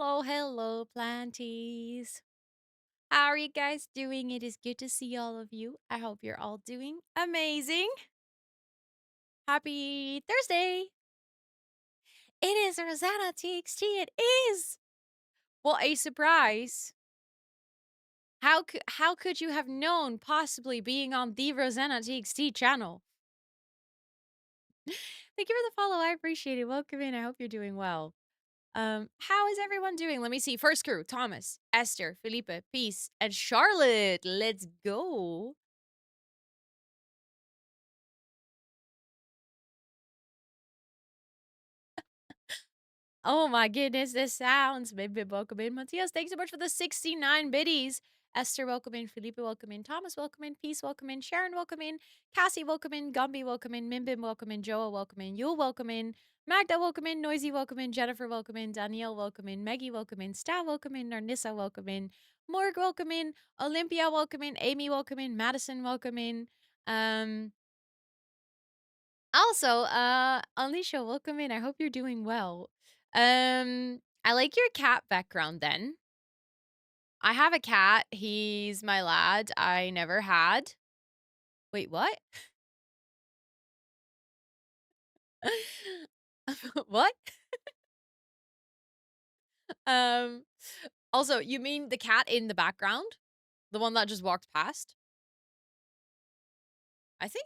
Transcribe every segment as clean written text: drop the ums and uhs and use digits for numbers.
Hello, hello, planties. How are you guys doing? It is good to see all of you. I hope you're all doing amazing. Happy Thursday. It is Rosannatxt. It is. What a surprise. How could you have known possibly being on the Rosannatxt channel? Thank you for the follow. I appreciate it. Welcome in. I hope you're doing well. How is everyone doing? Let me see. First crew, Thomas, Esther, Felipe, Peace, and Charlotte. Let's go. Oh my goodness, this sounds. Baby, welcome in. Matthias, thanks so much for the 69 biddies. Esther, welcome in. Felipe, welcome in. Thomas, welcome in. Peace, welcome in. Sharon, welcome in. Cassie, welcome in. Gumby, welcome in. Mimbim, welcome in. Joa, welcome in. Yule, welcome in. Magda, welcome in. Noisy, welcome in. Jennifer, welcome in. Danielle, welcome in. Maggie, welcome in. Stav, welcome in. Narnissa, welcome in. Morg, welcome in. Olympia, welcome in. Amy, welcome in. Madison, welcome in. Also, Alicia, welcome in. I hope you're doing well. I like your cat background then. I have a cat. He's my lad. I never had. Wait, what? What? Um, also, you mean the cat in the background? The one that just walked past? I think.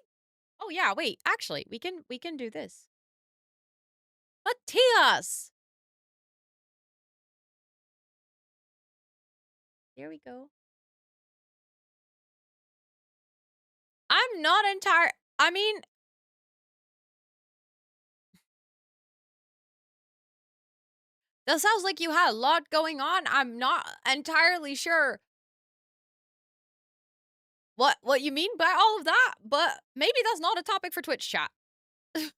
Oh yeah, wait. Actually, we can do this. Matthias! Here we go. I'm not entire. I mean, that sounds like you had a lot going on. I'm not entirely sure what you mean by all of that, but maybe that's not a topic for Twitch chat. I'm going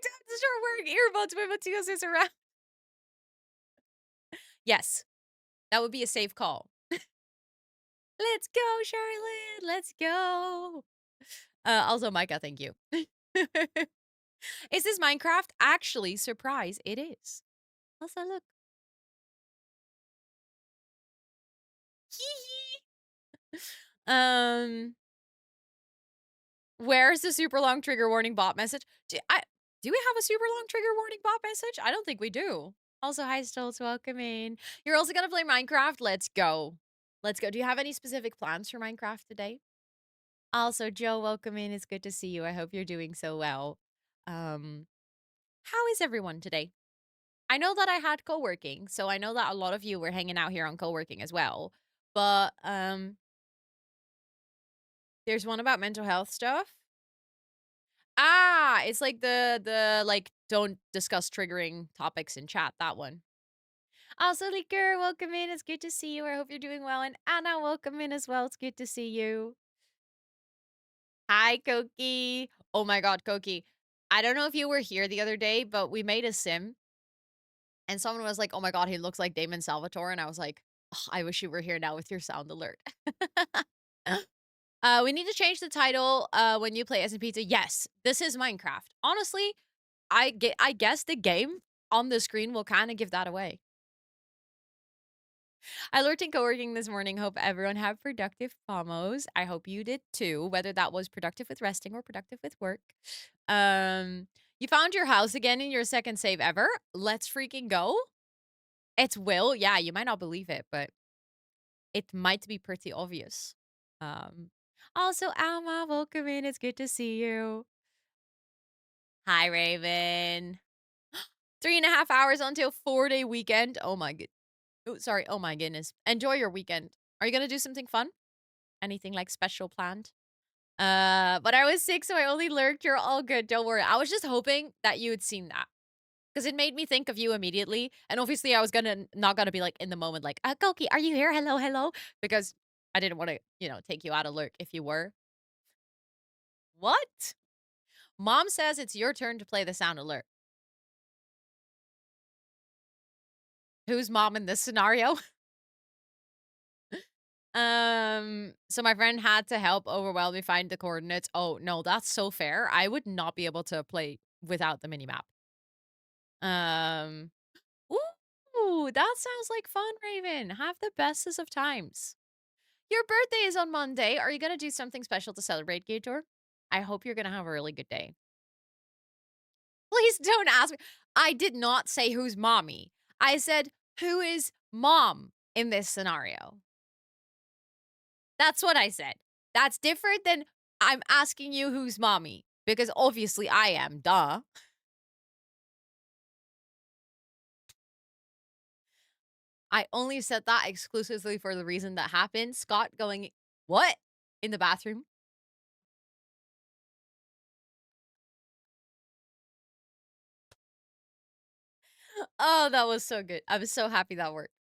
to have to start wearing earbuds when Matthias is around. Yes, that would be a safe call. Let's go, Charlotte. Let's go. Also, Micah, thank you. Is this Minecraft? Actually, surprise, it is. Also, look. um, where's the super long trigger warning bot message? Do we have a super long trigger warning bot message? I don't think we do. Also, hi, Stoltz. Welcome in. You're also gonna play Minecraft? Let's go. Let's go. Do you have any specific plans for Minecraft today? Also, Joe, welcome in. It's good to see you. I hope you're doing so well. How is everyone today? I know that I had co-working, so I know that a lot of you were hanging out here on co-working as well. But there's one about mental health stuff. Ah, it's like the like don't discuss triggering topics in chat, that one. Also, Liker, welcome in. It's good to see you. I hope you're doing well. And Anna, welcome in as well. It's good to see you. Hi, Koki. Oh my god, Koki. I don't know if you were here the other day, but we made a sim and someone was like, "Oh my god, he looks like Damon Salvatore." And I was like, "Ugh, I wish you were here now with your sound alert." We need to change the title when you play SMP to yes, this is Minecraft. Honestly, I guess the game on the screen will kind of give that away. I learned in co-working this morning. Hope everyone had productive pomos. I hope you did too, whether that was productive with resting or productive with work. You found your house again in your second save ever. Let's freaking go. It's Will. Yeah, you might not believe it, but it might be pretty obvious. Um, Also, Alma, welcome in. It's good to see you. Hi, Raven. 3.5 hours until 4-day weekend. Oh my good. Oh, sorry. Oh my goodness. Enjoy your weekend. Are you gonna do something fun? Anything like special planned? But I was sick, so I only lurked. You're all good. Don't worry. I was just hoping that you had seen that. Because it made me think of you immediately. And obviously I was not gonna be like in the moment, like, Koki, are you here? Hello, hello. Because I didn't want to, take you out of lurk if you were. What? Mom says it's your turn to play the sound alert. Who's mom in this scenario? So my friend had to help overwhelm me find the coordinates. Oh no, that's so fair. I would not be able to play without the minimap. Um, ooh, that sounds like fun, Raven. Have the bestest of times. Your birthday is on Monday. Are you gonna do something special to celebrate, Gator? I hope you're gonna have a really good day. Please don't ask me. I did not say who's mommy. I said, who is mom in this scenario? That's what I said. That's different than I'm asking you who's mommy. Because obviously I am, duh. I only said that exclusively for the reason that happened. Scott going, what? In the bathroom? Oh, that was so good. I was so happy that worked.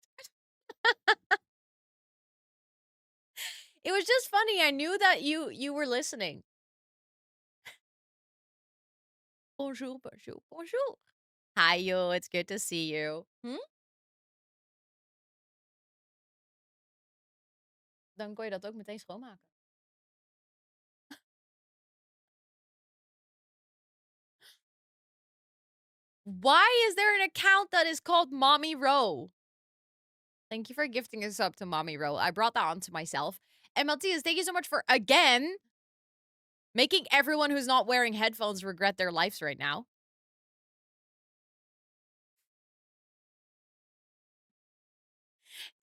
It was just funny. I knew that you were listening. Bonjour, bonjour, bonjour. Hi, yo. It's good to see you. Dan kon je dat ook meteen schoonmaken. Why is there an account that is called Mommy Row? Thank you for gifting us up to Mommy Row. I brought that onto myself. And Matthias, thank you so much for, again, making everyone who's not wearing headphones regret their lives right now.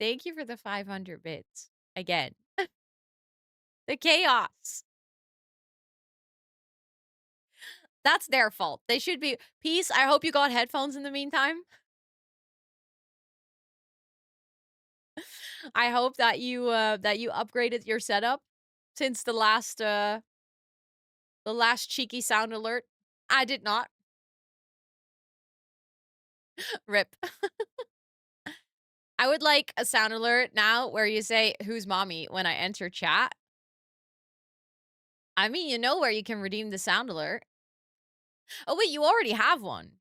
Thank you for the 500 bits. Again. The chaos. That's their fault. They should be. Peace, I hope you got headphones in the meantime. I hope that you upgraded your setup since the last cheeky sound alert. I did not. Rip. I would like a sound alert now where you say, who's mommy when I enter chat. I mean, you know where you can redeem the sound alert. Oh, wait, you already have one.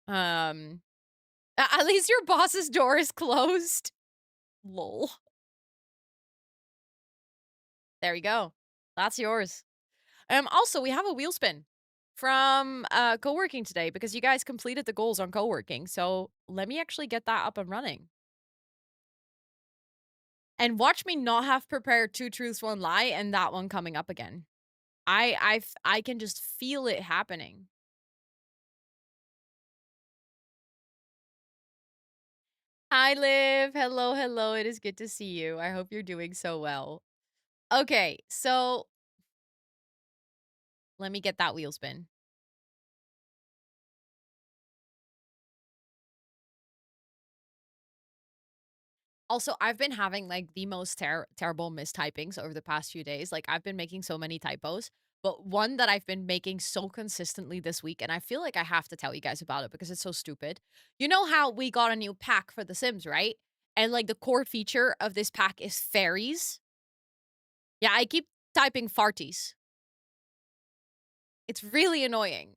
At least your boss's door is closed. Lol. There you go. That's yours. Also, we have a wheel spin from co-working today because you guys completed the goals on co-working. So let me actually get that up and running. And watch me not have prepared 2 truths, 1 lie and that one coming up again. I can just feel it happening. Hi, Liv. Hello, hello. It is good to see you. I hope you're doing so well. Okay, so let me get that wheel spin. Also, I've been having, like, the most terrible mistypings over the past few days. Like, I've been making so many typos, but one that I've been making so consistently this week, and I feel like I have to tell you guys about it because it's so stupid. You know how we got a new pack for The Sims, right? And, like, the core feature of this pack is fairies? Yeah, I keep typing farties. It's really annoying.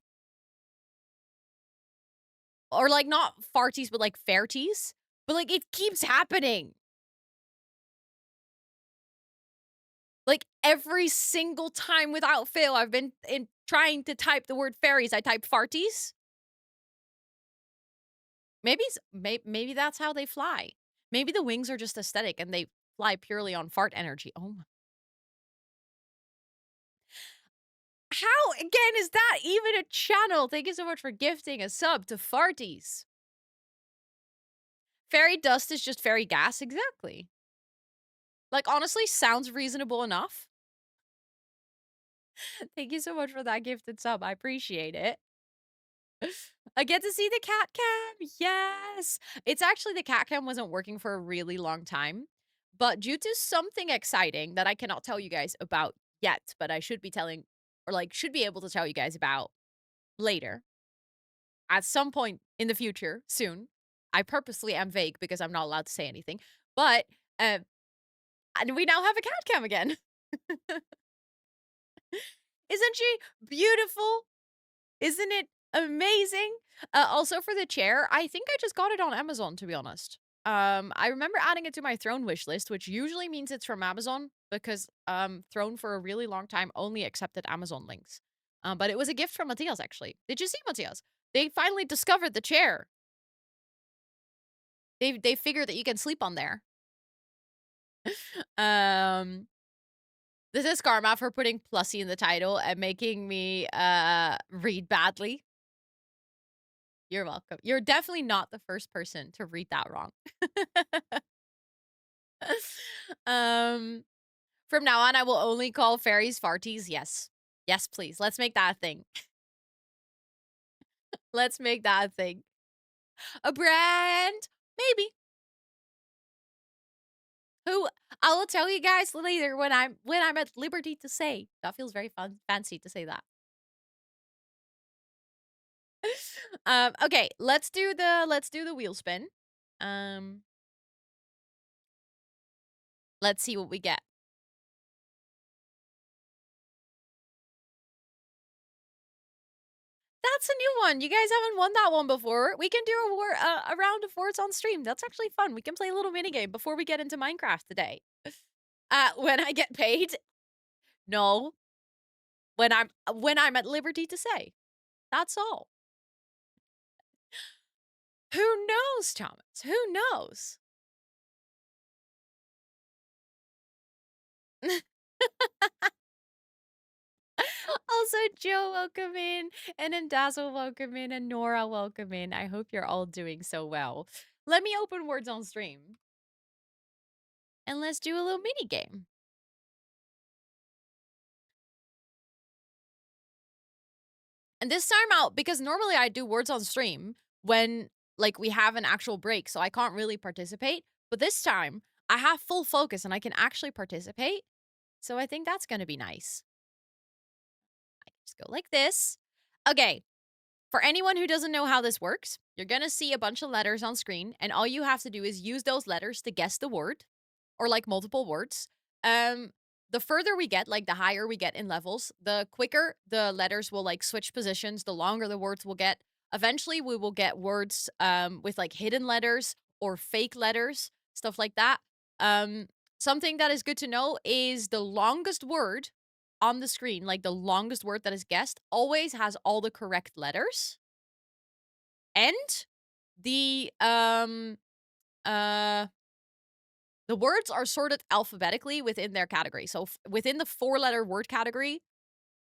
Or, like, not farties, but, like, fairties? But, like, it keeps happening. Like, every single time without fail, I've been trying to type the word fairies, I type farties. Maybe that's how they fly. Maybe the wings are just aesthetic and they fly purely on fart energy. Oh my. How, again, is that even a channel? Thank you so much for gifting a sub to farties. Fairy dust is just fairy gas, exactly. Like, honestly, sounds reasonable enough. Thank you so much for that gifted sub. I appreciate it. I get to see the cat cam. Yes. It's actually the cat cam wasn't working for a really long time, but due to something exciting that I cannot tell you guys about yet, but I should be telling or like should be able to tell you guys about later at some point in the future soon. I purposely am vague because I'm not allowed to say anything, but and we now have a cat cam again. Isn't she beautiful? Isn't it amazing? Also for the chair, I think I just got it on Amazon, to be honest. I remember adding it to my Throne wish list, which usually means it's from Amazon because Throne for a really long time only accepted Amazon links. But it was a gift from Matthias, actually. Did you see, Matthias? They finally discovered the chair. They figured that you can sleep on there. Um, this is karma for putting Plussy in the title and making me read badly. You're welcome. You're definitely not the first person to read that wrong. um, from now on, I will only call fairies farties. Yes. Yes, please. Let's make that a thing. Let's make that a thing. A brand? Maybe. Who I will tell you guys later when I'm at liberty to say. That feels very fancy to say that. Okay, let's do the wheel spin. Let's see what we get. That's a new one. You guys haven't won that one before. We can do a round of words on stream. That's actually fun. We can play a little mini game before we get into Minecraft today. When I get paid? No. When I'm at liberty to say. That's all. Who knows, Thomas? Who knows? Also, Joe, welcome in. And then Dazzle, welcome in. And Nora, welcome in. I hope you're all doing so well. Let me open words on stream. And let's do a little mini game. And this time out, because normally I do words on stream when like we have an actual break, so I can't really participate. But this time I have full focus and I can actually participate. So I think that's gonna be nice. I can just go like this. Okay. For anyone who doesn't know how this works, you're gonna see a bunch of letters on screen, and all you have to do is use those letters to guess the word, or like multiple words. Um, the further we get, like the higher we get in levels, the quicker the letters will like switch positions, the longer the words will get. Eventually, we will get words with like hidden letters or fake letters, stuff like that. Um, something that is good to know is the longest word on the screen, like the longest word that is guessed, always has all the correct letters. And the uh the words are sorted alphabetically within their category. So within the 4-letter word category,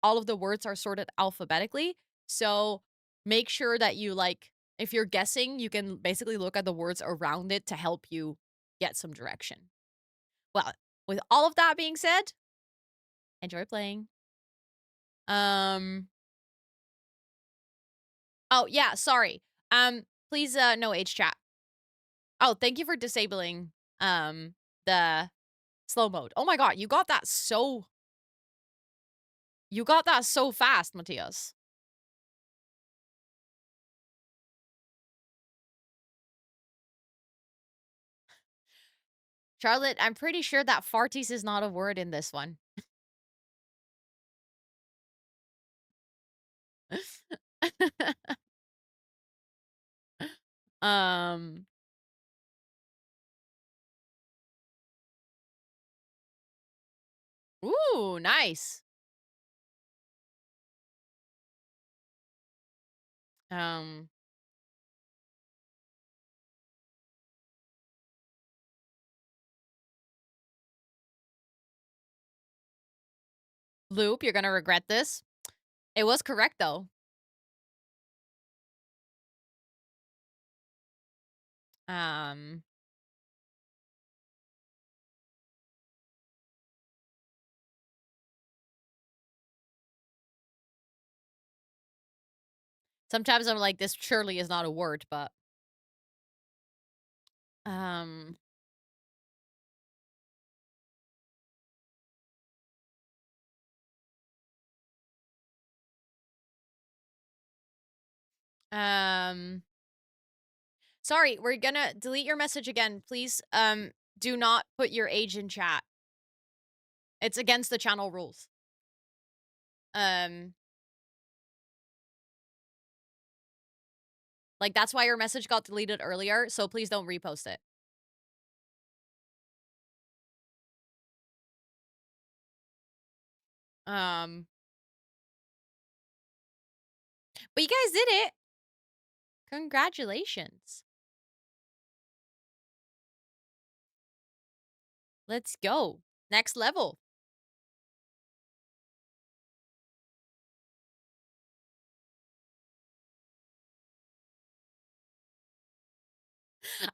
all of the words are sorted alphabetically. So make sure that you like, if you're guessing, you can basically look at the words around it to help you get some direction. Well, with all of that being said, enjoy playing. Oh, yeah, sorry. Please, no age chat. Oh, thank you for disabling, the slow mode. Oh my god, you got that so fast, Matthias. Charlotte, I'm pretty sure that farties is not a word in this one. Um. Ooh, nice. Um. Loop, you're gonna regret this. It was correct, though. Um. Sometimes I'm like, this surely is not a word, but... Um... Um... Sorry, we're gonna delete your message again. Please, do not put your age in chat. It's against the channel rules. Like, that's why your message got deleted earlier, so please don't repost it. Um... But you guys did it. Congratulations. Let's go. Next level.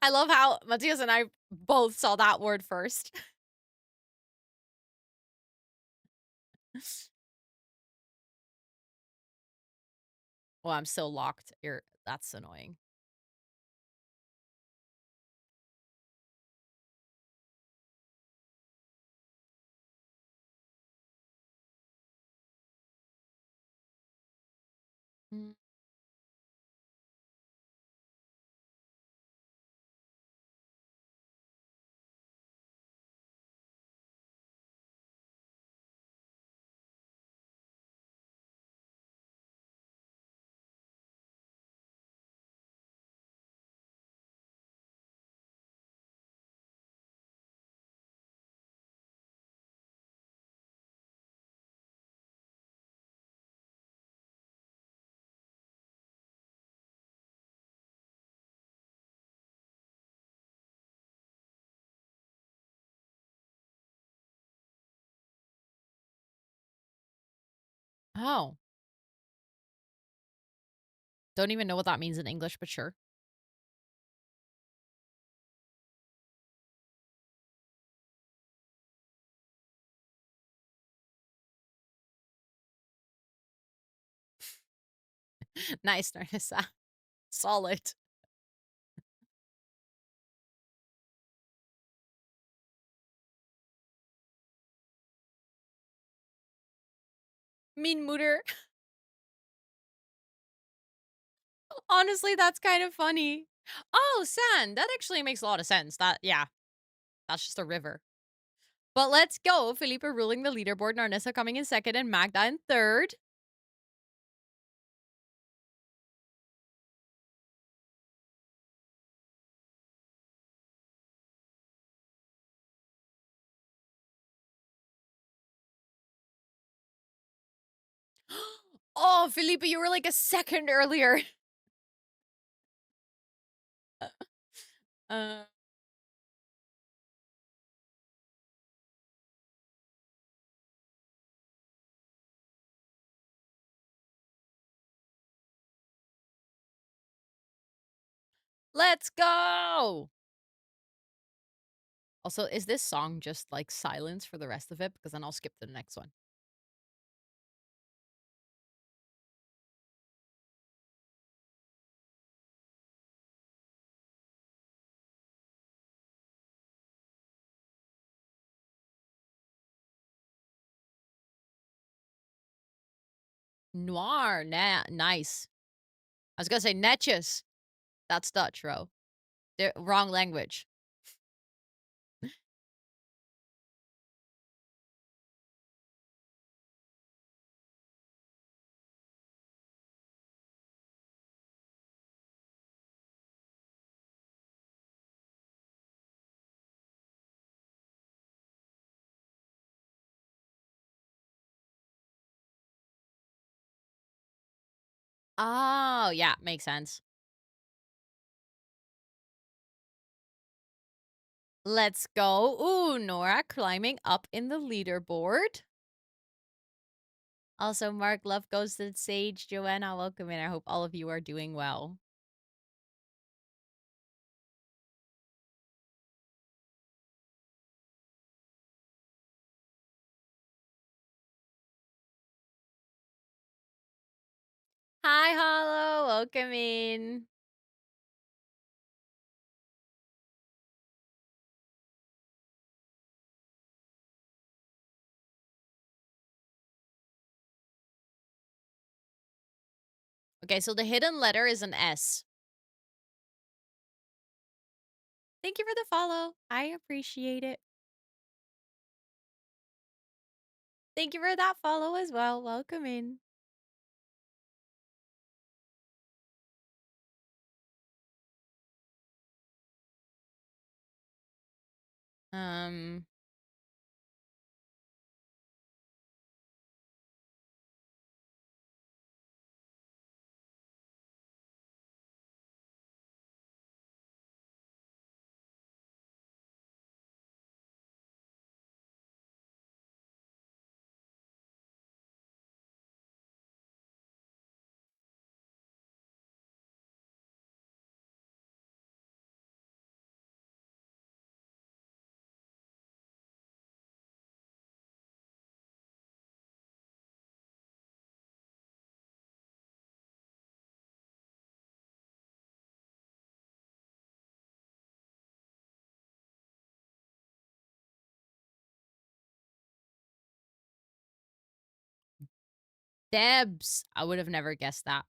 I love how Matthias and I both saw that word first. Oh, I'm still locked. That's annoying. Mm. Oh, don't even know what that means in English, but sure. Nice, Narissa. Solid. Mean Mooter. Honestly, that's kind of funny. Oh, sand. That actually makes a lot of sense. Yeah, that's just a river. But let's go. Felipe ruling the leaderboard, Narnissa coming in second, and Magda in third. Oh, Felipe, you were like a second earlier. uh, let's go. Also, is this song just like silence for the rest of it? Because then I'll skip to the next one. Noir. Nice. I was going to say netjes. That's Dutch, bro. Wrong language. Oh, yeah, makes sense. Let's go. Ooh, Nora climbing up in the leaderboard. Also, Mark, love goes to Sage. Joanna, welcome in. I hope all of you are doing well. Hi, Hollow. Welcome in. Okay, so the hidden letter is an S. Thank you for the follow. I appreciate it. Thank you for that follow as well. Welcome in. Um, Debs. I would have never guessed that.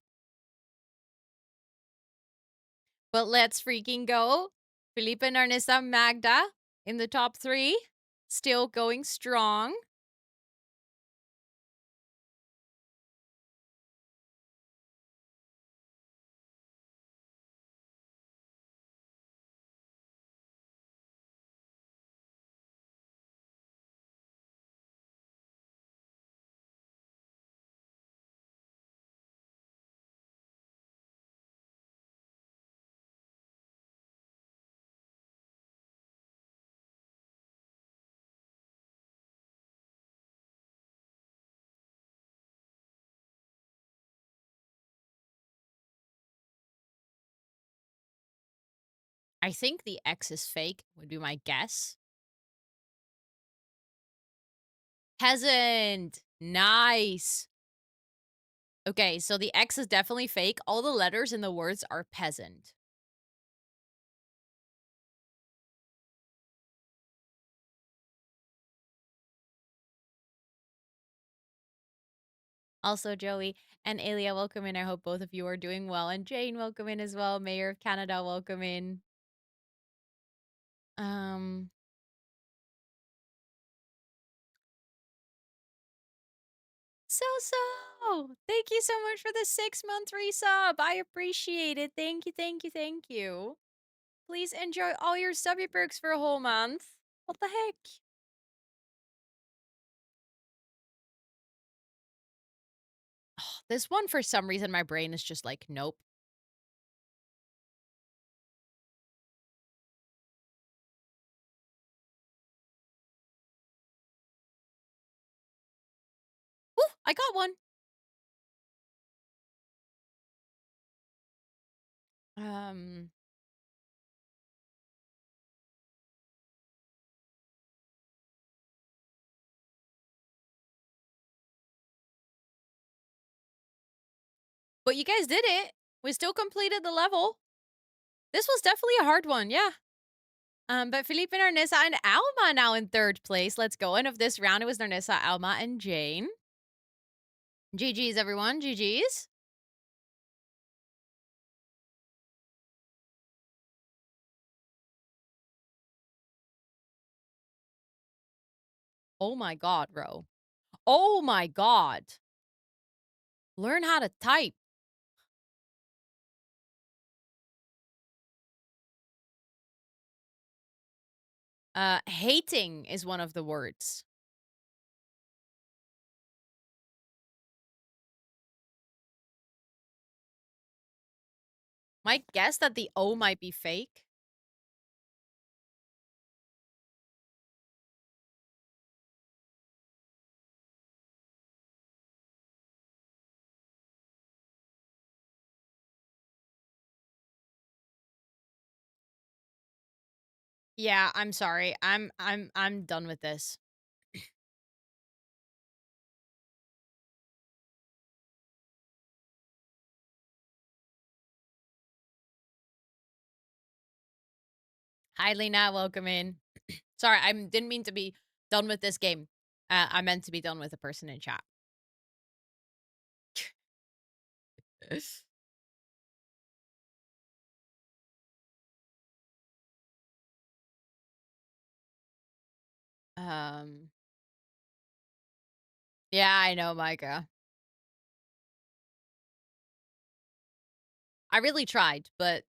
But let's freaking go. Felipe, Narnissa, Magda in the top 3. Still going strong. I think the X is fake, would be my guess. Peasant. Nice. Okay, so the X is definitely fake. All the letters in the words are peasant. Also, Joey and Alia, welcome in. I hope both of you are doing well. And Jane, welcome in as well. Mayor of Canada, welcome in. So, thank you so much for the 6-month resub. I appreciate it. Thank you, thank you, thank you. Please enjoy all your subby perks for a whole month. What the heck? Oh, this one, for some reason, my brain is just like, nope. Ooh, I got one. But you guys did it. We still completed the level. This was definitely a hard one, yeah. But Felipe, Narnissa, and Alma now in 3rd place. Let's go. And of this round, it was Narnissa, Alma, and Jane. GG's, everyone. GG's. Oh my god, Ro. Oh my god. Learn how to type. Hating is one of the words. Might guess that the O might be fake. Yeah, I'm sorry. I'm done with this. Hi, Lena. Welcome in. Sorry, I didn't mean to be done with this game. I meant to be done with a person in chat. Yeah, I know, Micah. I really tried, but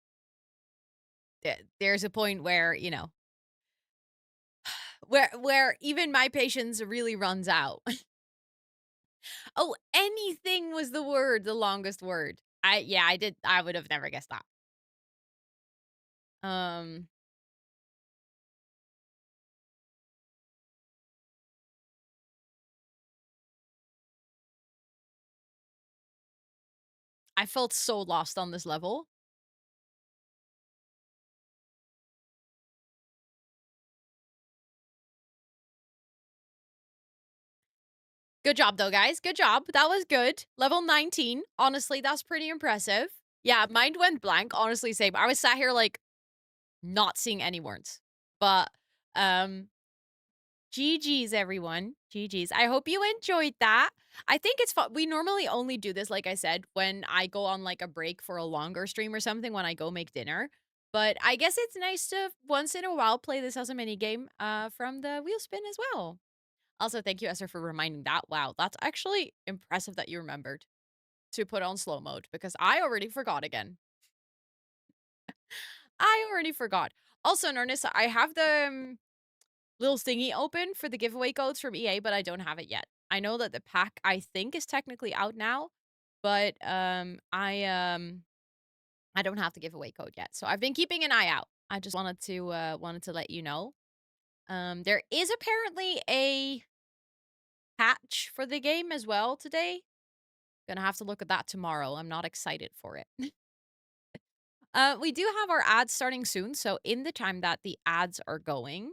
there's a point where, you know, where even my patience really runs out. Oh, anything was the word, the longest word. I would have never guessed that. I felt so lost on this level. Good job, though, guys. Good job. That was good. Level 19. Honestly, that's pretty impressive. Yeah, mind went blank. Honestly, same. I was sat here, like, not seeing any words. But, GG's, everyone. GG's. I hope you enjoyed that. I think it's fun. We normally only do this, like I said, when I go on like a break for a longer stream or something when I go make dinner. But I guess it's nice to once in a while play this as a mini game from the wheel spin as well. Also, thank you, Esther, for reminding that. Wow, that's actually impressive that you remembered to put on slow mode because I already forgot again. I already forgot. Also, Narnissa, I have the little thingy open for the giveaway codes from EA, but I don't have it yet. I know that the pack, I think, is technically out now, but I don't have the giveaway code yet. So I've been keeping an eye out. I just wanted to let you know. There is apparently a patch for the game as well today. Gonna have to look at that tomorrow. I'm not excited for it. We do have our ads starting soon, so in the time that the ads are going,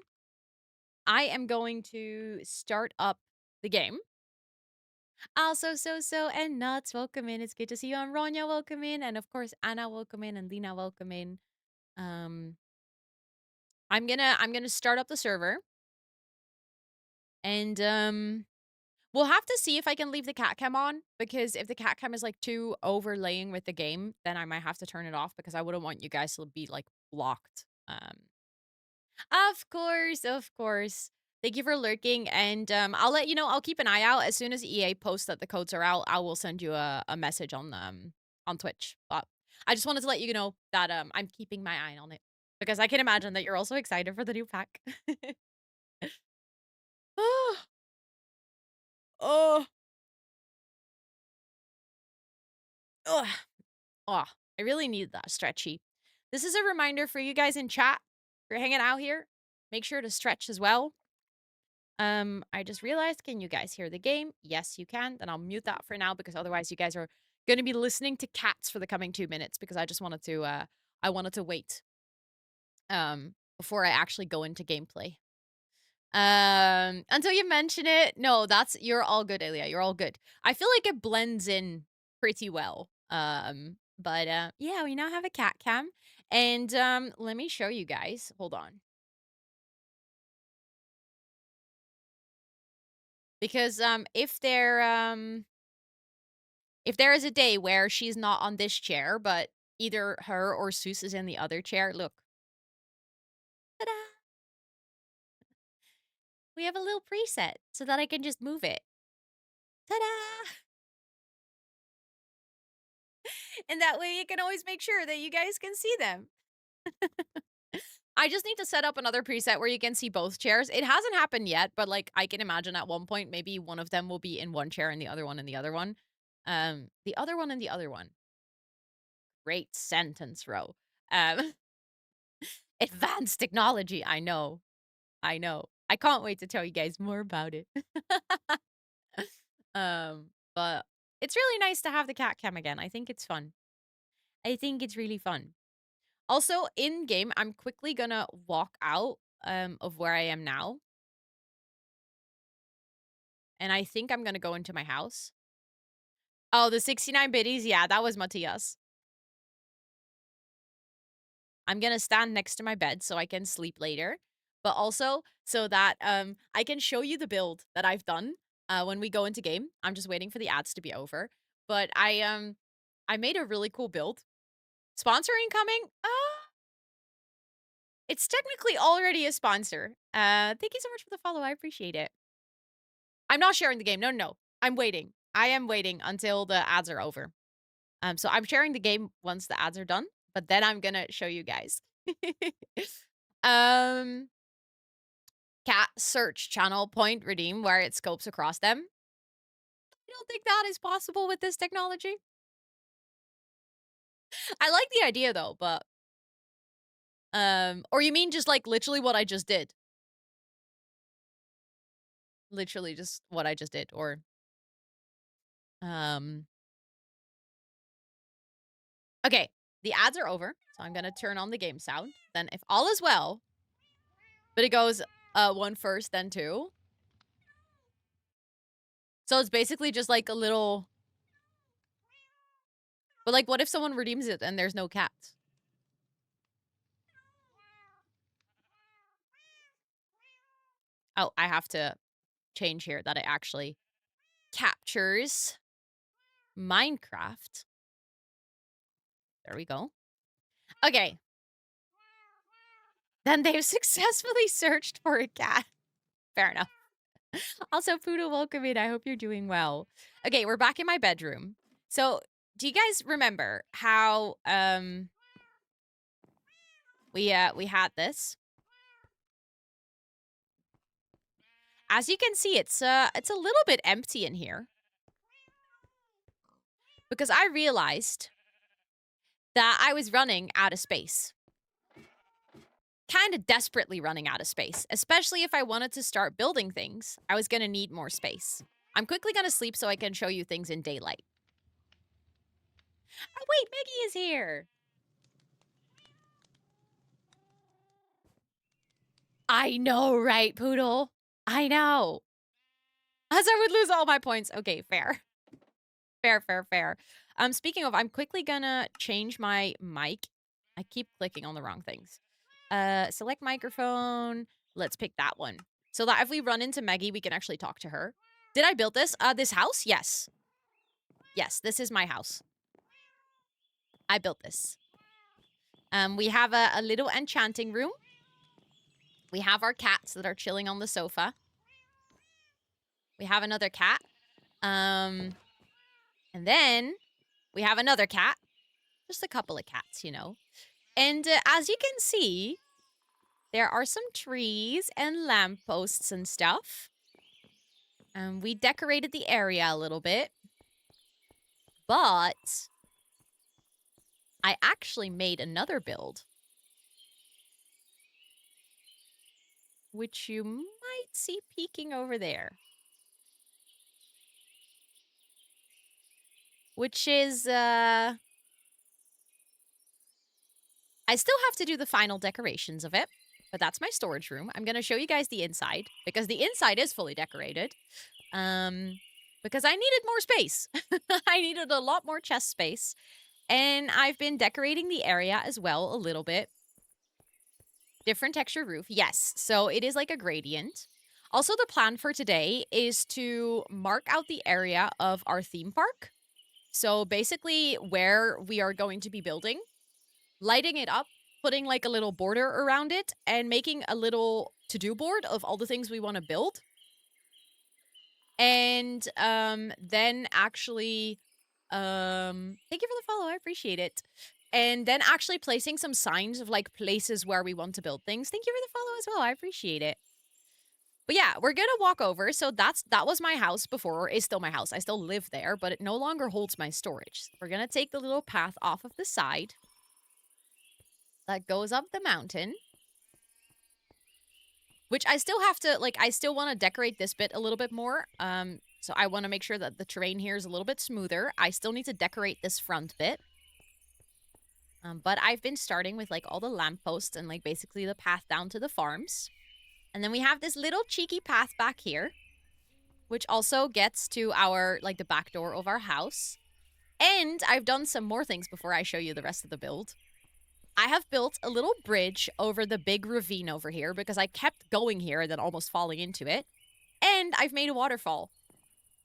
I am going to start up the game. Also, and Nuts, welcome in. It's good to see you. And Ronya, welcome in. And of course, Anna, welcome in. And Lena, welcome in. I'm gonna start up the server. And we'll have to see if I can leave the cat cam on. Because if the cat cam is like too overlaying with the game, then I might have to turn it off because I wouldn't want you guys to be like blocked. Of course, of course. Thank you for lurking, and I'll let you know. I'll keep an eye out as soon as EA posts that the codes are out. I will send you a message on Twitch. But I just wanted to let you know that I'm keeping my eye on it because I can imagine that you're also excited for the new pack. Oh, oh, oh, oh! I really need that stretchy. This is a reminder for you guys in chat. If you're hanging out here, make sure to stretch as well. I just realized, can you guys hear the game? Yes, you can. Then I'll mute that for now because otherwise you guys are going to be listening to cats for the coming 2 minutes because I just wanted to I wanted to wait before I actually go into gameplay. Until you mention it. No, you're all good, Elia. You're all good. I feel like it blends in pretty well. But yeah, we now have a cat cam. And let me show you guys. Hold on. Because if there is a day where she's not on this chair, but either her or Seuss is in the other chair, look. Ta-da! We have a little preset so that I can just move it. Ta-da! And that way you can always make sure that you guys can see them. I just need to set up another preset where you can see both chairs. It hasn't happened yet, but like I can imagine at one point maybe one of them will be in one chair and the other one in the other one. The other one and the other one. Great sentence, Ro. Advanced technology. I know. I know. I can't wait to tell you guys more about it. But it's really nice to have the cat cam again. I think it's fun. I think it's really fun. Also, in game, I'm quickly gonna walk out of where I am now. And I think I'm gonna go into my house. Oh, the 69 biddies? Yeah, that was Matthias. I'm gonna stand next to my bed so I can sleep later. But also so that I can show you the build that I've done when we go into game. I'm just waiting for the ads to be over. But I made a really cool build. Sponsoring coming? It's technically already a sponsor. Thank you so much for the follow. I appreciate it. I'm not sharing the game. No, no, no. I'm waiting. I am waiting until the ads are over. So I'm sharing the game once the ads are done, but then I'm gonna show you guys. um, cat search channel point redeem where it scopes across them. I don't think that is possible with this technology. I like the idea though, but or you mean just like literally what I just did? Literally just what I just did, or okay, the ads are over, so I'm gonna turn on the game sound. Then if all is well, but it goes one first, then two. So it's basically just like a little. But like, what if someone redeems it and there's no cats? Oh, I have to change here that it actually captures Minecraft. There we go. Okay. Then they've successfully searched for a cat. Fair enough. Also, Poodle, welcome in. I hope you're doing well. Okay, we're back in my bedroom. So, do you guys remember how we had this? As you can see, it's a little bit empty in here. Because I realized that I was running out of space. Kind of desperately running out of space, especially if I wanted to start building things. I was going to need more space. I'm quickly going to sleep so I can show you things in daylight. Oh, wait, Maggie is here. I know, right, Poodle? I know. As I would lose all my points. Okay, fair. Fair. Speaking of, I'm quickly gonna change my mic. I keep clicking on the wrong things. Select microphone. Let's pick that one. So that if we run into Maggie, we can actually talk to her. Did I build this? This house? Yes. Yes, this is my house. I built this. We have a little enchanting room. We have our cats that are chilling on the sofa. We have another cat. And then we have another cat. Just a couple of cats, you know. And as you can see, there are some trees and lampposts and stuff. We decorated the area a little bit. But I actually made another build. Which you might see peeking over there. Which is, I still have to do the final decorations of it. But that's my storage room. I'm going to show you guys the inside. Because the inside is fully decorated. Because I needed more space. I needed a lot more chest space. And I've been decorating the area as well a little bit. Different texture roof. Yes. So it is like a gradient. Also, the plan for today is to mark out the area of our theme park. So basically where we are going to be building, lighting it up, putting like a little border around it, and making a little to-do board of all the things we want to build. And then actually, thank you for the follow. I appreciate it. And then actually placing some signs of like places where we want to build things. Thank you for the follow as well. I appreciate it. But yeah, we're gonna walk over. So that was my house before, or is still my house. I still live there, but it no longer holds my storage. We're gonna take the little path off of the side that goes up the mountain. Which I still have to, like, I still want to decorate this bit a little bit more. So I want to make sure that the terrain here is a little bit smoother. I still need to decorate this front bit. But I've been starting with, like, all the lampposts and, like, basically the path down to the farms. And then we have this little cheeky path back here, which also gets to our, like, the back door of our house. And I've done some more things before I show you the rest of the build. I have built a little bridge over the big ravine over here because I kept going here and then almost falling into it. And I've made a waterfall.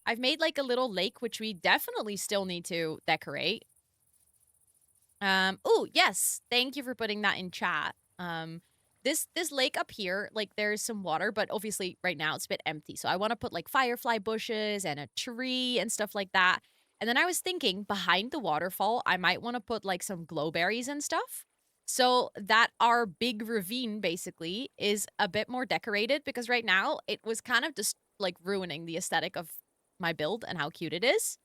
I've made like a little lake, which we definitely still need to decorate. Oh, yes. Thank you for putting that in chat. This lake up here, like there's some water, but obviously right now it's a bit empty. So I want to put like firefly bushes and a tree and stuff like that. And then I was thinking behind the waterfall, I might want to put like some glowberries and stuff. So that our big ravine basically is a bit more decorated because right now it was kind of just like ruining the aesthetic of my build and how cute it is.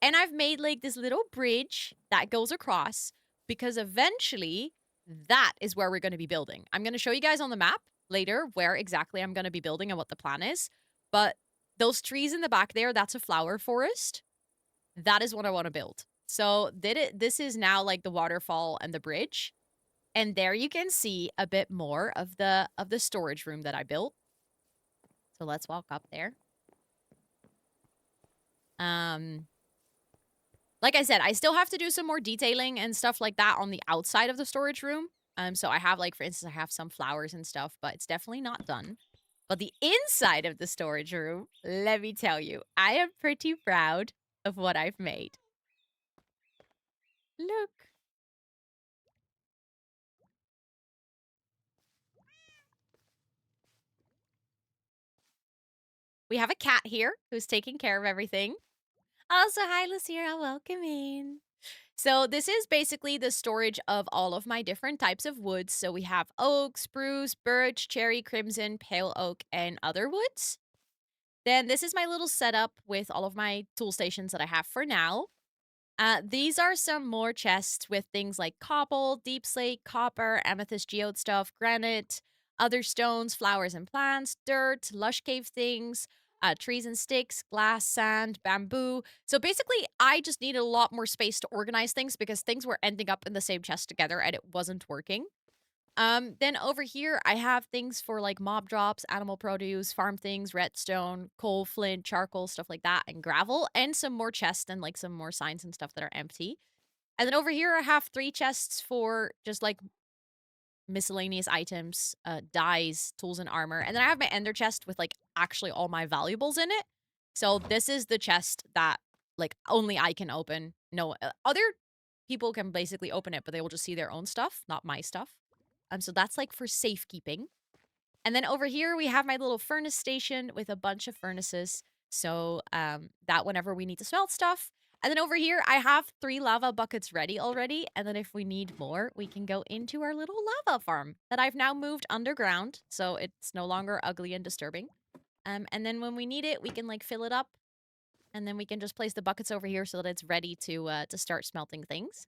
And I've made like this little bridge that goes across because eventually that is where we're going to be building. I'm going to show you guys on the map later where exactly I'm going to be building and what the plan is. But those trees in the back there, that's a flower forest. That is what I want to build. So this is now like the waterfall and the bridge. And there you can see a bit more of the storage room that I built. So let's walk up there. Like I said, I still have to do some more detailing and stuff like that on the outside of the storage room. So I have like, for instance, I have some flowers and stuff, but it's definitely not done. But the inside of the storage room, let me tell you, I am pretty proud of what I've made. Look. We have a cat here who's taking care of everything. Also, hi, Lucira. Welcome in. So this is basically the storage of all of my different types of woods. So we have oak, spruce, birch, cherry, crimson, pale oak, and other woods. Then this is my little setup with all of my tool stations that I have for now. These are some more chests with things like cobble, deep slate, copper, amethyst geode stuff, granite, other stones, flowers and plants, dirt, lush cave things, trees and sticks, glass, sand, bamboo. So basically, I just needed a lot more space to organize things because things were ending up in the same chest together and it wasn't working. Then over here, I have things for like mob drops, animal produce, farm things, redstone, coal, flint, charcoal, stuff like that, and gravel, and some more chests and like some more signs and stuff that are empty. And then over here, I have 3 chests for just like miscellaneous items, dyes, tools, and armor. And then I have my ender chest with like actually all my valuables in it. So this is the chest that like only I can open. No, other people can basically open it, but they will just see their own stuff, not my stuff. So that's like for safekeeping. And then over here we have my little furnace station with a bunch of furnaces. So that whenever we need to smelt stuff. And then over here I have 3 lava buckets ready already. And then if we need more, we can go into our little lava farm that I've now moved underground. So it's no longer ugly and disturbing. And then when we need it, we can like fill it up. And then we can just place the buckets over here so that it's ready to start smelting things.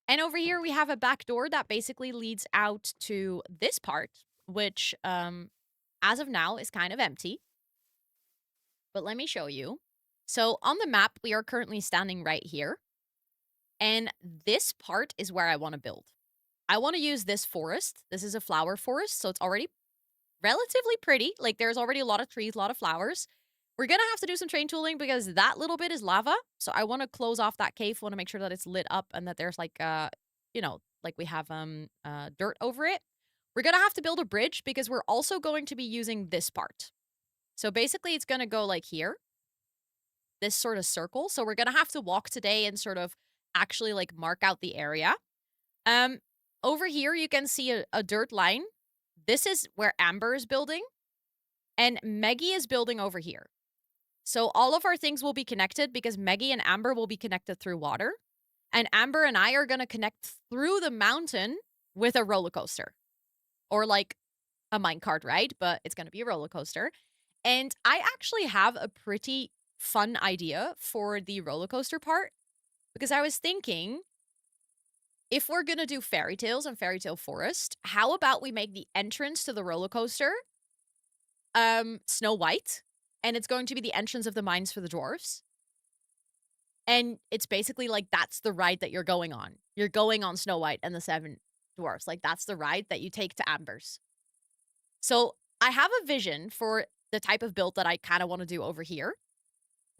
And over here, we have a back door that basically leads out to this part, which, as of now, is kind of empty. But let me show you. So on the map, we are currently standing right here. And this part is where I want to build. I want to use this forest. This is a flower forest, so it's already relatively pretty. Like, there's already a lot of trees, a lot of flowers. We're gonna have to do some train tooling because that little bit is lava. So I want to close off that cave. Want to make sure that it's lit up and that there's like like we have dirt over it. We're gonna have to build a bridge because we're also going to be using this part. So basically, it's gonna go like here, this sort of circle. So we're gonna have to walk today and sort of actually like mark out the area. Um, Over here you can see a dirt line. This is where Amber is building, and Meggie is building over here. So all of our things will be connected because Meggie and Amber will be connected through water. And Amber and I are going to connect through the mountain with a roller coaster. Or like a minecart ride, but it's going to be a roller coaster. And I actually have a pretty fun idea for the roller coaster part. Because I was thinking, if we're going to do fairy tales and fairy tale forest, how about we make the entrance to the roller coaster Snow White? And it's going to be the entrance of the mines for the dwarves. And it's basically like that's the ride that you're going on. You're going on Snow White and the 7 dwarfs. Like that's the ride that you take to Amber's. So I have a vision for the type of build that I kind of want to do over here.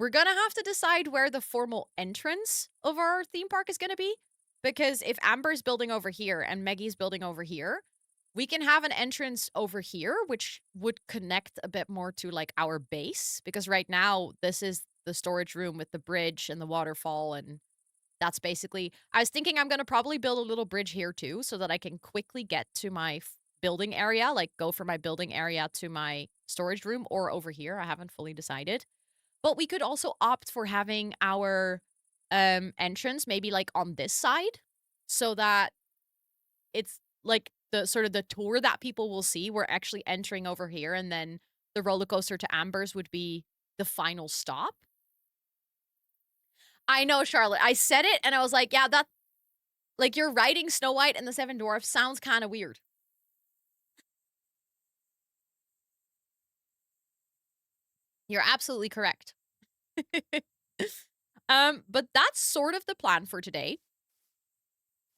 We're going to have to decide where the formal entrance of our theme park is going to be. Because if Amber's building over here and Maggie's building over here, we can have an entrance over here, which would connect a bit more to like our base. Because right now, this is the storage room with the bridge and the waterfall. And that's basically, I was thinking I'm going to probably build a little bridge here too, so that I can quickly get to my building area, like go from my building area to my storage room or over here. I haven't fully decided. But we could also opt for having our entrance maybe like on this side so that it's like the sort of the tour that people will see. We're actually entering over here, and then the roller coaster to Amber's would be the final stop. I know, Charlotte. I said it and I was like, yeah, that like you're riding Snow White and the 7 Dwarfs sounds kind of weird. You're absolutely correct. But that's sort of the plan for today.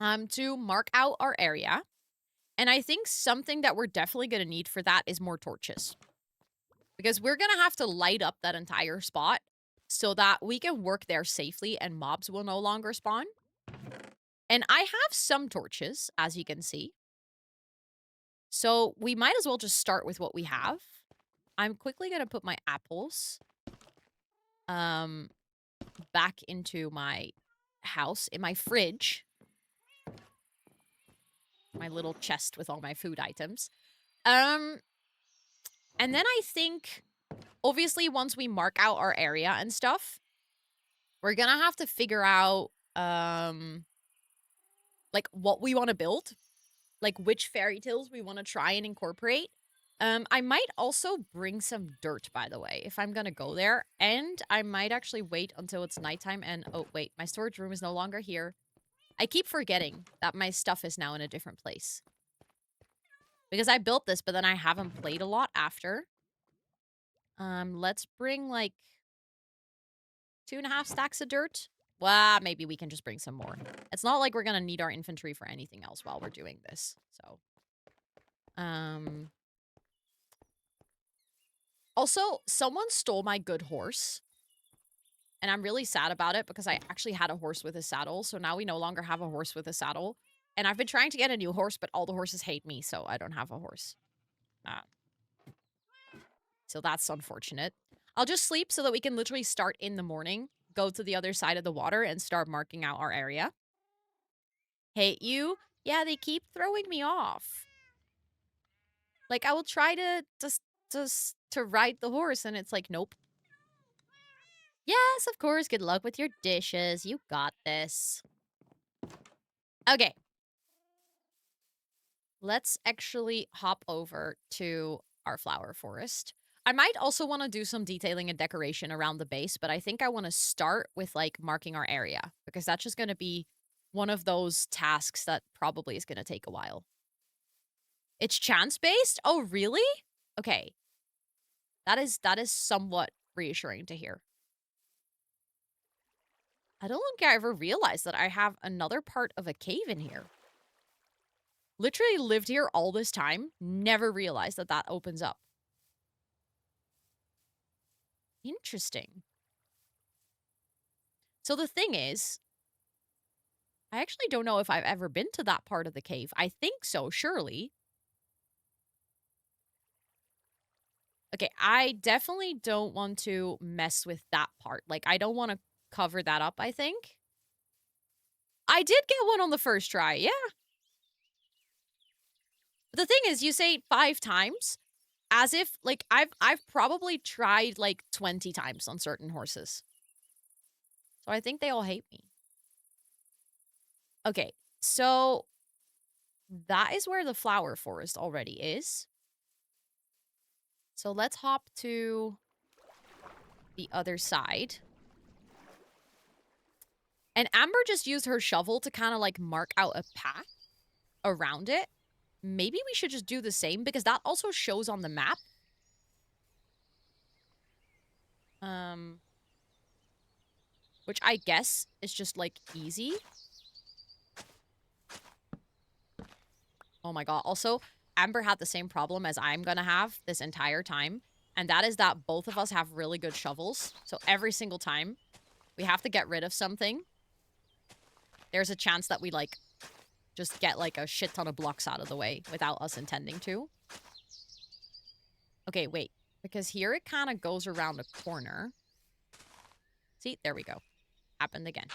To mark out our area. And I think something that we're definitely going to need for that is more torches. Because we're going to have to light up that entire spot so that we can work there safely and mobs will no longer spawn. And I have some torches, as you can see. So we might as well just start with what we have. I'm quickly gonna put my apples back into my house, in my fridge. My little chest with all my food items. And then I think, obviously, once we mark out our area and stuff, we're gonna have to figure out, like, what we want to build. Like, which fairy tales we want to try and incorporate. I might also bring some dirt, by the way, if I'm gonna go there. And I might actually wait until it's nighttime and... Oh, wait, my storage room is no longer here. I keep forgetting that my stuff is now in a different place. Because I built this, but then I haven't played a lot after. Let's bring, like, 2.5 stacks of dirt. Well, maybe we can just bring some more. It's not like we're gonna need our inventory for anything else while we're doing this, so... Also, someone stole my good horse. And I'm really sad about it because I actually had a horse with a saddle, so now we no longer have a horse with a saddle. And I've been trying to get a new horse, but all the horses hate me, so I don't have a horse. So that's unfortunate. I'll just sleep so that we can literally start in the morning, go to the other side of the water, and start marking out our area. Hate you? Yeah, they keep throwing me off. Like, I will try to ride the horse, and it's like, nope. Yes, of course. Good luck with your dishes. You got this. Okay. Let's actually hop over to our flower forest. I might also want to do some detailing and decoration around the base, but I think I want to start with, like, marking our area, because that's just going to be one of those tasks that probably is going to take a while. It's chance-based? Oh, really? Okay. That is somewhat reassuring to hear. I don't think I ever realized that I have another part of a cave in here. Literally lived here all this time, never realized that that opens up. Interesting. So the thing is, I actually don't know if I've ever been to that part of the cave. I think so, surely. Okay, I definitely don't want to mess with that part. Like, I don't want to cover that up, I think. I did get one on the first try, yeah. But the thing is, you say 5 times, as if, like, I've probably tried, like, 20 times on certain horses. So I think they all hate me. Okay, so that is where the flower forest already is. So let's hop to the other side. And Amber just used her shovel to kind of, like, mark out a path around it. Maybe we should just do the same, because that also shows on the map. Which I guess is just, like, easy. Oh my god. Also, Amber had the same problem as I'm gonna have this entire time. And that is that both of us have really good shovels. So every single time we have to get rid of something, there's a chance that we, like, just get, like, a shit ton of blocks out of the way without us intending to. Okay, wait. Because here it kind of goes around a corner. See? There we go. Happened again.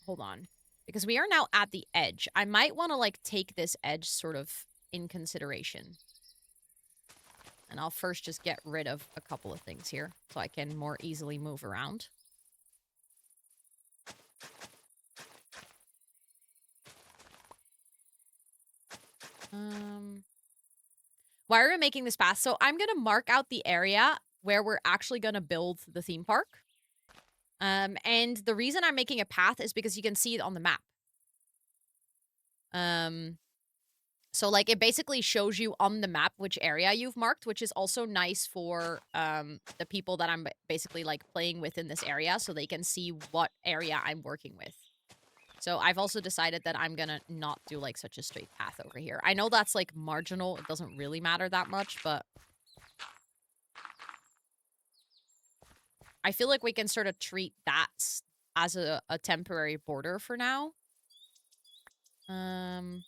Hold on. Because we are now at the edge. I might want to, like, take this edge sort of in consideration. And I'll first just get rid of a couple of things here so I can more easily move around. Why are we making this path? So I'm going to mark out the area where we're actually going to build the theme park. And the reason I'm making a path is because you can see it on the map. So, like, it basically shows you on the map which area you've marked, which is also nice for the people that I'm basically, like, playing with in this area, so they can see what area I'm working with. So I've also decided that I'm gonna not do, like, such a straight path over here. I know that's, like, marginal. It doesn't really matter that much, but I feel like we can sort of treat that as a temporary border for now. And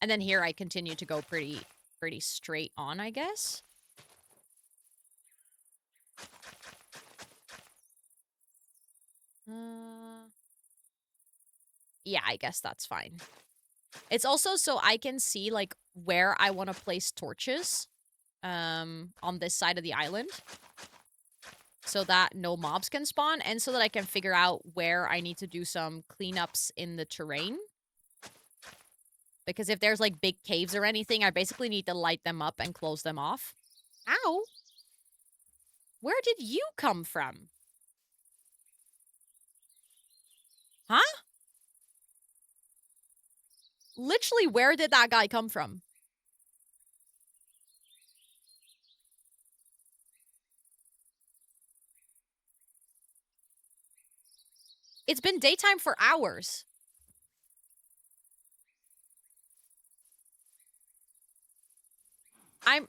then here I continue to go pretty straight on, I guess. Yeah, I guess that's fine. It's also so I can see, like, where I want to place torches on this side of the island so that no mobs can spawn, and so that I can figure out where I need to do some cleanups in the terrain. Because if there's, like, big caves or anything, I basically need to light them up and close them off. Ow! Where did you come from? Huh? Literally, where did that guy come from? It's been daytime for hours. I'm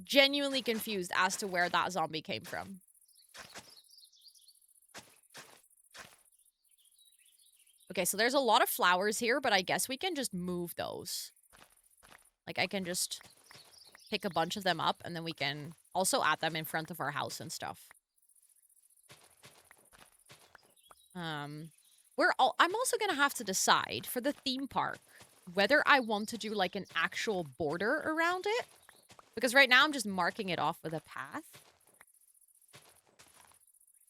genuinely confused as to where that zombie came from. Okay, so there's a lot of flowers here, but I guess we can just move those. Like, I can just pick a bunch of them up, and then we can also add them in front of our house and stuff. I'm also gonna have to decide for the theme park whether I want to do, like, an actual border around it. Because right now I'm just marking it off with a path.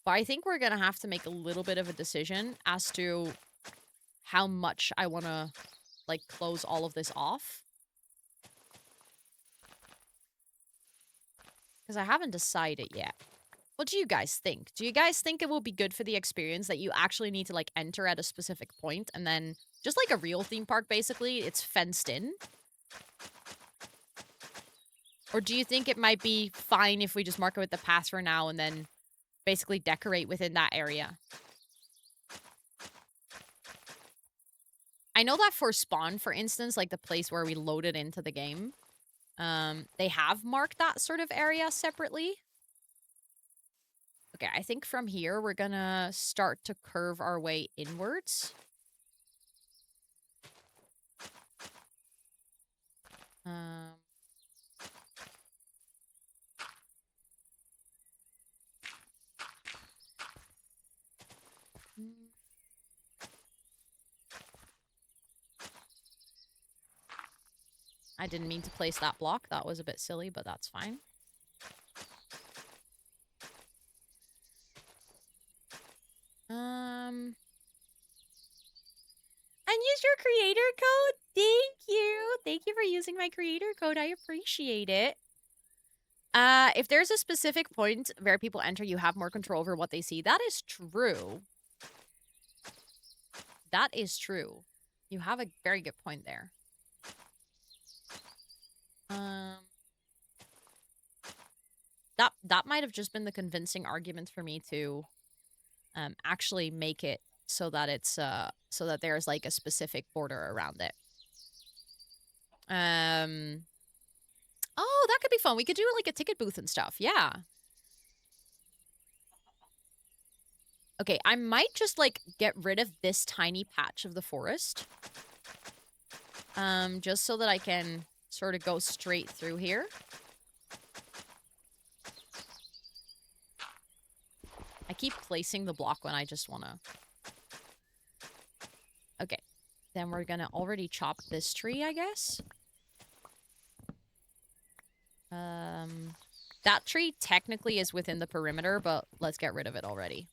But I think we're gonna have to make a little bit of a decision as to how much I want to, like, close all of this off. Because I haven't decided yet. What do you guys think? Do you guys think it will be good for the experience that you actually need to, like, enter at a specific point and then, just like a real theme park, basically, it's fenced in? Or do you think it might be fine if we just mark it with the path for now and then basically decorate within that area? I know that for Spawn, for instance, like the place where we loaded into the game, they have marked that sort of area separately. Okay, I think from here, we're gonna start to curve our way inwards. I didn't mean to place that block. That was a bit silly, but that's fine. And use your creator code? Thank you. Thank you for using my creator code. I appreciate it. If there's a specific point where people enter, you have more control over what they see. That is true. That is true. You have a very good point there. That might have just been the convincing argument for me to actually make it so that it's so that there's, like, a specific border around it. Oh, that could be fun. We could do, like, a ticket booth and stuff. Yeah. Okay, I might just, like, get rid of this tiny patch of the forest. Just so that I can sort of go straight through here. I keep placing the block when I just want to... Okay. Then we're gonna already chop this tree, I guess. That tree technically is within the perimeter, but let's get rid of it already.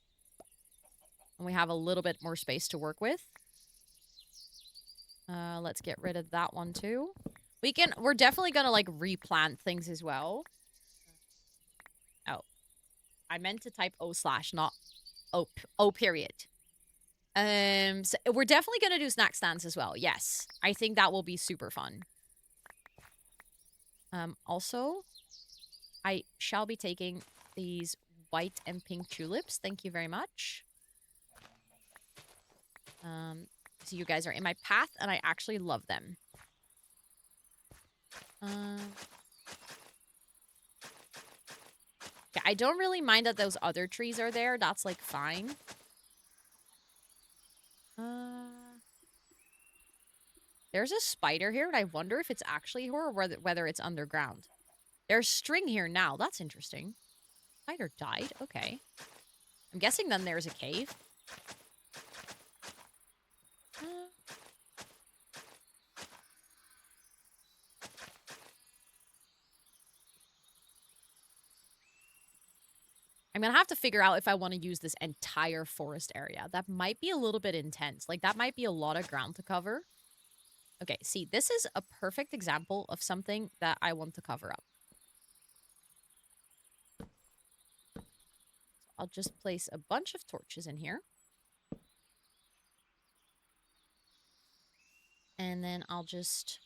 And we have a little bit more space to work with. Let's get rid of that one too. We're definitely gonna, like, replant things as well. Oh. I meant to type O/, not O period. So we're definitely gonna do snack stands as well. Yes. I think that will be super fun. Also, I shall be taking these white and pink tulips. Thank you very much. So you guys are in my path, and I actually love them. Yeah, I don't really mind that those other trees are there. That's, like, fine. There's a spider here, and I wonder if it's actually here or whether it's underground. There's string here now. That's interesting. Spider died? Okay. I'm guessing then there's a cave. I'm gonna have to figure out if I want to use this entire forest area. That might be a little bit intense. Like, that might be a lot of ground to cover. Okay, see, this is a perfect example of something that I want to cover up. So I'll just place a bunch of torches in here. And then I'll just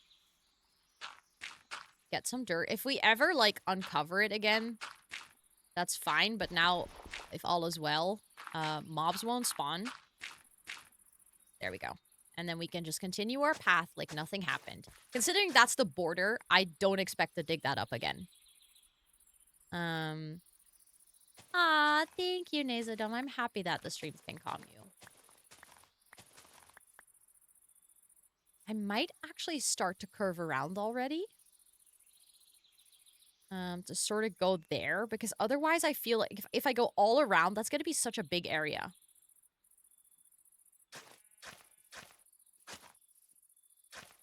get some dirt. If we ever, like, uncover it again, that's fine. But now, if all is well, mobs won't spawn. There we go. And then we can just continue our path like nothing happened. Considering that's the border, I don't expect to dig that up again. Thank you, Nazadom. I'm happy that the streams can calm you. I might actually start to curve around already. To sort of go there, because otherwise I feel like if I go all around, that's going to be such a big area.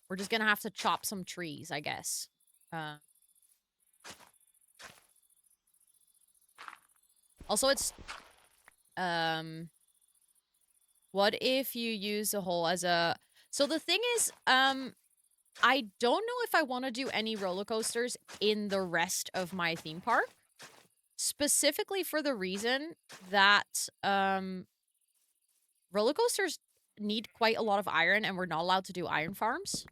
We're just going to have to chop some trees, I guess. Also, it's... what if you use a hole as a... So the thing is, I don't know if I want to do any roller coasters in the rest of my theme park. Specifically for the reason that, roller coasters need quite a lot of iron, and we're not allowed to do iron farms.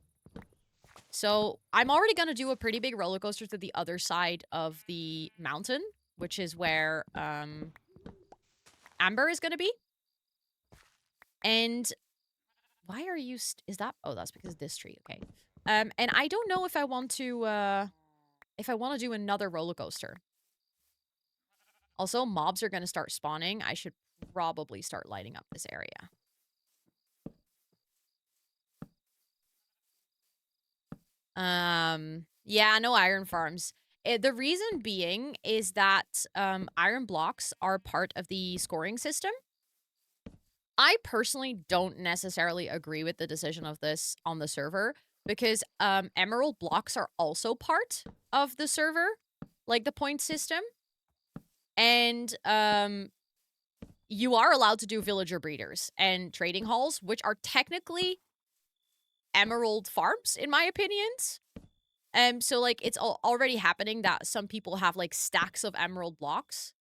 So I'm already going to do a pretty big roller coaster to the other side of the mountain, which is where, Amber is going to be. And why are you... is that... oh, that's because of this tree. Okay. And I don't know if I want to, do another roller coaster. Also, mobs are going to start spawning. I should probably start lighting up this area. Yeah, no iron farms. The reason being is that, iron blocks are part of the scoring system. I personally don't necessarily agree with the decision of this on the server because, emerald blocks are also part of the server, like the point system. And, you are allowed to do villager breeders and trading halls, which are technically emerald farms, in my opinions. So, like, it's already happening that some people have, like, stacks of emerald blocks.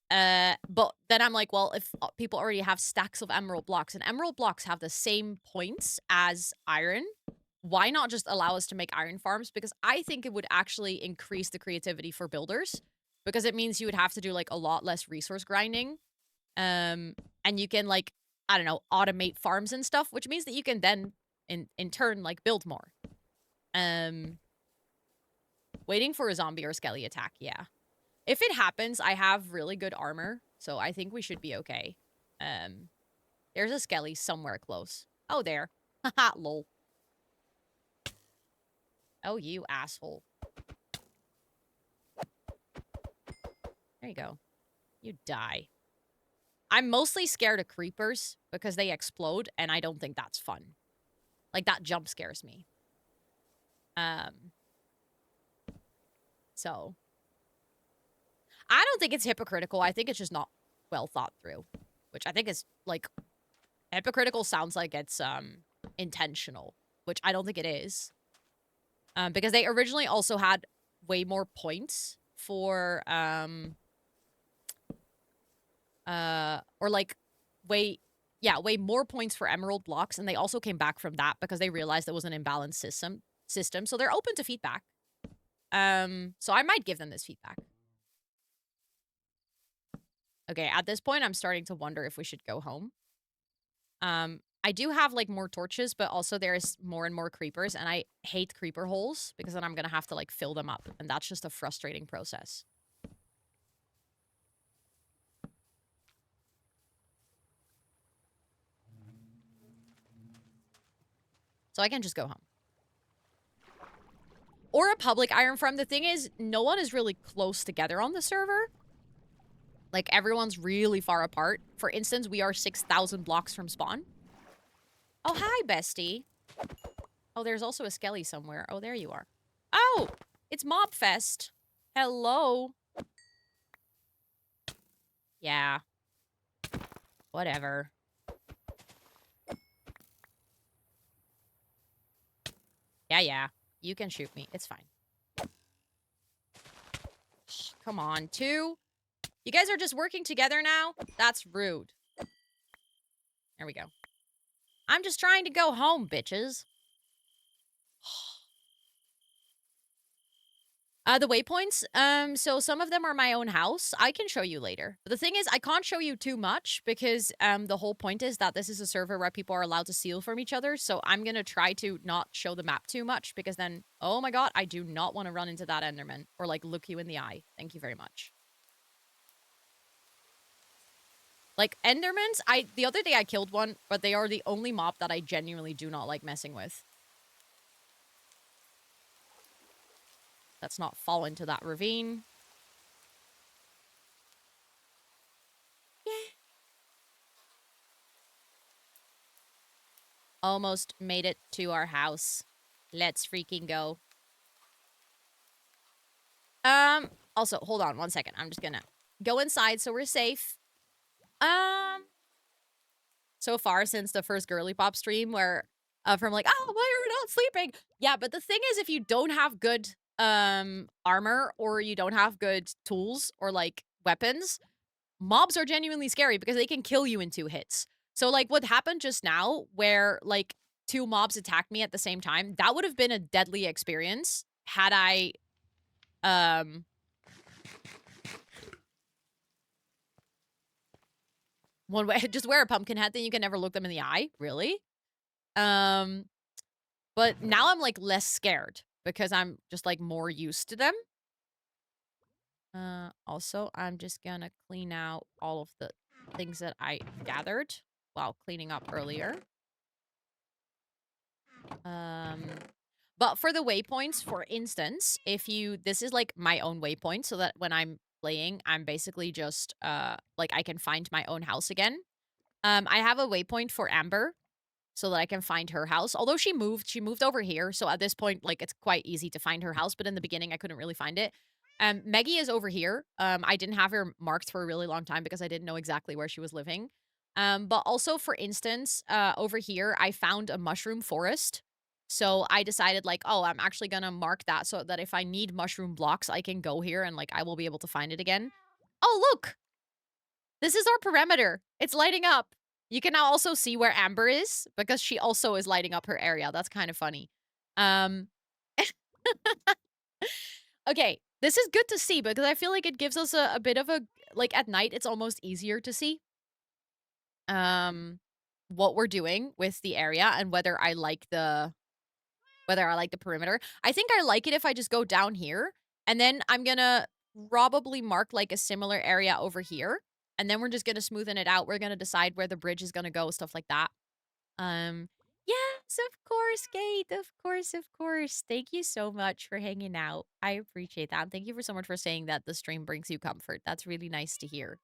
But then I'm like, well, if people already have stacks of emerald blocks, and emerald blocks have the same points as iron, why not just allow us to make iron farms? Because I think it would actually increase the creativity for builders, because it means you would have to do, like, a lot less resource grinding. And you can, like, I don't know, automate farms and stuff, which means that you can then, in turn, like, build more. Waiting for a zombie or skelly attack, yeah. If it happens, I have really good armor, so I think we should be okay. There's a skelly somewhere close. Oh, there. Haha, lol. Oh, you asshole. There you go. You die. I'm mostly scared of creepers because they explode, and I don't think that's fun. Like, that jump scares me. So... I don't think it's hypocritical. I think it's just not well thought through. Which I think is, like... hypocritical sounds like it's, intentional. Which I don't think it is. Because they originally also had way more points for, or, like, way more points for emerald blocks. And they also came back from that because they realized there was an imbalanced system. So they're open to feedback. So I might give them this feedback. Okay, at this point, I'm starting to wonder if we should go home. I do have, like, more torches, but also there's more and more creepers, and I hate creeper holes, because then I'm gonna have to, like, fill them up, and that's just a frustrating process. So I can just go home. Or a public iron farm. The thing is, no one is really close together on the server. Like, everyone's really far apart. For instance, we are 6,000 blocks from spawn. Oh, hi, bestie. Oh, there's also a skelly somewhere. Oh, there you are. Oh, it's Mob Fest. Hello. Yeah. Whatever. Yeah. You can shoot me. It's fine. Come on, 2. You guys are just working together now? That's rude. There we go. I'm just trying to go home, bitches. The waypoints, so some of them are my own house. I can show you later. But the thing is, I can't show you too much because the whole point is that this is a server where people are allowed to steal from each other. So I'm gonna try to not show the map too much because then, oh my god, I do not want to run into that Enderman or like look you in the eye. Thank you very much. Like Endermans, the other day I killed one, but they are the only mob that I genuinely do not like messing with. Let's not fall into that ravine. Yeah. Almost made it to our house. Let's freaking go. Also, hold on 1 second. I'm just gonna go inside so we're safe. So far since the first GIRLYPOP stream where, from like, oh, why are we not sleeping? Yeah, but the thing is, if you don't have good, armor or you don't have good tools or, like, weapons, mobs are genuinely scary because they can kill you in 2 hits. So, like, what happened just now where, like, 2 mobs attacked me at the same time, that would have been a deadly experience had I, one way, just wear a pumpkin hat, then you can never look them in the eye. Really? But now I'm, like, less scared because I'm just, like, more used to them. Also, I'm just gonna clean out all of the things that I gathered while cleaning up earlier. But for the waypoints, for instance, this is, like, my own waypoint so that when I'm playing, I'm basically just, like, I can find my own house again. I have a waypoint for Amber so that I can find her house. Although she moved over here. So at this point, like, it's quite easy to find her house. But in the beginning, I couldn't really find it. Meggie is over here. I didn't have her marked for a really long time because I didn't know exactly where she was living. But also, for instance, over here, I found a mushroom forest. So I decided, like, oh, I'm actually gonna mark that so that if I need mushroom blocks, I can go here and, like, I will be able to find it again. Oh, look! This is our perimeter. It's lighting up. You can now also see where Amber is because she also is lighting up her area. That's kind of funny. Okay, this is good to see because I feel like it gives us a bit of a, like, at night, it's almost easier to see what we're doing with the area and whether I like the perimeter. I think I like it if I just go down here and then I'm gonna probably mark, like, a similar area over here. And then we're just gonna smoothen it out. We're gonna decide where the bridge is gonna go, stuff like that. Yes, of course, Kate. Of course, of course. Thank you so much for hanging out. I appreciate that. And thank you for so much for saying that the stream brings you comfort. That's really nice to hear.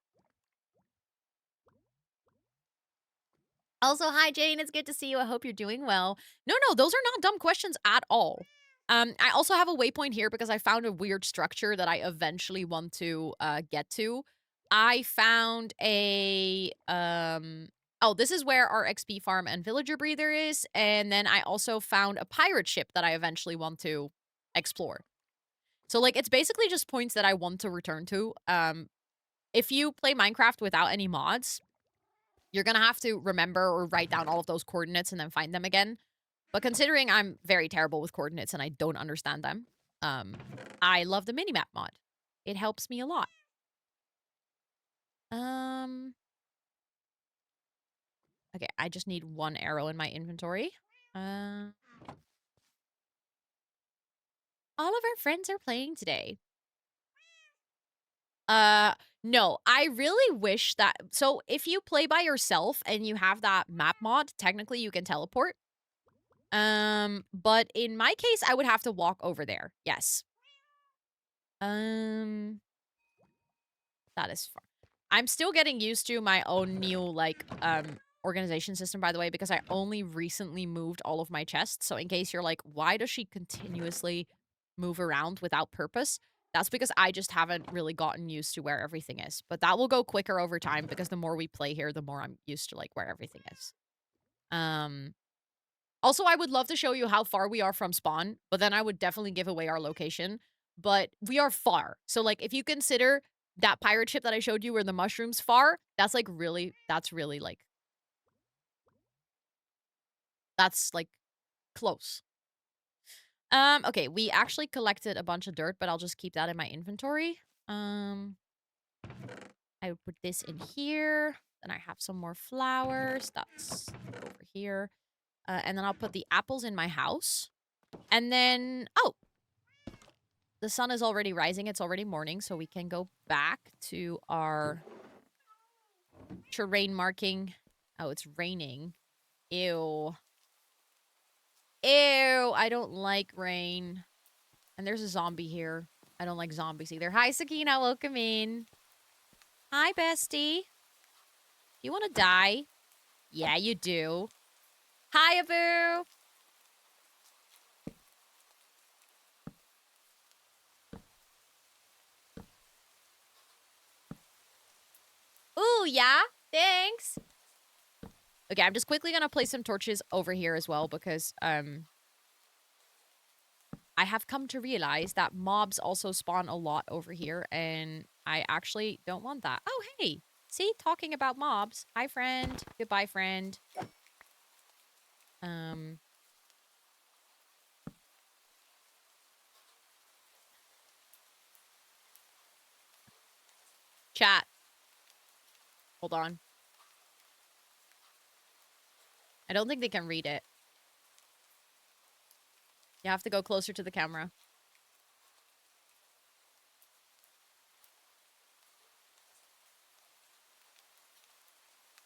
Also, hi, Jane. It's good to see you. I hope you're doing well. No, those are not dumb questions at all. I also have a waypoint here because I found a weird structure that I eventually want to get to. I found a oh, this is where our XP farm and villager breather is, and then I also found a pirate ship that I eventually want to explore. So, like, it's basically just points that I want to return to. If you play Minecraft without any mods, you're gonna have to remember or write down all of those coordinates and then find them again. But considering I'm very terrible with coordinates and I don't understand them, I love the minimap mod. It helps me a lot. Okay, I just need 1 arrow in my inventory. All of our friends are playing today. No, I really wish that... So, if you play by yourself and you have that map mod, technically you can teleport. But in my case, I would have to walk over there. Yes. That is far. I'm still getting used to my own new, like, organization system, by the way, because I only recently moved all of my chests. So in case you're like, why does she continuously move around without purpose? That's because I just haven't really gotten used to where everything is. But that will go quicker over time because the more we play here, the more I'm used to, like, where everything is. Also, I would love to show you how far we are from spawn, but then I would definitely give away our location. But we are far. So, like, if you consider that pirate ship that I showed you where the mushrooms far, that's, like, really, like, that's, like, close. Okay, we actually collected a bunch of dirt, but I'll just keep that in my inventory. I would put this in here. Then I have some more flowers. That's over here. And then I'll put the apples in my house. And then, oh, the sun is already rising. It's already morning, so we can go back to our terrain marking. Oh, it's raining. Ew. Ew, I don't like rain. And there's a zombie here. I don't like zombies either. Hi, Sakina. Welcome in. Hi, bestie. You want to die? Yeah, you do. Hi, Abu. Ooh, yeah? Thanks. Okay, I'm just quickly going to place some torches over here as well because, I have come to realize that mobs also spawn a lot over here, and I actually don't want that. Oh, hey. See? Talking about mobs. Hi, friend. Goodbye, friend. Chat. Hold on. I don't think they can read it. You have to go closer to the camera.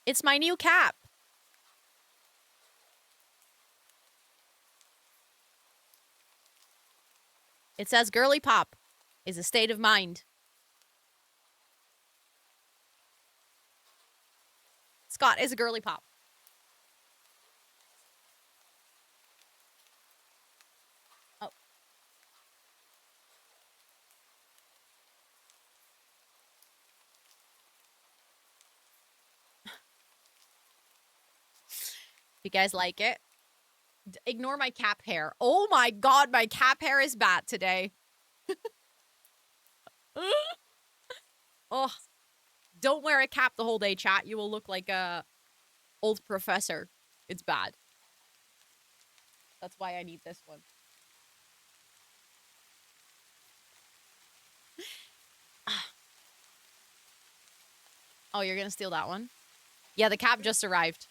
It's my new cap. It says girly pop is a state of mind. Scott is a girly pop. Oh. You guys like it? Ignore my cap hair. Oh my god, my cap hair is bad today. Oh, don't wear a cap the whole day, chat. You will look like a old professor. It's bad. That's why I need this one. Oh, you're gonna steal that one? Yeah, the cap just arrived.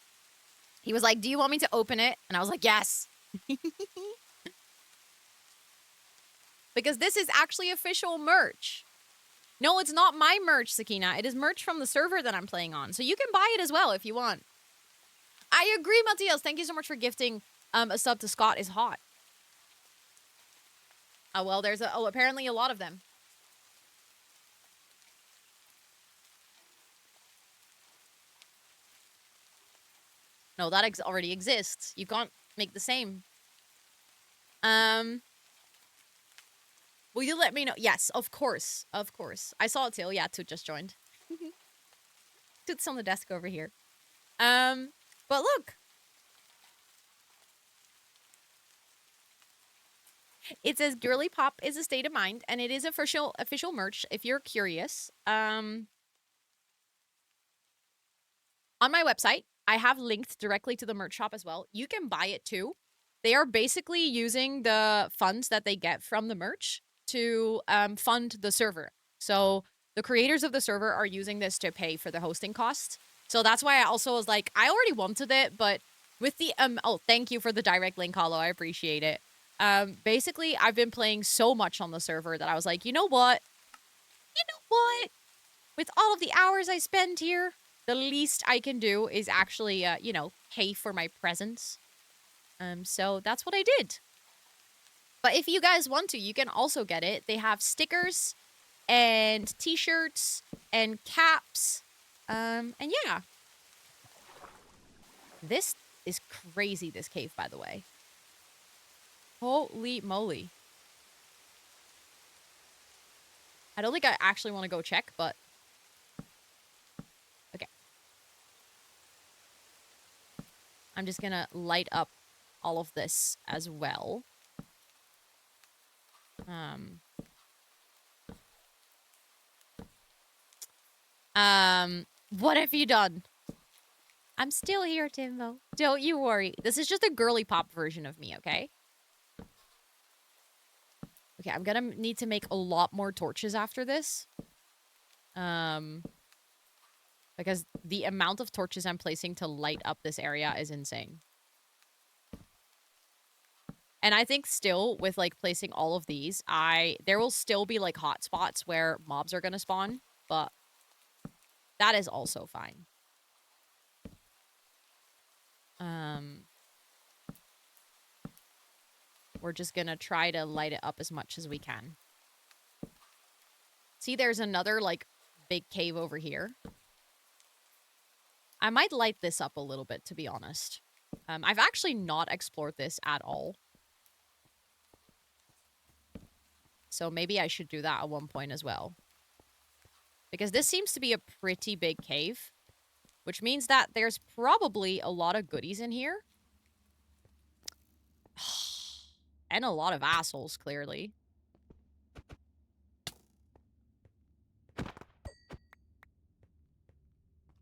He was like, do you want me to open it? And I was like, yes. Because this is actually official merch. No, it's not my merch, Sakina. It is merch from the server that I'm playing on. So you can buy it as well if you want. I agree, Matthias. Thank you so much for gifting a sub to Scott is hot. Oh, well, there's apparently a lot of them. No, that already exists. You can't make the same. Will you let me know? Yes, of course. Of course. I saw it too. Yeah, Toot just joined. Toot's on the desk over here. But look. It says girly pop is a state of mind, and it is official merch if you're curious. On my website, I have linked directly to the merch shop as well. You can buy it too. They are basically using the funds that they get from the merch to fund the server. So the creators of the server are using this to pay for the hosting costs. So that's why I also was like, I already wanted it, but with the oh, thank you for the direct link, Hollow. I appreciate it. Basically, I've been playing so much on the server that I was like, you know what? With all of the hours I spend here, the least I can do is actually, you know, pay for my presence. So that's what I did. But if you guys want to, you can also get it. They have stickers and t-shirts and caps. And yeah. This is crazy, this cave, by the way. Holy moly. I don't think I actually want to go check, but... Okay. I'm just gonna light up all of this as well. What have you done? I'm still here, Timbo. Don't you worry. This is just a girly pop version of me, okay? Okay, I'm gonna need to make a lot more torches after this. Because the amount of torches I'm placing to light up this area is insane. And I think still, with, like, placing all of these, there will still be, like, hot spots where mobs are gonna spawn, but that is also fine. We're just gonna try to light it up as much as we can. See, there's another, like, big cave over here. I might light this up a little bit, to be honest. I've actually not explored this at all. So maybe I should do that at one point as well. Because this seems to be a pretty big cave. Which means that there's probably a lot of goodies in here. And a lot of assholes, clearly.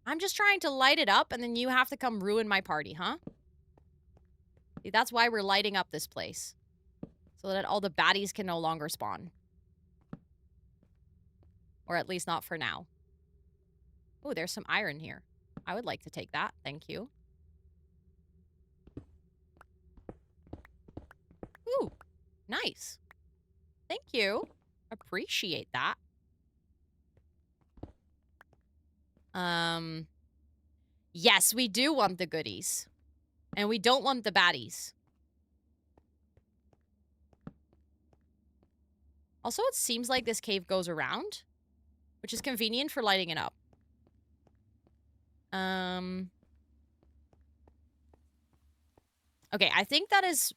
I'm just trying to light it up, and then you have to come ruin my party, huh? See, that's why we're lighting up this place. So that all the baddies can no longer spawn. Or at least not for now. Oh, there's some iron here. I would like to take that. Thank you. Ooh, nice. Thank you. Appreciate that. Yes, we do want the goodies. And we don't want the baddies. Also, it seems like this cave goes around, which is convenient for lighting it up. Okay, I think that is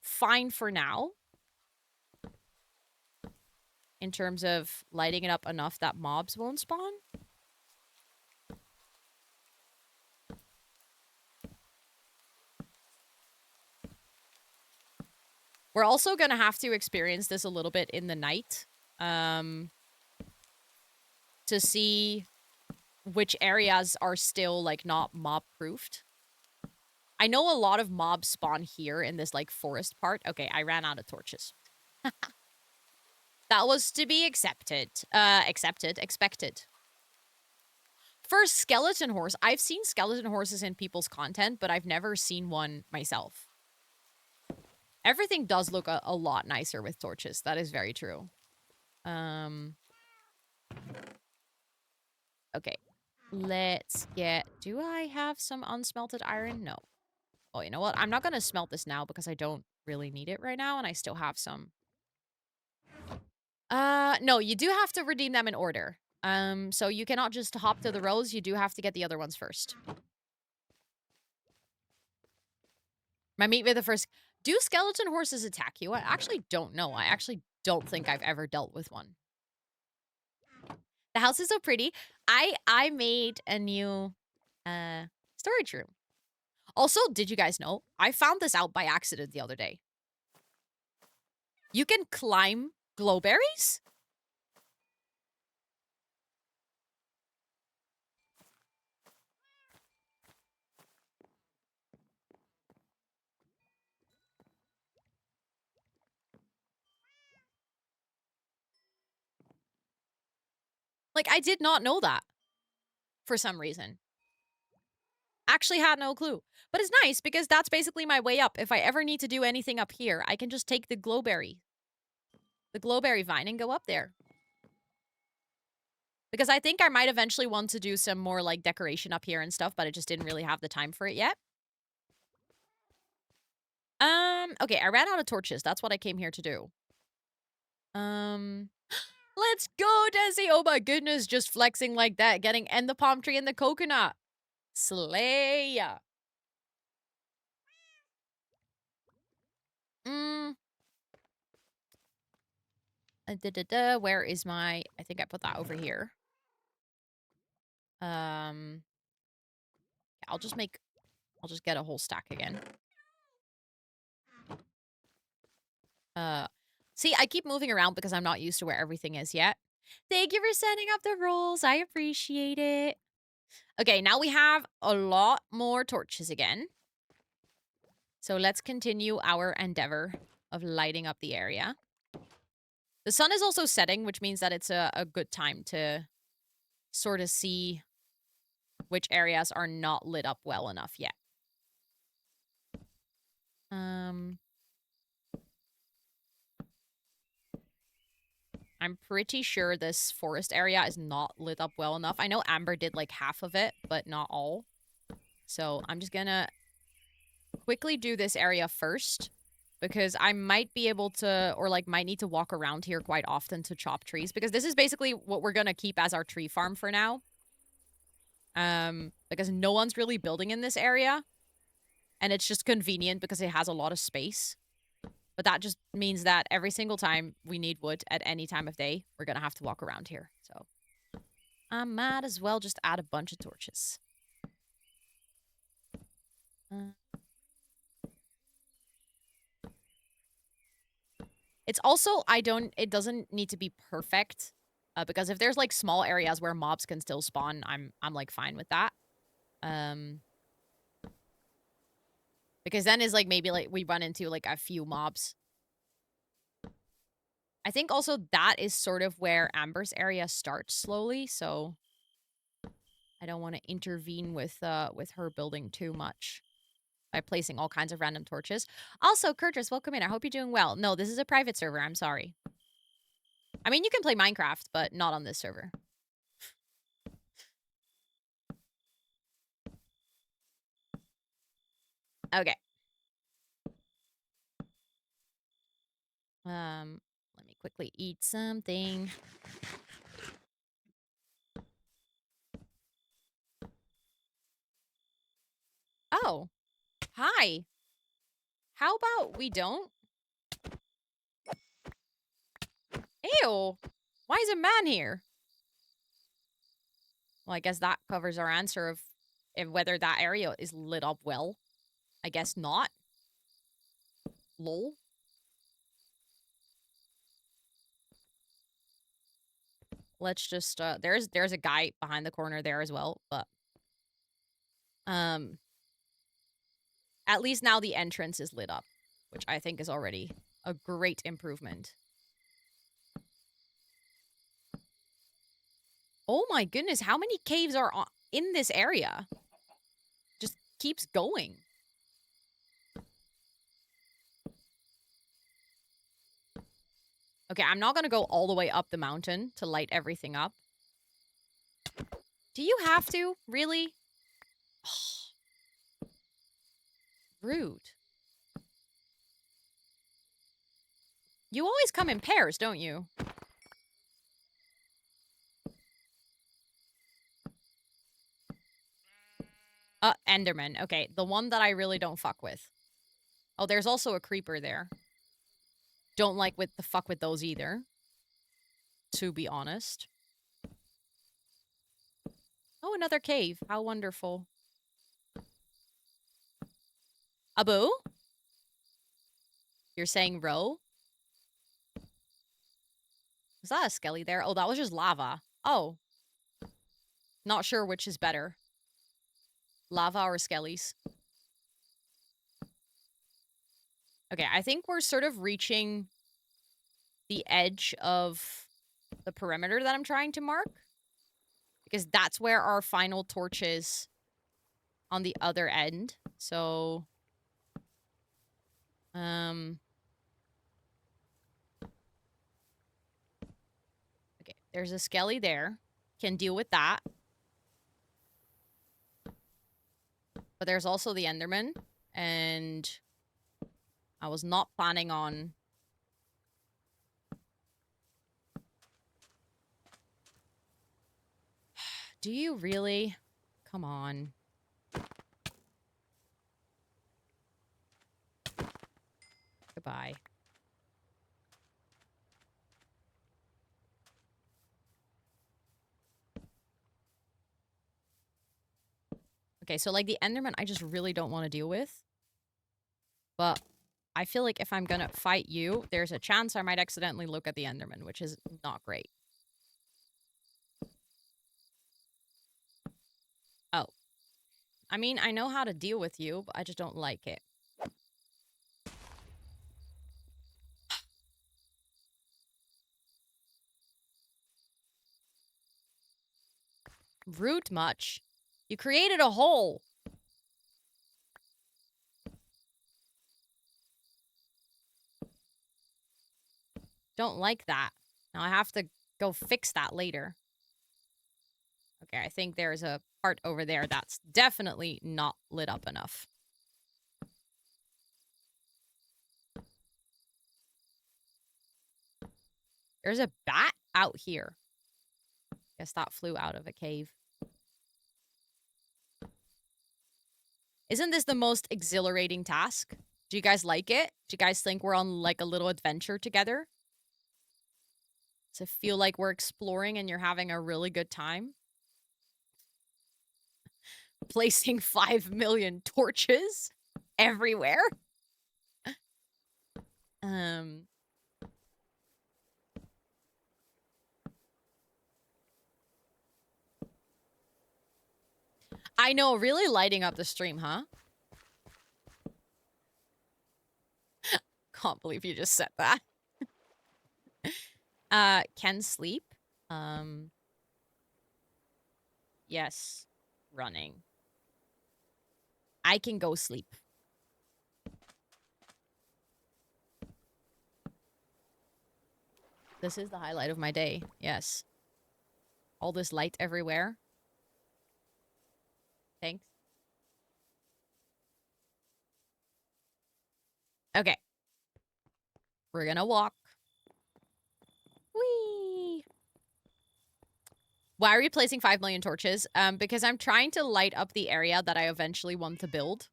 fine for now. In terms of lighting it up enough that mobs won't spawn. We're also going to have to experience this a little bit in the night. To see which areas are still, like, not mob-proofed. I know a lot of mobs spawn here in this, like, forest part. Okay, I ran out of torches. That was to be expected. For skeleton horse, I've seen skeleton horses in people's content, but I've never seen one myself. Everything does look a lot nicer with torches. That is very true. Okay. Let's get... Do I have some unsmelted iron? No. Oh, you know what? I'm not going to smelt this now because I don't really need it right now, and I still have some. No, you do have to redeem them in order. So you cannot just hop to the rows. You do have to get the other ones first. My meat with the first... Do skeleton horses attack you? I actually don't know. I actually don't think I've ever dealt with one. The house is so pretty. I made a new storage room. Also, did you guys know? I found this out by accident the other day. You can climb glowberries? Like, I did not know that. For some reason. Actually had no clue. But it's nice because that's basically my way up. If I ever need to do anything up here, I can just take the glowberry vine and go up there. Because I think I might eventually want to do some more, like, decoration up here and stuff, but I just didn't really have the time for it yet. Okay, I ran out of torches. That's what I came here to do. Let's go, Desi! Oh my goodness, just flexing like that, getting and the palm tree and the coconut. Slay! Mm. Where is my... I think I put that over here. I'll just get a whole stack again. See, I keep moving around because I'm not used to where everything is yet. Thank you for setting up the rules. I appreciate it. Okay, now we have a lot more torches again. So let's continue our endeavor of lighting up the area. The sun is also setting, which means that it's a good time to sort of see which areas are not lit up well enough yet. I'm pretty sure this forest area is not lit up well enough. I know Amber did like half of it, but not all. So I'm just gonna quickly do this area first, because I might be able to, or like might need to walk around here quite often to chop trees, because this is basically what we're gonna keep as our tree farm for now. Because no one's really building in this area, and it's just convenient because it has a lot of space. But that just means that every single time we need wood at any time of day, we're gonna have to walk around here. So I might as well just add a bunch of torches. It's also, it doesn't need to be perfect. Because if there's like small areas where mobs can still spawn, I'm like fine with that. Because then is like maybe like we run into like a few mobs. I think also that is sort of where Amber's area starts slowly, so I don't want to intervene with her building too much by placing all kinds of random torches. Also, Kurtris, welcome in. I hope you're doing well. No, this is a private server. I'm sorry. I mean, you can play Minecraft, but not on this server. Okay. Let me quickly eat something. Oh. Hi. How about we don't? Ew. Why is a man here? Well, I guess that covers our answer of whether that area is lit up well. I guess not. Lol. Let's just, there's a guy behind the corner there as well, but, at least now the entrance is lit up, which I think is already a great improvement. Oh my goodness, how many caves are in this area? Just keeps going. Okay, I'm not gonna go all the way up the mountain to light everything up. Do you have to? Really? Rude. You always come in pairs, don't you? Enderman. Okay, the one that I really don't fuck with. Oh, there's also a creeper there. Don't like the fuck with those either, to be honest. Oh, another cave. How wonderful. Abu? You're saying row? Was that a skelly there? Oh, that was just lava. Oh. Not sure which is better. Lava or skellies. Okay, I think we're sort of reaching the edge of the perimeter that I'm trying to mark. Because that's where our final torch is on the other end. So, okay, there's a skelly there. Can deal with that. But there's also the Enderman. And I was not planning on... Do you really? Come on. Goodbye. Okay, so, like, the Enderman I just really don't want to deal with. But I feel like if I'm gonna fight you, there's a chance I might accidentally look at the Enderman, which is not great. Oh. I mean, I know how to deal with you, but I just don't like it. Root much? You created a hole. Don't like that. Now I have to go fix that later. Okay, I think there's a part over there that's definitely not lit up enough. There's a bat out here. Guess that flew out of a cave. Isn't this the most exhilarating task? Do you guys like it? Do you guys think we're on, like, a little adventure together? Does it feel like we're exploring and you're having a really good time? Placing 5 million torches everywhere? I know, really lighting up the stream, huh? Can't believe you just said that. Can sleep. Yes. Running. I can go sleep. This is the highlight of my day. Yes. All this light everywhere. Thanks. Okay. We're gonna walk. Whee! Why are we placing 5 million torches? Because I'm trying to light up the area that I eventually want to build.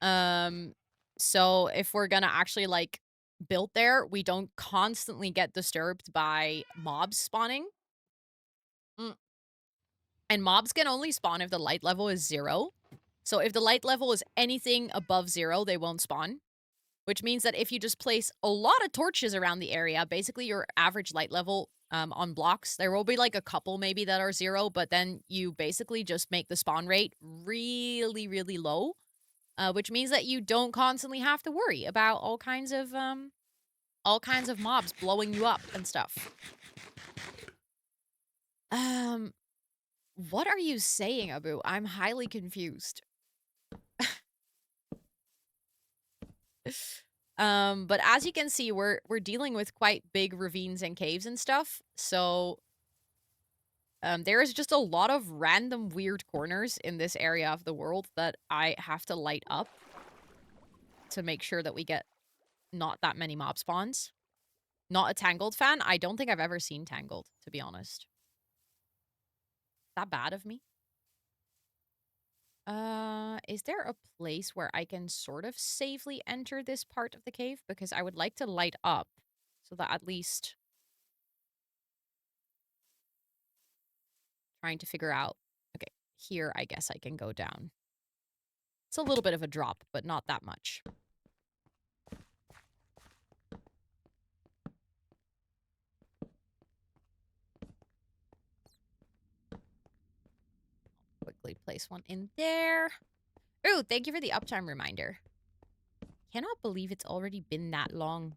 So if we're gonna actually, like, build there, we don't constantly get disturbed by mobs spawning. And mobs can only spawn if the light level is 0. So if the light level is anything above 0, they won't spawn. Which means that if you just place a lot of torches around the area, basically your average light level on blocks, there will be, like, a couple maybe that are 0, but then you basically just make the spawn rate really, really low. Which means that you don't constantly have to worry about all kinds of mobs blowing you up and stuff. What are you saying, Abu? I'm highly confused. But as you can see, we're dealing with quite big ravines and caves and stuff. So, there is just a lot of random weird corners in this area of the world that I have to light up to make sure that we get not that many mob spawns. Not a Tangled fan. I don't think I've ever seen Tangled, to be honest. That bad of me? Is there a place where I can sort of safely enter this part of the cave? Because I would like to light up so that at least... Trying to figure out... Okay, here I guess I can go down. It's a little bit of a drop, but not that much. Quickly place one in there. Ooh, thank you for the uptime reminder. Cannot believe it's already been that long.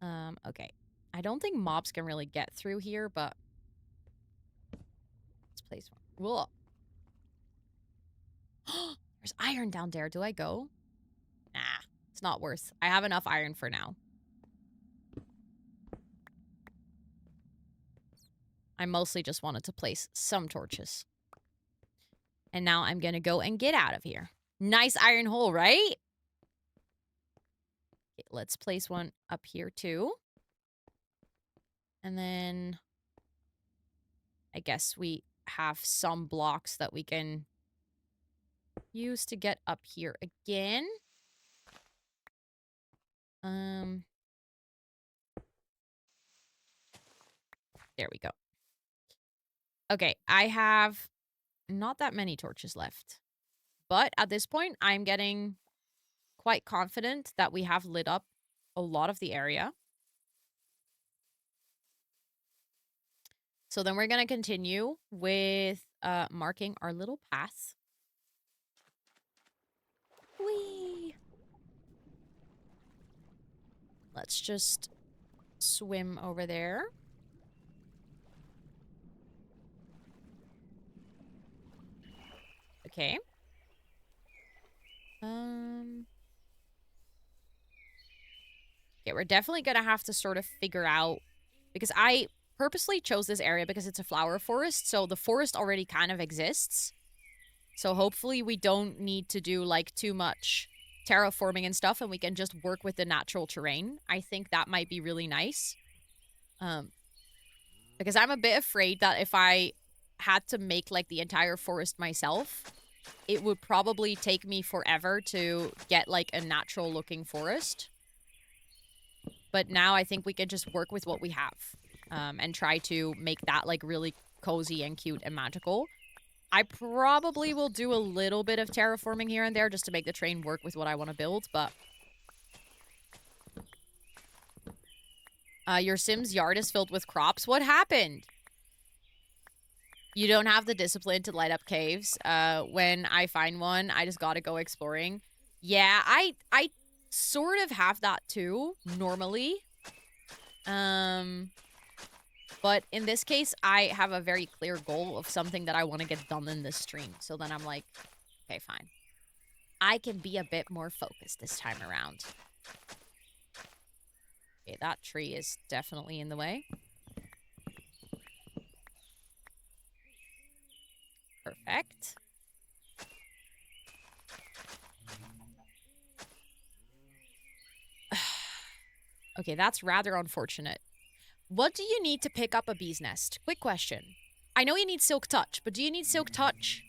Okay. I don't think mobs can really get through here, but... Let's place one. Whoa. There's iron down there. Do I go? Nah, it's not worth. I have enough iron for now. I mostly just wanted to place some torches. And now I'm gonna go and get out of here. Nice iron hole, right? Okay, let's place one up here too. And then I guess we have some blocks that we can use to get up here again. There we go. Okay, I have not that many torches left. But at this point, I'm getting quite confident that we have lit up a lot of the area. So then we're going to continue with marking our little path. Whee! Let's just swim over there. Okay. Okay, we're definitely going to have to sort of figure out, because I purposely chose this area because it's a flower forest, so the forest already kind of exists. So hopefully we don't need to do, like, too much terraforming and stuff, and we can just work with the natural terrain. I think that might be really nice. Because I'm a bit afraid that if I had to make, like, the entire forest myself, it would probably take me forever to get, like, a natural-looking forest. But now I think we can just work with what we have. And try to make that, like, really cozy and cute and magical. I probably will do a little bit of terraforming here and there just to make the train work with what I want to build, but... your Sim's yard is filled with crops. What happened? You don't have the discipline to light up caves. When I find one, I just gotta go exploring. Yeah, I sort of have that too, normally. But in this case, I have a very clear goal of something that I want to get done in this stream. So then I'm like, okay, fine. I can be a bit more focused this time around. Okay, that tree is definitely in the way. Perfect. Okay, that's rather unfortunate. What do you need to pick up a bee's nest? Quick question. I know you need Silk Touch, but do you need Silk Touch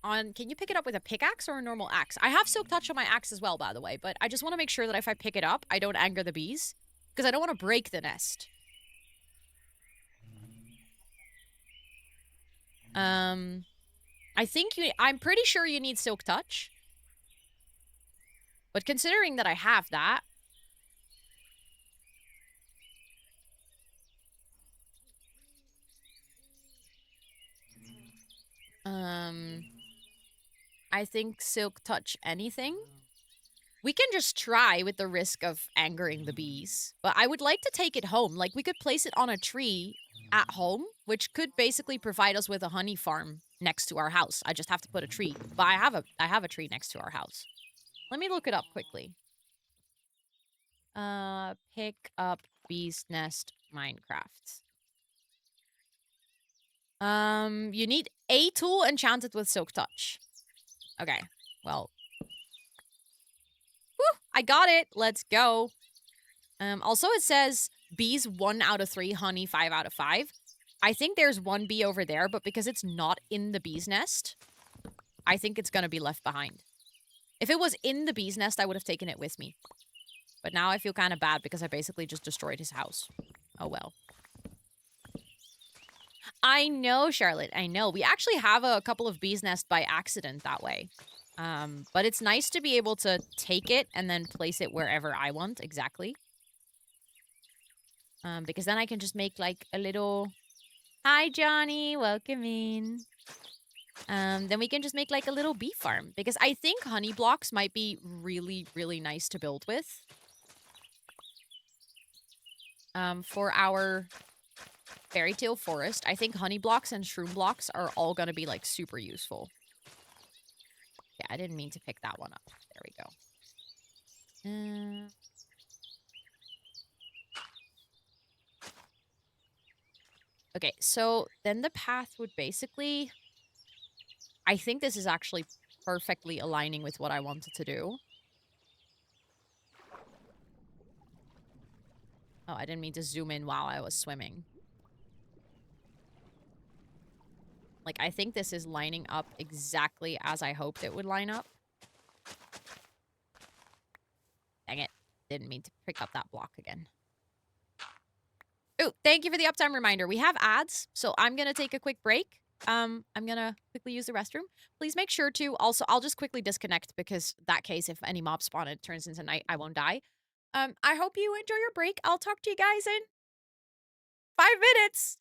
on... Can you pick it up with a pickaxe or a normal axe? I have Silk Touch on my axe as well, by the way, but I just want to make sure that if I pick it up, I don't anger the bees. Because I don't want to break the nest. I think you... I'm pretty sure you need Silk Touch. But considering that I have that... I think Silk Touch anything. We can just try with the risk of angering the bees. But I would like to take it home. Like, we could place it on a tree at home, which could basically provide us with a honey farm next to our house. I just have to put a tree. But I have a tree next to our house. Let me look it up quickly. Pick up bee's nest Minecraft. You need a tool enchanted with Silk Touch. Okay, well. Whew, I got it. Let's go. Also, it says bees 1 out of 3, honey 5 out of 5. I think there's one bee over there, but because it's not in the bee's nest, I think it's going to be left behind. If it was in the bee's nest, I would have taken it with me. But now I feel kind of bad because I basically just destroyed his house. Oh, well. I know, Charlotte. I know. We actually have a couple of bees' nests by accident that way. But it's nice to be able to take it and then place it wherever I want, exactly. Because then I can just make, like, a little... Hi, Johnny. Welcome in. Then we can just make, like, a little bee farm. Because I think honey blocks might be really, really nice to build with. For our fairy tale forest, I think honey blocks and shroom blocks are all going to be, like, super useful. Yeah, I didn't mean to pick that one up. There we go. Okay, so then the path would basically... I think this is actually perfectly aligning with what I wanted to do. Oh, I didn't mean to zoom in while I was swimming. Like, I think this is lining up exactly as I hoped it would line up. Dang it. Didn't mean to pick up that block again. Oh, thank you for the uptime reminder. We have ads, so I'm going to take a quick break. I'm going to quickly use the restroom. Please make sure to also, I'll just quickly disconnect because that case, if any mob spawn and it turns into night, I won't die. I hope you enjoy your break. I'll talk to you guys in 5 minutes.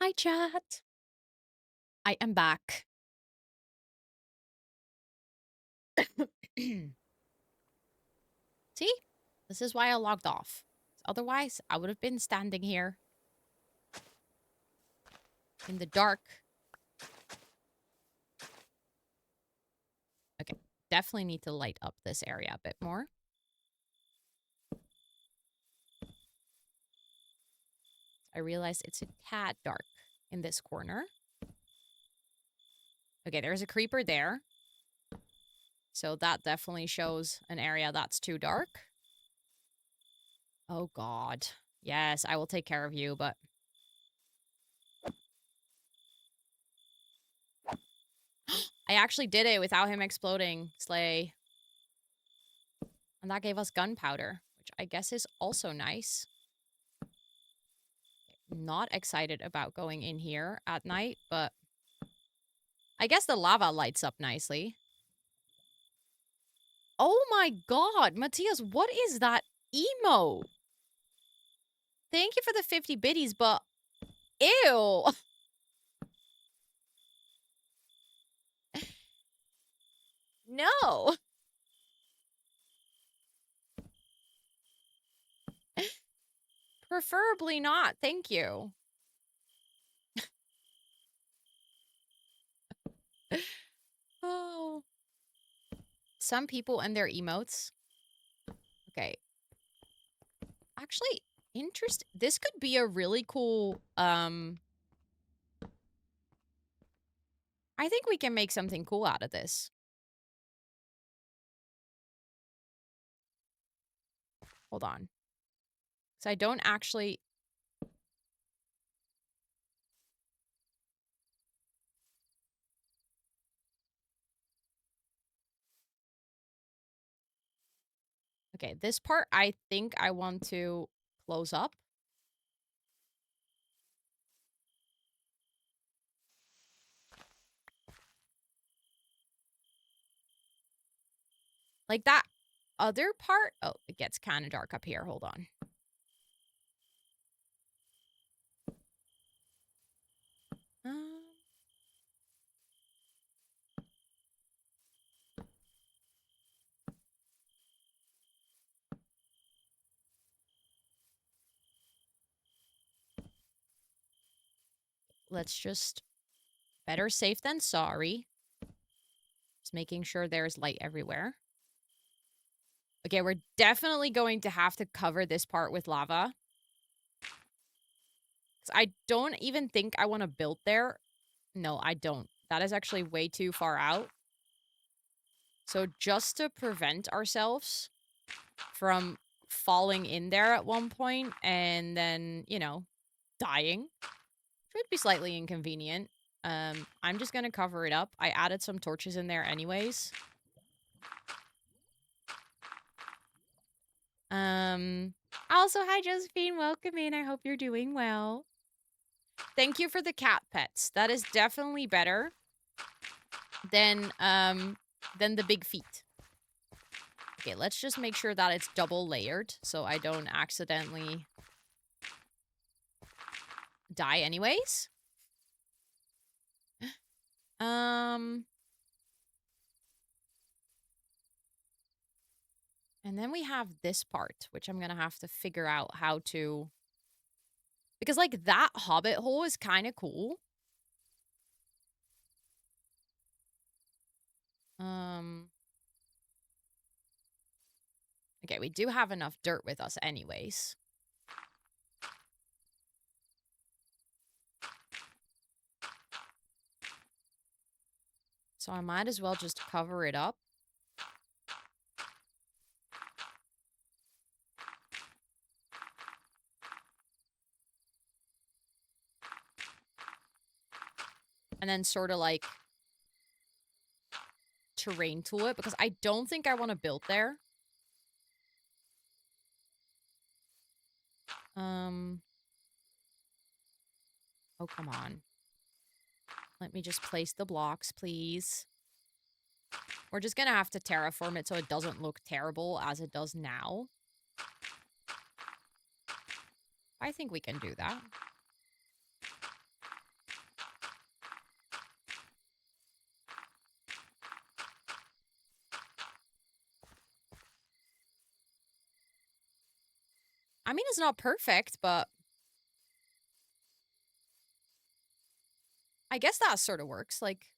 Hi, chat. I am back. See? This is why I logged off. Otherwise, I would have been standing here in the dark. Okay, definitely need to light up this area a bit more. I realized it's a tad dark in this corner. Okay, there's a creeper there. So that definitely shows an area that's too dark. Oh, God. Yes, I will take care of you, but... I actually did it without him exploding. Slay. And that gave us gunpowder, which I guess is also nice. Not excited about going in here at night, but... I guess the lava lights up nicely. Oh my god, Matthias, what is that emote? Thank you for the 50 biddies, but... Ew! No! Preferably not, thank you. Oh. Some people and their emotes. Okay. Actually, this could be a really cool, I think we can make something cool out of this. Hold on. So I don't actually... Okay, this part I think I want to close up. Like that other part... Oh, it gets kind of dark up here. Hold on. Let's just... Better safe than sorry. Just making sure there's light everywhere. Okay, we're definitely going to have to cover this part with lava. I don't even think I want to build there. No, I don't. That is actually way too far out. So just to prevent ourselves from falling in there at one point and then, you know, dying. Should be slightly inconvenient. I'm just gonna cover it up. I added some torches in there anyways. Also, hi Josephine, welcome in. I hope you're doing well. Thank you for the cat pets. That is definitely better than the big feet. Okay, let's just make sure that it's double layered so I don't accidentally die anyways. And then we have this part, which I'm gonna have to figure out how to... Because, like, that hobbit hole is kind of cool. Okay, we do have enough dirt with us anyways. So I might as well just cover it up. And then sort of, like, terrain tool it, because I don't think I want to build there. Oh, come on. Let me just place the blocks, please. We're just gonna have to terraform it so it doesn't look terrible as it does now. I think we can do that. I mean, it's not perfect, but I guess that sort of works. Like,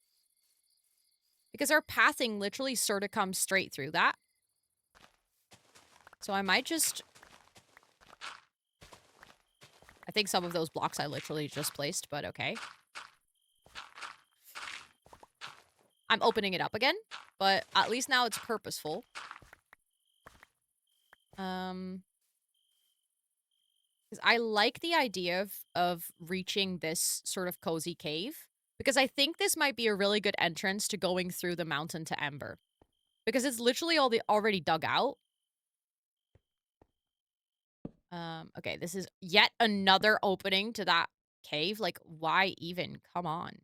because our pathing literally sort of comes straight through that. So I might just... I think some of those blocks I literally just placed, but okay. I'm opening it up again, but at least now it's purposeful. Because I like the idea of reaching this sort of cozy cave, because I think this might be a really good entrance to going through the mountain to Ember, because it's literally already dug out. Okay, this is yet another opening to that cave. Like, why even? Come on.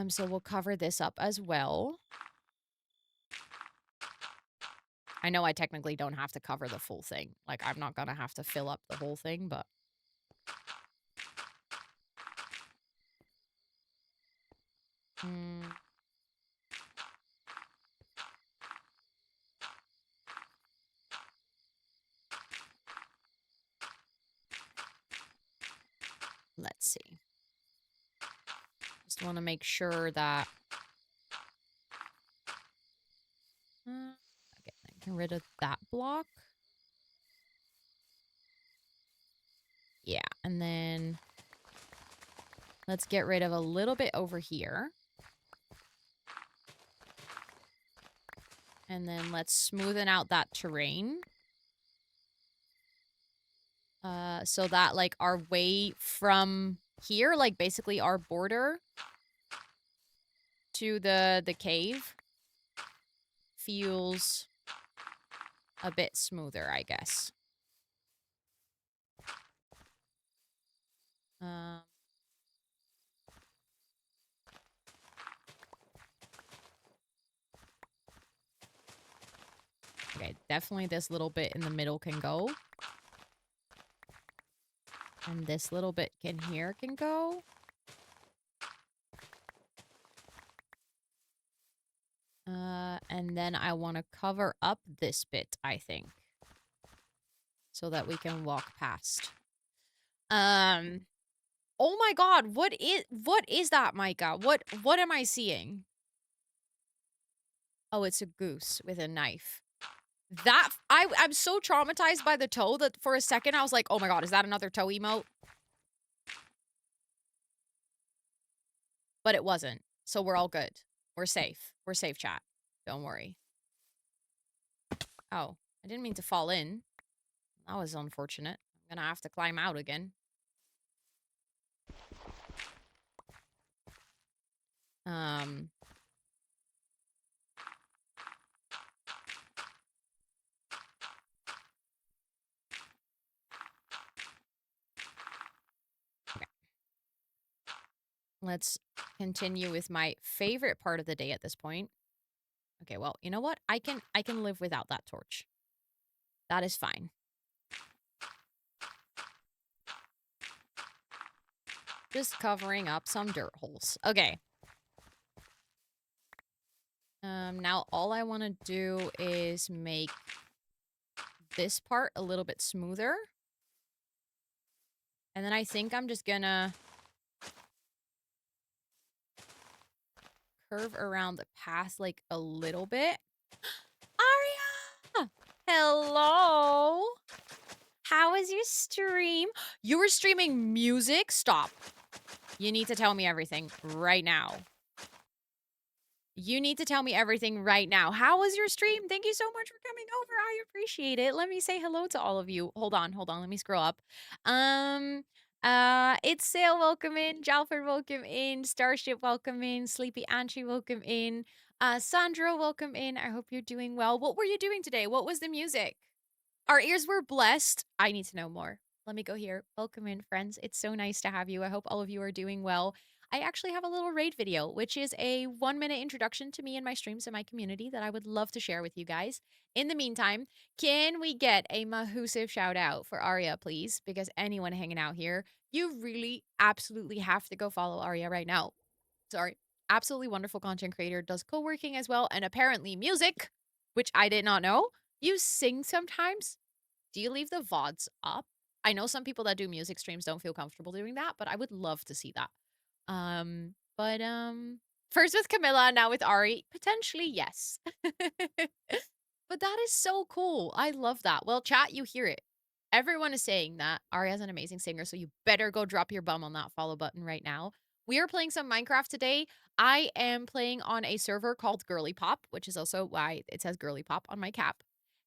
So we'll cover this up as well. I know I technically don't have to cover the full thing. Like, I'm not gonna have to fill up the whole thing, but... Let's see. Just want to make sure that... okay, get rid of that block. Yeah, and then... let's get rid of a little bit over here. And then let's smoothen out that terrain. So that, like, our way from here, like, basically our border to the cave feels a bit smoother, I guess. Okay, definitely this little bit in the middle can go. And this little bit can go. And then I want to cover up this bit, I think. So that we can walk past. Oh my god, what is that, Micah? What am I seeing? Oh, it's a goose with a knife. That I'm so traumatized by the toe that for a second I was like, oh my god, is that another toe emote? But it wasn't. So we're all good. We're safe. We're safe, chat. Don't worry. Oh, I didn't mean to fall in. That was unfortunate. I'm gonna have to climb out again. Okay. Let's continue with my favorite part of the day at this point. Okay, well, you know what? I can live without that torch. That is fine. Just covering up some dirt holes. Okay. Now all I want to do is make this part a little bit smoother. And then I think I'm just gonna curve around the path like a little bit. Aria! Hello! How was your stream? You were streaming music? Stop. You need to tell me everything right now. You need to tell me everything right now. How was your stream? Thank you so much for coming over. I appreciate it. Let me say hello to all of you. Hold on. Let me scroll up. It's Sale, welcome in. Jalford, welcome in. Starship, welcome in. Sleepy Antri, welcome in. Sandra, welcome in. I hope you're doing well. What were you doing today? What was the music? Our ears were blessed. I need to know more. Let me go here. Welcome in, friends. It's so nice to have you. I hope all of you are doing well. I actually have a little raid video, which is a 1-minute introduction to me and my streams and my community that I would love to share with you guys. In the meantime, can we get a mahusive shout out for Aria, please? Because anyone hanging out here, you really absolutely have to go follow Aria right now. Sorry. Absolutely wonderful content creator, does co-working as well, and apparently music, which I did not know. You sing sometimes? Do you leave the VODs up? I know some people that do music streams don't feel comfortable doing that, but I would love to see that. But first with Camilla, now with Ari, potentially yes. But that is so cool. I love that. Well, chat, you hear it. Everyone is saying that Aria's an amazing singer, so you better go drop your bum on that follow button right now. We are playing some Minecraft today. I am playing on a server called GIRLYPOP, which is also why it says GIRLYPOP on my cap.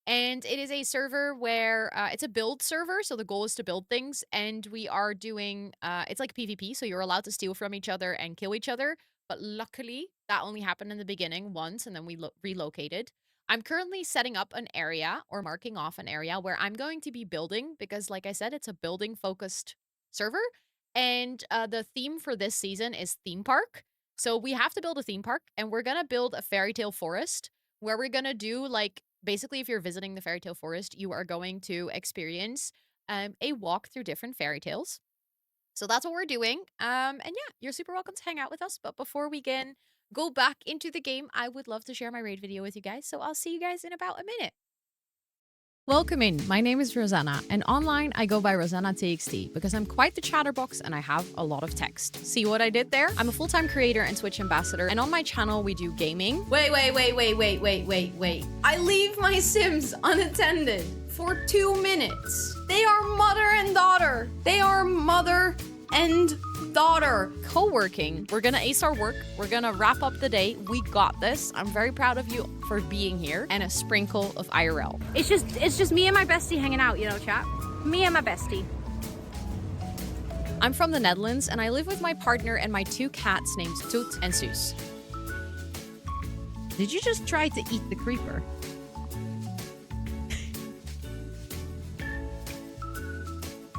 And it is a server where it's a build server, so the goal is to build things. And we are doing it's like PvP, so you're allowed to steal from each other and kill each other. But luckily, that only happened in the beginning once, and then we relocated. I'm currently setting up an area or marking off an area where I'm going to be building because, like I said, it's a building focused server. And the theme for this season is theme park. So we have to build a theme park, and we're going to build a fairy tale forest where we're going to do like basically, if you're visiting the fairy tale forest, you are going to experience a walk through different fairy tales. So that's what we're doing. And yeah, you're super welcome to hang out with us. But before we can go back into the game, I would love to share my raid video with you guys. So I'll see you guys in about a minute. Welcome in. My name is Rosanna, and online I go by Rosannatxt because I'm quite the chatterbox and I have a lot of text. See what I did there? I'm a full-time creator and Twitch ambassador, and on my channel we do gaming. Wait. I leave my Sims unattended for 2 minutes. They are mother and daughter. They are mother and daughter. Co-working. We're gonna ace our work. We're gonna wrap up the day. We got this. I'm very proud of you for being here, and a sprinkle of IRL. It's just me and my bestie hanging out, you know, chat. Me and my bestie. I'm from the Netherlands, and I live with my partner and my 2 cats named Toot and Soos. Did you just try to eat the creeper?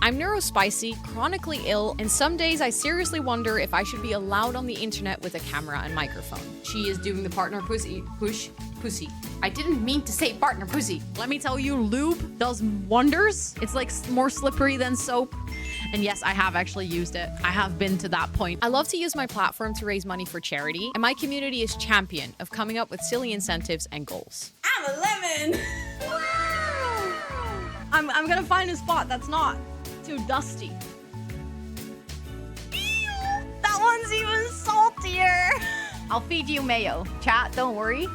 I'm neurospicy, chronically ill, and some days I seriously wonder if I should be allowed on the internet with a camera and microphone. She is doing the partner pussy. I didn't mean to say partner pussy. Let me tell you, lube does wonders. It's like more slippery than soap. And yes, I have actually used it. I have been to that point. I love to use my platform to raise money for charity, and my community is champion of coming up with silly incentives and goals. I'm a lemon. Wow. I'm gonna find a spot that's not too dusty. Ew, that one's even saltier. I'll feed you mayo. Chat, don't worry.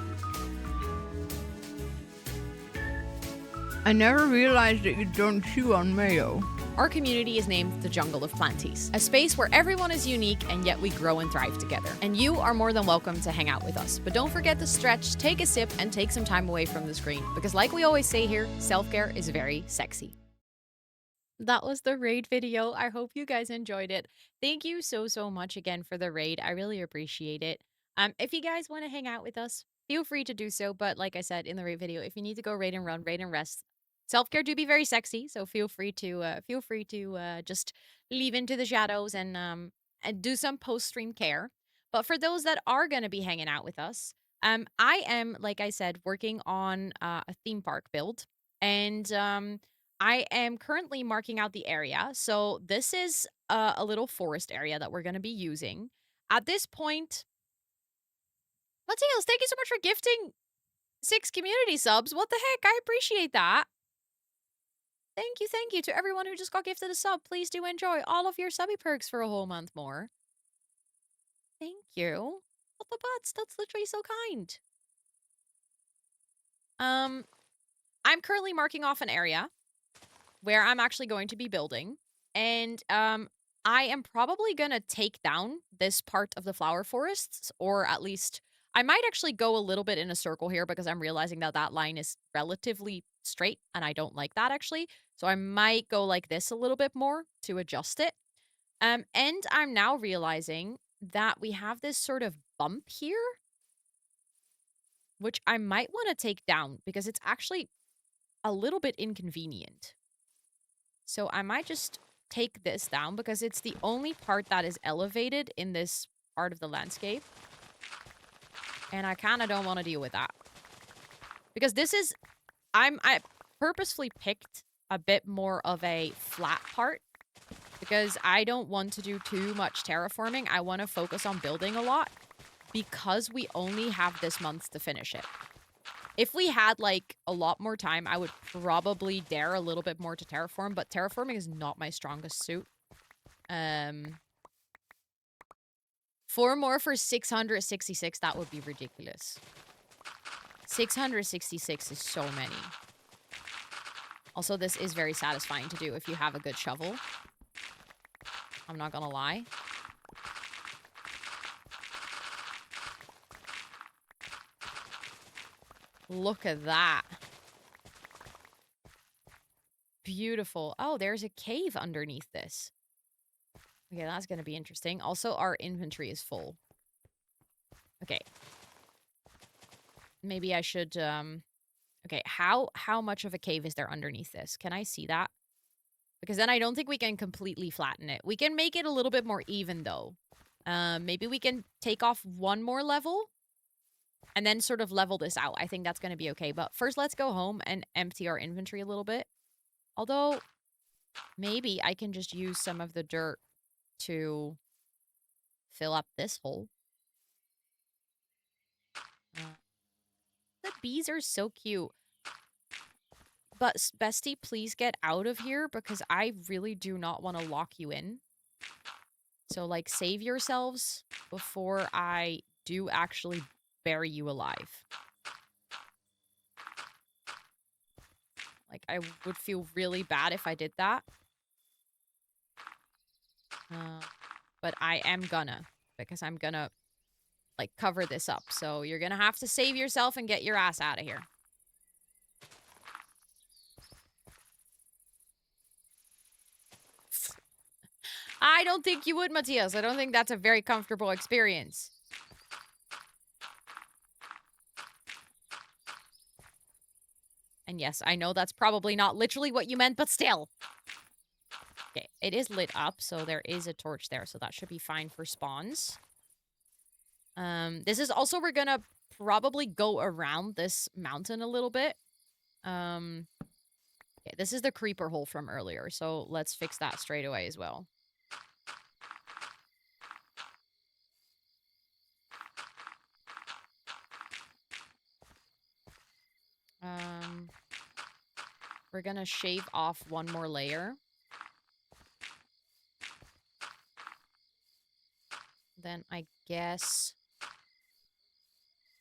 I never realized that you don't chew on mayo. Our community is named the Jungle of Planties, a space where everyone is unique and yet we grow and thrive together. And you are more than welcome to hang out with us. But don't forget to stretch, take a sip, and take some time away from the screen. Because like we always say here, self-care is very sexy. That was the raid video. I hope you guys enjoyed it. Thank you so much again for the raid. I really appreciate it. If you guys want to hang out with us, feel free to do so. But like I said in the raid video, if you need to go raid and run, raid and rest, self-care do be very sexy. So feel free to just leave into the shadows and do some post-stream care. But for those that are gonna be hanging out with us, I am, like I said, working on a theme park build, and I am currently marking out the area. So this is a little forest area that we're going to be using. At this point, Matthias, thank you so much for gifting 6 community subs. What the heck? I appreciate that. Thank you to everyone who just got gifted a sub. Please do enjoy all of your subby perks for a whole month more. Thank you. What the butts? That's literally so kind. I'm currently marking off an area where I'm actually going to be building. And I am probably going to take down this part of the flower forests, or at least I might actually go a little bit in a circle here because I'm realizing that that line is relatively straight and I don't like that actually. So I might go like this a little bit more to adjust it. And I'm now realizing that we have this sort of bump here, which I might want to take down because it's actually a little bit inconvenient. So I might just take this down because it's the only part that is elevated in this part of the landscape. And I kind of don't want to deal with that. Because this is... I purposefully picked a bit more of a flat part. Because I don't want to do too much terraforming. I want to focus on building a lot. Because we only have this month to finish it. If we had, like, a lot more time, I would probably dare a little bit more to terraform, but terraforming is not my strongest suit. 4 more for 666, that would be ridiculous. 666 is so many. Also, this is very satisfying to do if you have a good shovel. I'm not gonna lie. Look at that. Beautiful. Oh, there's a cave underneath this. Okay, that's gonna be interesting. Also, our inventory is full. Okay. Maybe I should, okay, how much of a cave is there underneath this? Can I see that? Because then I don't think we can completely flatten it. We can make it a little bit more even, though. Maybe we can take off one more level and then sort of level this out. I think that's going to be okay. But first, let's go home and empty our inventory a little bit. Although, maybe I can just use some of the dirt to fill up this hole. The bees are so cute. But, bestie, please get out of here because I really do not want to lock you in. So, like, save yourselves before I do actually bury you alive. Like, I would feel really bad if I did that. But I am gonna, because I'm gonna, like, cover this up. So you're gonna have to save yourself and get your ass out of here. I don't think you would, Matthias. I don't think that's a very comfortable experience. And yes, I know that's probably not literally what you meant, but still. Okay, it is lit up, so there is a torch there, so that should be fine for spawns. This is also, we're gonna probably go around this mountain a little bit. Okay, this is the creeper hole from earlier, so let's fix that straight away as well. We're gonna shave off one more layer. Then I guess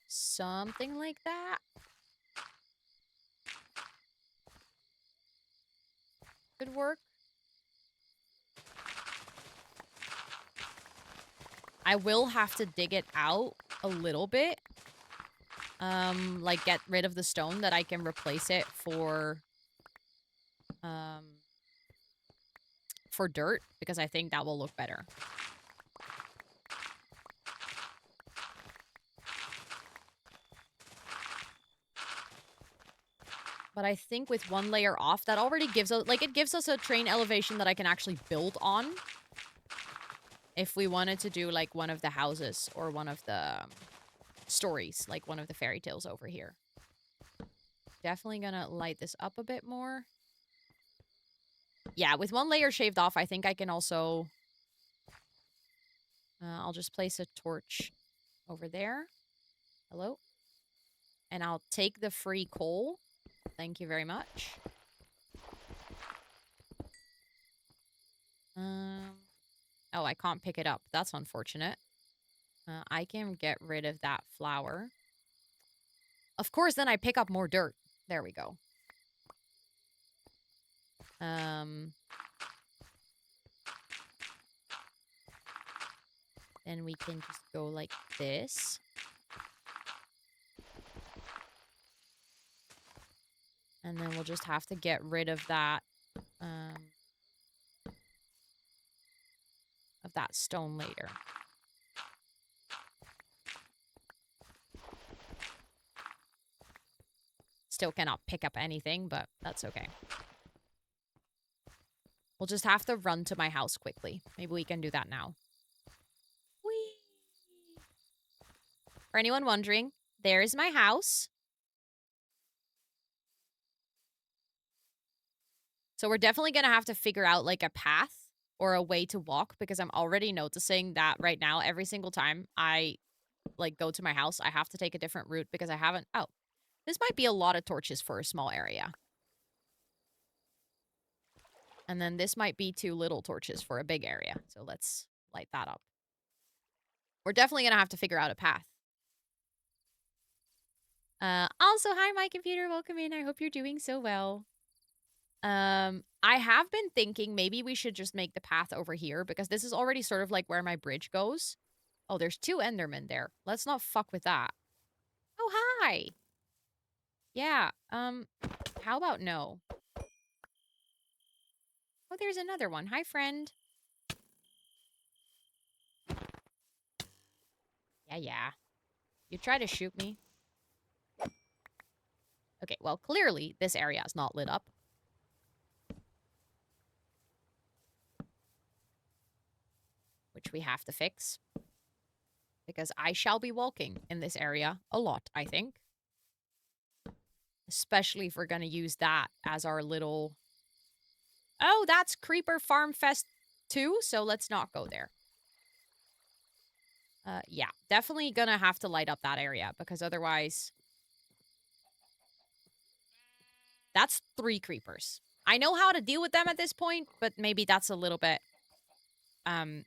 something like that. Could work. I will have to dig it out a little bit. Like, get rid of the stone that I can replace it for dirt, because I think that will look better. But I think with one layer off, that already gives us, like, it gives us a terrain elevation that I can actually build on. If we wanted to do, like, one of the houses or one of the stories, like one of the fairy tales over here. Definitely gonna light this up a bit more. Yeah, with one layer shaved off, I think I can also... I'll just place a torch over there. Hello? And I'll take the free coal. Thank you very much. Oh, I can't pick it up. That's unfortunate. I can get rid of that flower. Of course, then I pick up more dirt. There we go. Then we can just go like this. And then we'll just have to get rid of that, stone later. Still cannot pick up anything, but that's okay. We'll just have to run to my house quickly. Maybe we can do that now. Whee! For anyone wondering, there's my house. So we're definitely going to have to figure out, like, a path or a way to walk, because I'm already noticing that right now, every single time I, like, go to my house, I have to take a different route because I haven't... Oh. This might be a lot of torches for a small area. And then this might be too little torches for a big area. So let's light that up. We're definitely going to have to figure out a path. Also, hi, my computer. Welcome in. I hope you're doing so well. I have been thinking maybe we should just make the path over here because this is already sort of like where my bridge goes. Oh, there's 2 Endermen there. Let's not fuck with that. Oh, hi. Yeah, how about no? Oh, there's another one. Hi, friend. Yeah. You try to shoot me. Okay, well, clearly this area is not lit up. Which we have to fix. Because I shall be walking in this area a lot, I think. Especially if we're going to use that as our little... Oh, that's Creeper Farm Fest 2, so let's not go there. Yeah, definitely gonna have to light up that area, because otherwise... That's 3 creepers. I know how to deal with them at this point, but maybe that's a little bit... I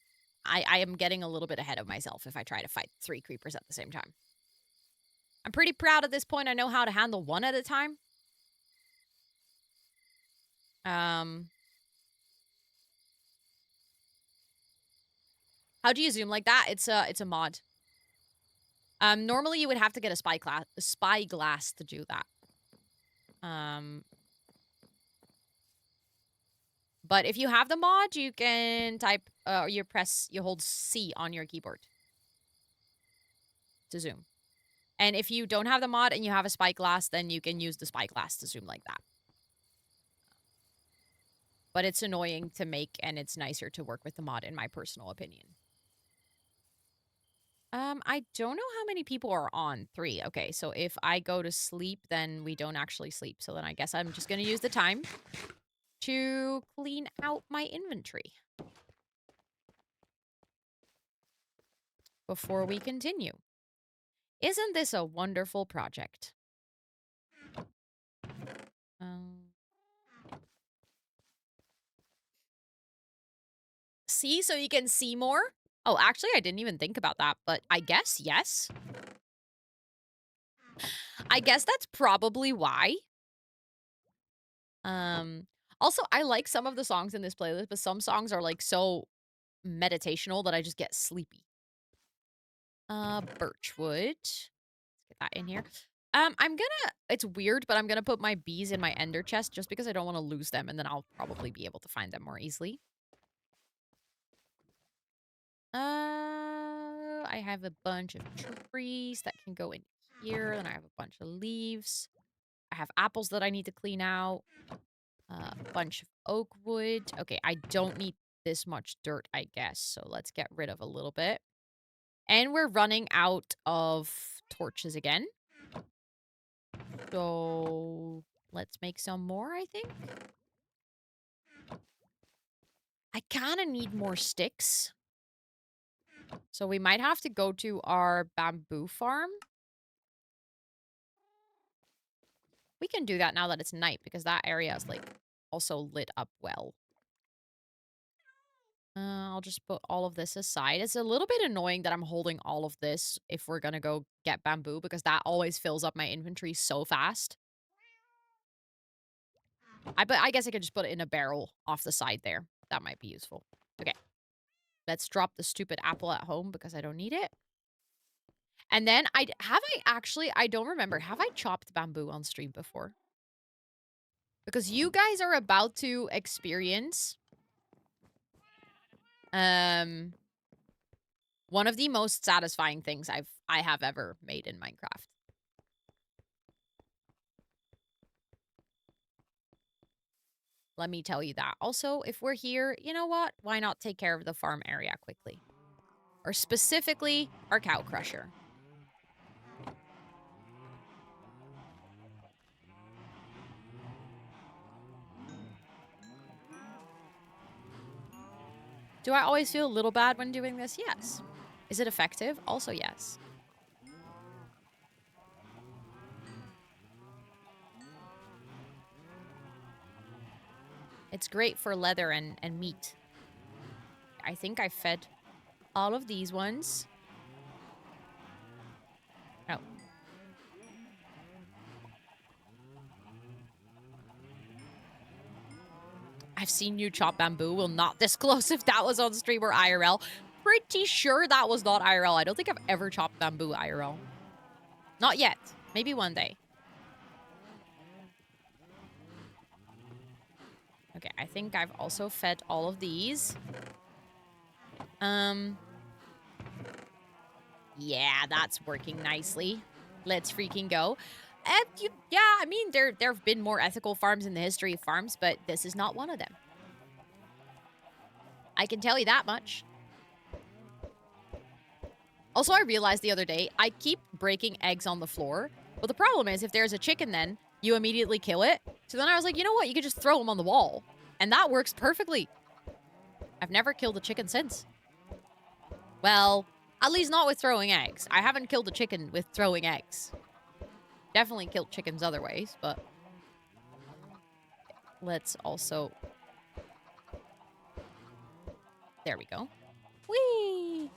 am getting a little bit ahead of myself if I try to fight 3 creepers at the same time. I'm pretty proud at this point I know how to handle 1 at a time. How do you zoom like that? It's a mod. Normally you would have to get a spyglass to do that. But if you have the mod, you can type, you hold C on your keyboard to zoom. And if you don't have the mod and you have a spyglass, then you can use the spyglass to zoom like that. But it's annoying to make, and it's nicer to work with the mod, in my personal opinion. I don't know how many people are on. 3. Okay, so if I go to sleep, then we don't actually sleep. So then I guess I'm just going to use the time to clean out my inventory before we continue. Isn't this a wonderful project? See, so you can see more? Oh, actually, I didn't even think about that, but I guess yes. I guess that's probably why. Also, I like some of the songs in this playlist, but some songs are, like, so meditational that I just get sleepy. Birchwood. Let's get that in here. It's weird, but I'm gonna put my bees in my ender chest just because I don't want to lose them, and then I'll probably be able to find them more easily. I have a bunch of trees that can go in here. Then I have a bunch of leaves. I have apples that I need to clean out. A bunch of oak wood. Okay, I don't need this much dirt, I guess. So let's get rid of a little bit. And we're running out of torches again. So let's make some more, I think. I kind of need more sticks. So we might have to go to our bamboo farm. We can do that now that it's night because that area is, like, also lit up well. I'll just put all of this aside. It's a little bit annoying that I'm holding all of this if we're gonna go get bamboo because that always fills up my inventory so fast. But I guess I could just put it in a barrel off the side there. That might be useful. Okay. Let's drop the stupid apple at home because I don't need it. And then I don't remember. Have I chopped bamboo on stream before? Because you guys are about to experience one of the most satisfying things I have ever made in Minecraft. Let me tell you that. Also, if we're here, you know what? Why not take care of the farm area quickly? Or specifically, our cow crusher. Do I always feel a little bad when doing this? Yes. Is it effective? Also, yes. It's great for leather and meat. I think I fed all of these ones. Oh. I've seen you chop bamboo. Will not disclose if that was on stream or IRL. Pretty sure that was not IRL. I don't think I've ever chopped bamboo IRL. Not yet. Maybe one day. Okay, I think I've also fed all of these. Yeah, that's working nicely. Let's freaking go. Yeah, I mean, there have been more ethical farms in the history of farms, but this is not one of them. I can tell you that much. Also, I realized the other day, I keep breaking eggs on the floor. But the problem is, if there's a chicken then, you immediately kill it. So then I was like, you know what? You could just throw them on the wall. And that works perfectly. I've never killed a chicken since. Well, at least not with throwing eggs. I haven't killed a chicken with throwing eggs. Definitely killed chickens other ways, but... Let's also... There we go. Whee!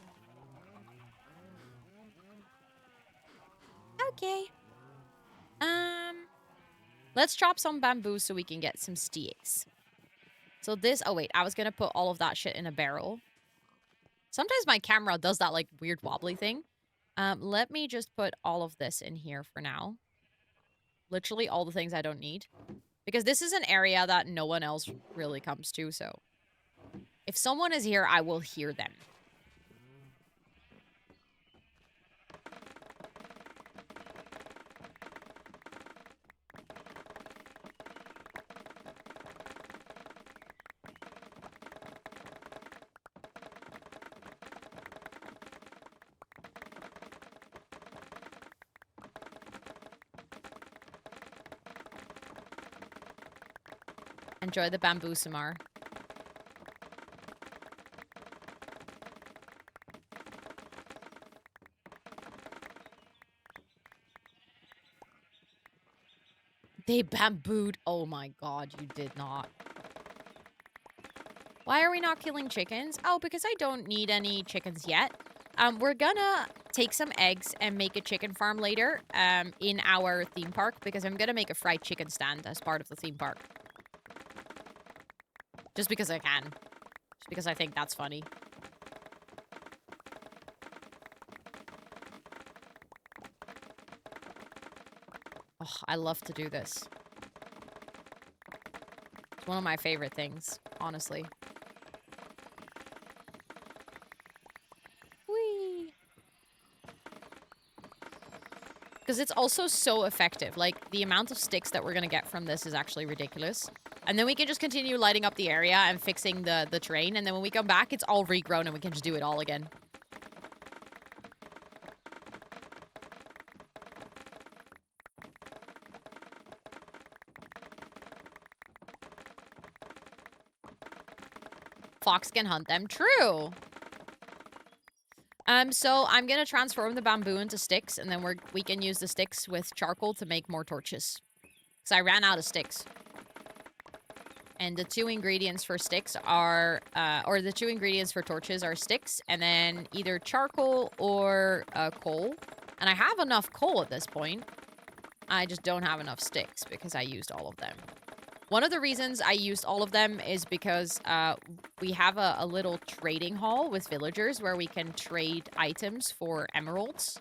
Okay. Let's chop some bamboo so we can get some sticks. So this... Oh, wait. I was gonna put all of that shit in a barrel. Sometimes my camera does that, like, weird wobbly thing. Let me just put all of this in here for now. Literally all the things I don't need. Because this is an area that no one else really comes to, so... If someone is here, I will hear them. Enjoy the bamboo, Samar. They bambooed. Oh my god, you did not. Why are we not killing chickens? Oh, because I don't need any chickens yet. We're gonna take some eggs and make a chicken farm later in our theme park because I'm gonna make a fried chicken stand as part of the theme park. Just because I can. Just because I think that's funny. Oh, I love to do this. It's one of my favorite things, honestly. Whee! Because it's also so effective. Like, the amount of sticks that we're gonna get from this is actually ridiculous. And then we can just continue lighting up the area and fixing the terrain. And then when we come back, it's all regrown and we can just do it all again. Fox can hunt them. True. So I'm gonna transform the bamboo into sticks, and then we can use the sticks with charcoal to make more torches. Because I ran out of sticks. And the two ingredients for sticks are, or the two ingredients for torches are sticks, and then either charcoal or coal. And I have enough coal at this point. I just don't have enough sticks because I used all of them. One of the reasons I used all of them is because we have a little trading hall with villagers where we can trade items for emeralds.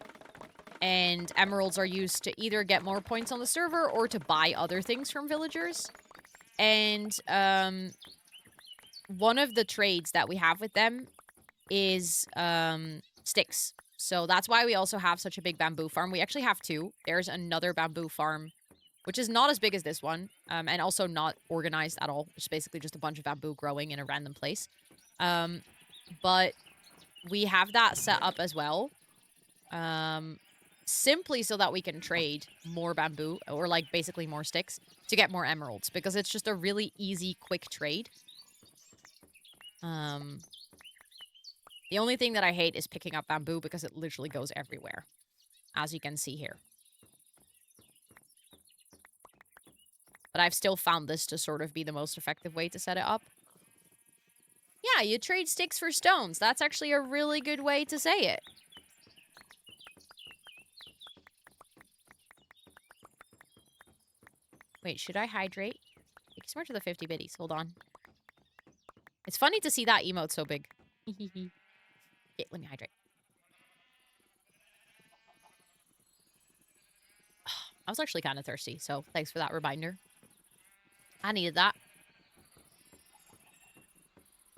And emeralds are used to either get more points on the server or to buy other things from villagers. And one of the trades that we have with them is sticks. So that's why we also have such a big bamboo farm. We actually have two. There's another bamboo farm, which is not as big as this one, and also not organized at all. It's basically just a bunch of bamboo growing in a random place. But we have that set up as well. Simply so that we can trade more bamboo, or like basically more sticks, to get more emeralds, because it's just a really easy, quick trade. The only thing that I hate is picking up bamboo because it literally goes everywhere, as you can see here. but I've still found this to sort of be the most effective way to set it up. Yeah, you trade sticks for stones. That's actually a really good way to say it. Wait, should I hydrate? Thank you so much for the 50 biddies. Hold on. It's funny to see that emote so big. Okay, let me hydrate. I was actually kind of thirsty, so thanks for that reminder. I needed that.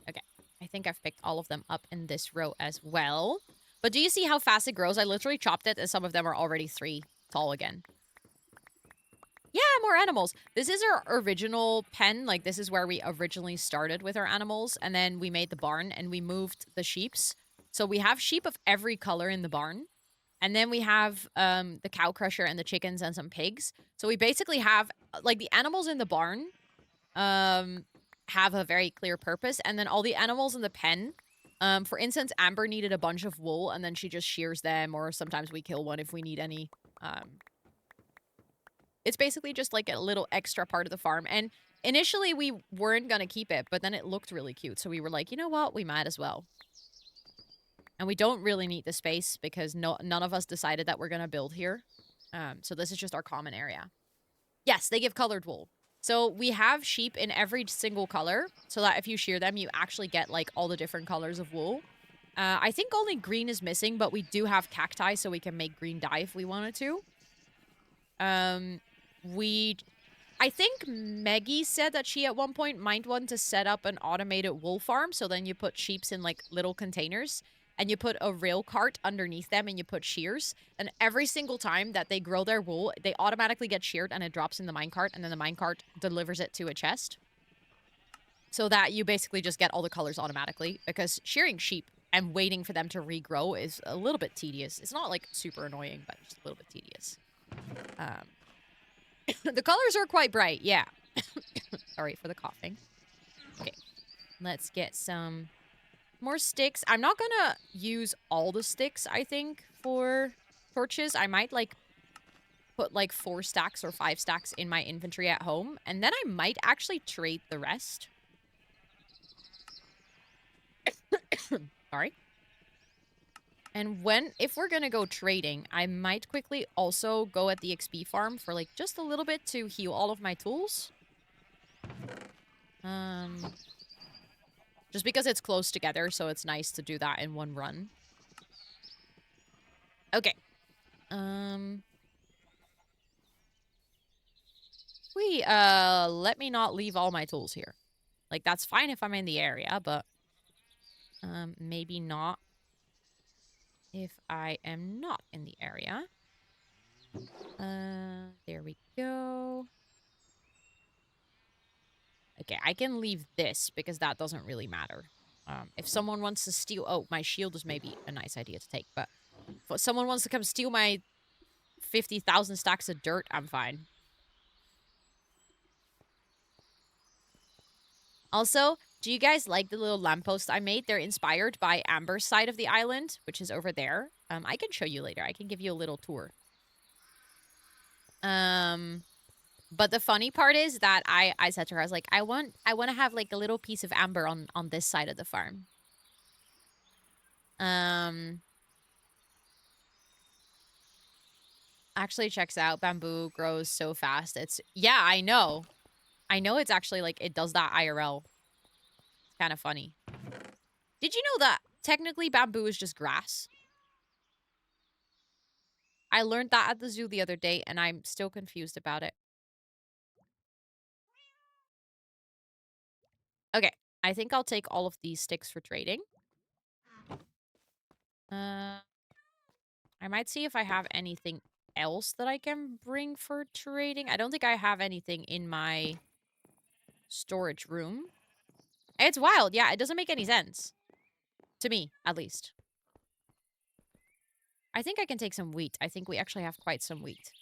Okay, I think I've picked all of them up in this row as well. But do you see how fast it grows? I literally chopped it, and some of them are already 3 tall again. Yeah, more animals. This is our original pen. Like, this is where we originally started with our animals. And then we made the barn, and we moved the sheeps. So we have sheep of every color in the barn. And then we have the cow crusher and the chickens and some pigs. So we basically have, like, the animals in the barn have a very clear purpose. And then all the animals in the pen, for instance, Amber needed a bunch of wool, and then she just shears them, or sometimes we kill one if we need any. It's basically just like a little extra part of the farm. And initially we weren't going to keep it, but then it looked really cute. So we were like, you know what? We might as well. And we don't really need the space because none of us decided that we're going to build here. So this is just our common area. Yes, they give colored wool. So we have sheep in every single color so that if you shear them, you actually get like all the different colors of wool. I think only green is missing, but we do have cacti, so we can make green dye if we wanted to. I think Maggie said that she at one point might want to set up an automated wool farm. So then you put sheeps in like little containers and you put a rail cart underneath them and you put shears. And every single time that they grow their wool, they automatically get sheared and it drops in the minecart, and then the minecart delivers it to a chest. So that you basically just get all the colors automatically, because shearing sheep and waiting for them to regrow is a little bit tedious. It's not like super annoying, but just a little bit tedious. The colors are quite bright, yeah. Sorry for the coughing. Okay, let's get some more sticks. I'm not gonna use all the sticks, I think, for torches. I might, like, put, like, 4 stacks or 5 stacks in my inventory at home, and then I might actually trade the rest. Sorry. And if we're gonna go trading, I might quickly also go at the XP farm for, like, just a little bit to heal all of my tools. Just because it's close together, so it's nice to do that in one run. Okay. Let me not leave all my tools here. Like, that's fine if I'm in the area, but, maybe not if I am not in the area. There we go. Okay, I can leave this because that doesn't really matter. If someone wants to steal... Oh, my shield is maybe a nice idea to take, but if someone wants to come steal my 50,000 stacks of dirt, I'm fine. Also, do you guys like the little lampposts I made? They're inspired by Amber's side of the island, which is over there. I can show you later. I can give you a little tour. But the funny part is that I said to her, I was like, I want to have like a little piece of Amber on this side of the farm. Actually checks out. Bamboo grows so fast. Yeah, I know. I know it's actually like it does that IRL. It's kind of funny. Did you know that technically bamboo is just grass? I learned that at the zoo the other day, and I'm still confused about it. Okay, I think I'll take all of these sticks for trading. I might see if I have anything else that I can bring for trading. I don't think I have anything in my storage room. It's wild. Yeah, it doesn't make any sense. To me, at least. I think I can take some wheat. I think we actually have quite some wheat.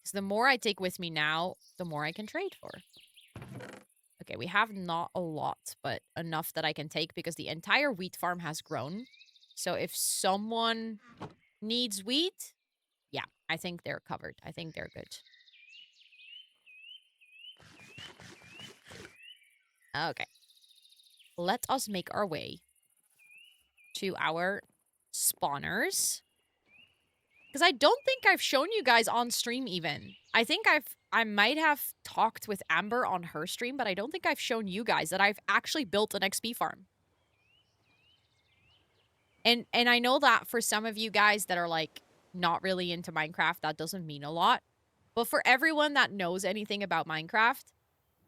So the more I take with me now, the more I can trade for. Okay, we have not a lot, but enough that I can take because the entire wheat farm has grown. So if someone needs wheat, Yeah, I think they're covered. I think they're good. Okay. Let us make our way to our spawners. Because I don't think I've shown you guys on stream even. I think I might have talked with Amber on her stream, but I don't think I've shown you guys that I've actually built an XP farm. And I know that for some of you guys that are like not really into Minecraft, that doesn't mean a lot. But for everyone that knows anything about Minecraft,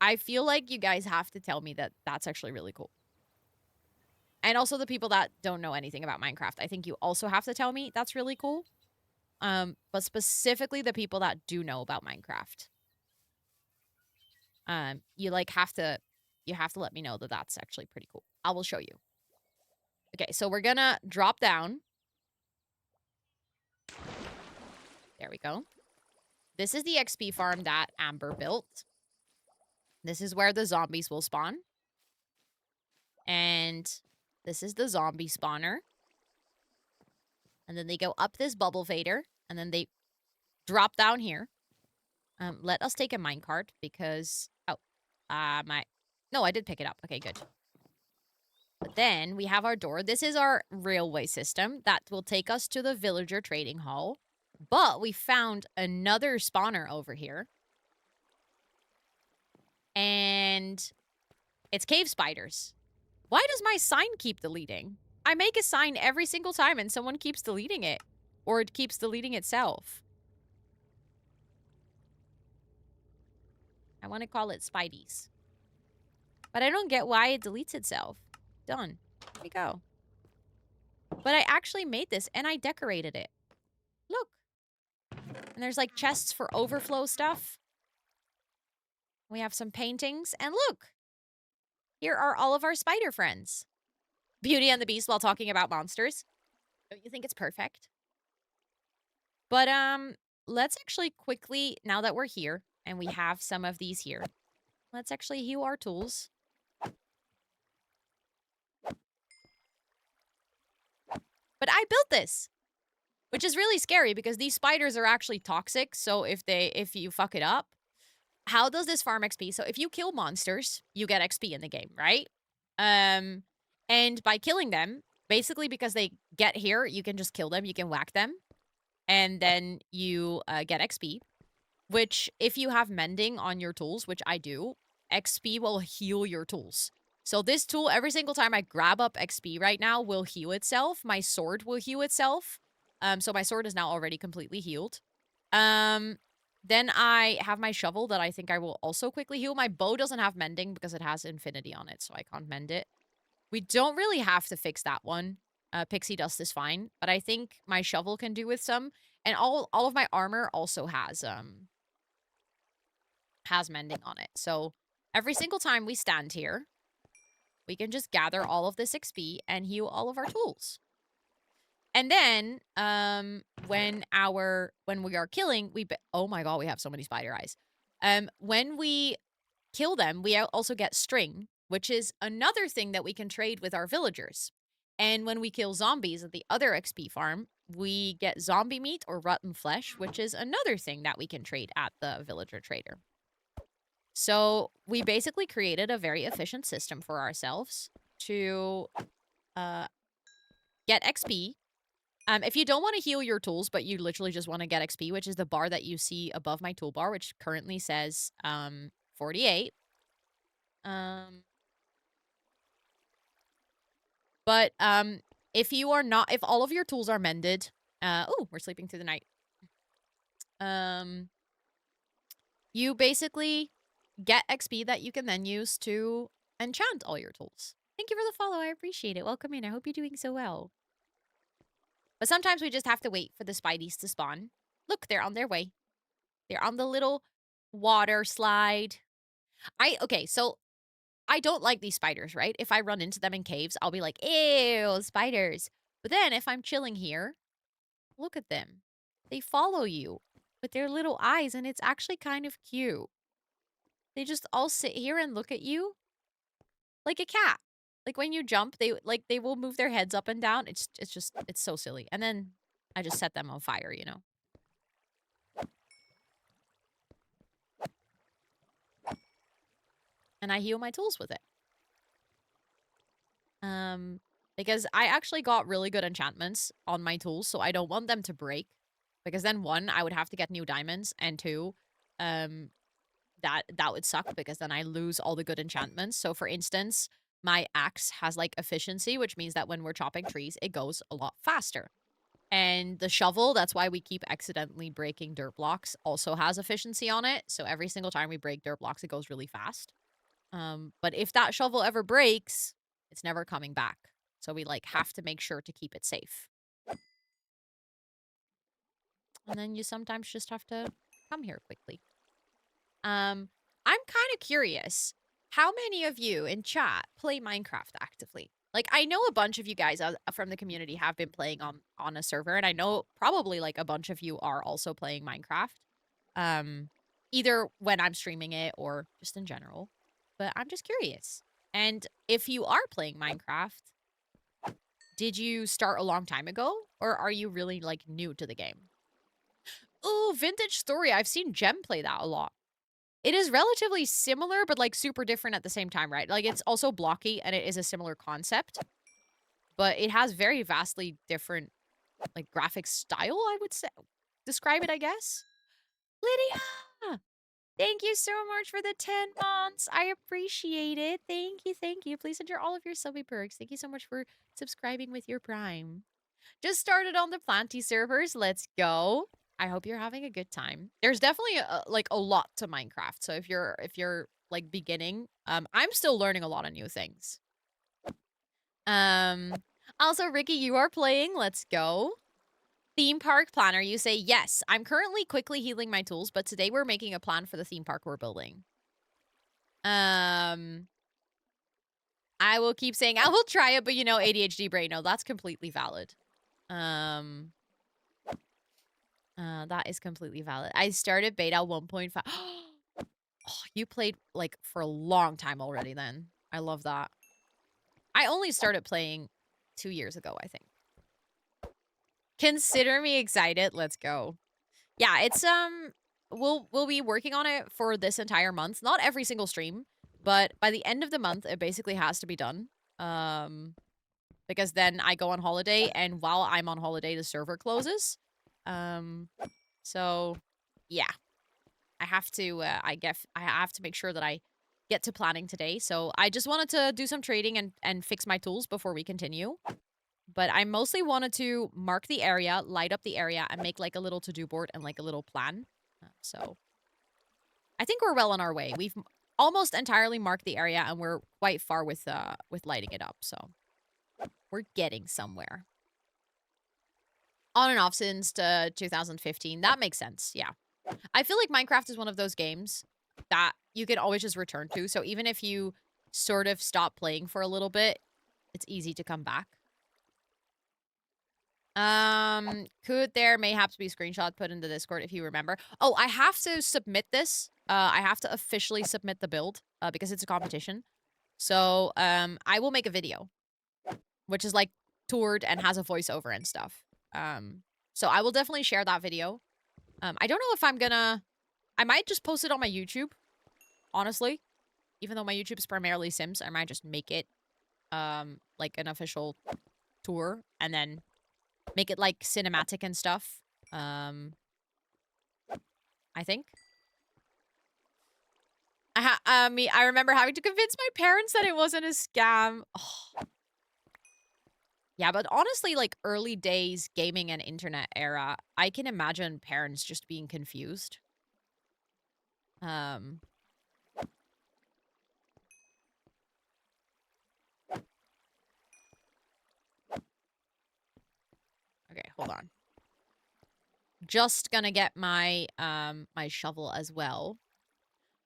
I feel like you guys have to tell me that that's actually really cool. And also the people that don't know anything about Minecraft, I think you also have to tell me that's really cool. But specifically the people that do know about Minecraft. You like have to let me know that that's actually pretty cool. I will show you. Okay, so we're gonna drop down. There we go. This is the XP farm that Amber built. This is where the zombies will spawn. And this is the zombie spawner. And then they go up this bubble fader. And then they drop down here. Let us take a minecart because... Oh. No, I did pick it up. Okay, good. But then we have our door. This is our railway system that will take us to the villager trading hall. But we found another spawner over here. And it's cave spiders. Why does my sign keep deleting? I make a sign every single time and someone keeps deleting it. Or it keeps deleting itself. I want to call it Spideys. But I don't get why it deletes itself. Done. There we go. But I actually made this and I decorated it. Look. And there's like chests for overflow stuff. We have some paintings. And look. Here are all of our spider friends. Beauty and the Beast while talking about monsters. Don't you think it's perfect? But let's actually quickly, now that we're here and we have some of these here, let's actually heal our tools. But I built this, which is really scary because these spiders are actually toxic. So if you fuck it up, how does this farm XP? So if you kill monsters, you get XP in the game, right? And by killing them, basically because they get here, you can just kill them, you can whack them, and then you get XP. Which, if you have mending on your tools, which I do, XP will heal your tools. So this tool, every single time I grab up XP right now, will heal itself. My sword will heal itself. So my sword is now already completely healed. Then I have my shovel that I think I will also quickly heal. My bow doesn't have mending because it has infinity on it, so I can't mend it. We don't really have to fix that one. Pixie dust is fine, but I think my shovel can do with some. And all of my armor also has mending on it. So every single time we stand here, we can just gather all of this XP and heal all of our tools. And then when we are killing, oh my god, we have so many spider eyes. When we kill them, we also get string, which is another thing that we can trade with our villagers. And when we kill zombies at the other XP farm, we get zombie meat or rotten flesh, which is another thing that we can trade at the villager trader. So we basically created a very efficient system for ourselves to get XP. If you don't want to heal your tools, but you literally just want to get XP, which is the bar that you see above my toolbar, which currently says 48. But if you are not, if all of your tools are mended, oh, we're sleeping through the night. You basically get XP that you can then use to enchant all your tools. Thank you for the follow. I appreciate it. Welcome in. I hope you're doing so well. But sometimes we just have to wait for the spideys to spawn. Look, they're on their way. They're on the little water slide. Okay, so I don't like these spiders, right? If I run into them in caves, I'll be like, ew, spiders. But then if I'm chilling here, look at them. They follow you with their little eyes, and it's actually kind of cute. They just all sit here and look at you like a cat. Like when you jump, they will move their heads up and down. It's so silly. And then I just set them on fire, you know. and I heal my tools with it. Because I actually got really good enchantments on my tools, so I don't want them to break. Because then one, I would have to get new diamonds, and two, that would suck because then I lose all the good enchantments. So for instance, my axe has like efficiency, which means that when we're chopping trees, it goes a lot faster. And the shovel, that's why we keep accidentally breaking dirt blocks, also has efficiency on it. So every single time we break dirt blocks, it goes really fast. But if that shovel ever breaks, it's never coming back. So we like have to make sure to keep it safe. And then you sometimes just have to come here quickly. I'm kind of curious. How many of you in chat play Minecraft actively? Like, I know a bunch of you guys from the community have been playing on a server, and I know probably like a bunch of you are also playing Minecraft. Either when I'm streaming it or just in general. But I'm just curious. And if you are playing Minecraft, did you start a long time ago, or are you really like new to the game? Ooh, Vintage Story. I've seen Gem play that a lot. It is relatively similar, but like super different at the same time, right? Like it's also blocky and it is a similar concept, but it has very vastly different like graphic style, I would say. Describe it, I guess. Lydia! Thank you so much for the 10 months. I appreciate it. Thank you, thank you. Please enjoy all of your subby perks. Thank you so much for subscribing with your Prime. Just started on the Planty servers. Let's go. I hope you're having a good time. There's definitely like a lot to Minecraft. So if you're like beginning, I'm still learning a lot of new things. Also Ricky, you are playing. Let's go. Theme park planner, you say yes. I'm currently quickly healing my tools, but today we're making a plan for the theme park we're building. I will keep saying I will try it, but you know, ADHD brain. No, that's completely valid. That is completely valid. I started beta 1.5. Oh, you played like for a long time already then. I love that. I only started playing 2 years ago, I think. Consider me excited. Let's go. Yeah, it's we'll be working on it for this entire month. Not every single stream, but by the end of the month it basically has to be done. Because then I go on holiday, and while I'm on holiday the server closes. So yeah. I have to I have to make sure that I get to planning today. So I just wanted to do some trading and fix my tools before we continue. But I mostly wanted to mark the area, light up the area, and make like a little to-do board and like a little plan. So I think we're well on our way. We've almost entirely marked the area, and we're quite far with lighting it up. So we're getting somewhere. On and off since 2015. That makes sense. Yeah. I feel like Minecraft is one of those games that you can always just return to. So even if you sort of stop playing for a little bit, it's easy to come back. Could there mayhaps be a screenshot put into Discord if you remember? Oh, I have to submit this. I have to officially submit the build because it's a competition. So I will make a video, which is like toured and has a voiceover and stuff. So I will definitely share that video. I don't know if I'm gonna... I might just post it on my YouTube, honestly. Even though my YouTube is primarily Sims, I might just make it, like an official tour and then make it, like, cinematic and stuff. I think. I remember having to convince my parents that it wasn't a scam. Oh. Yeah, but honestly, like, early days gaming and internet era, I can imagine parents just being confused. Okay, hold on. Just gonna get my, my shovel as well.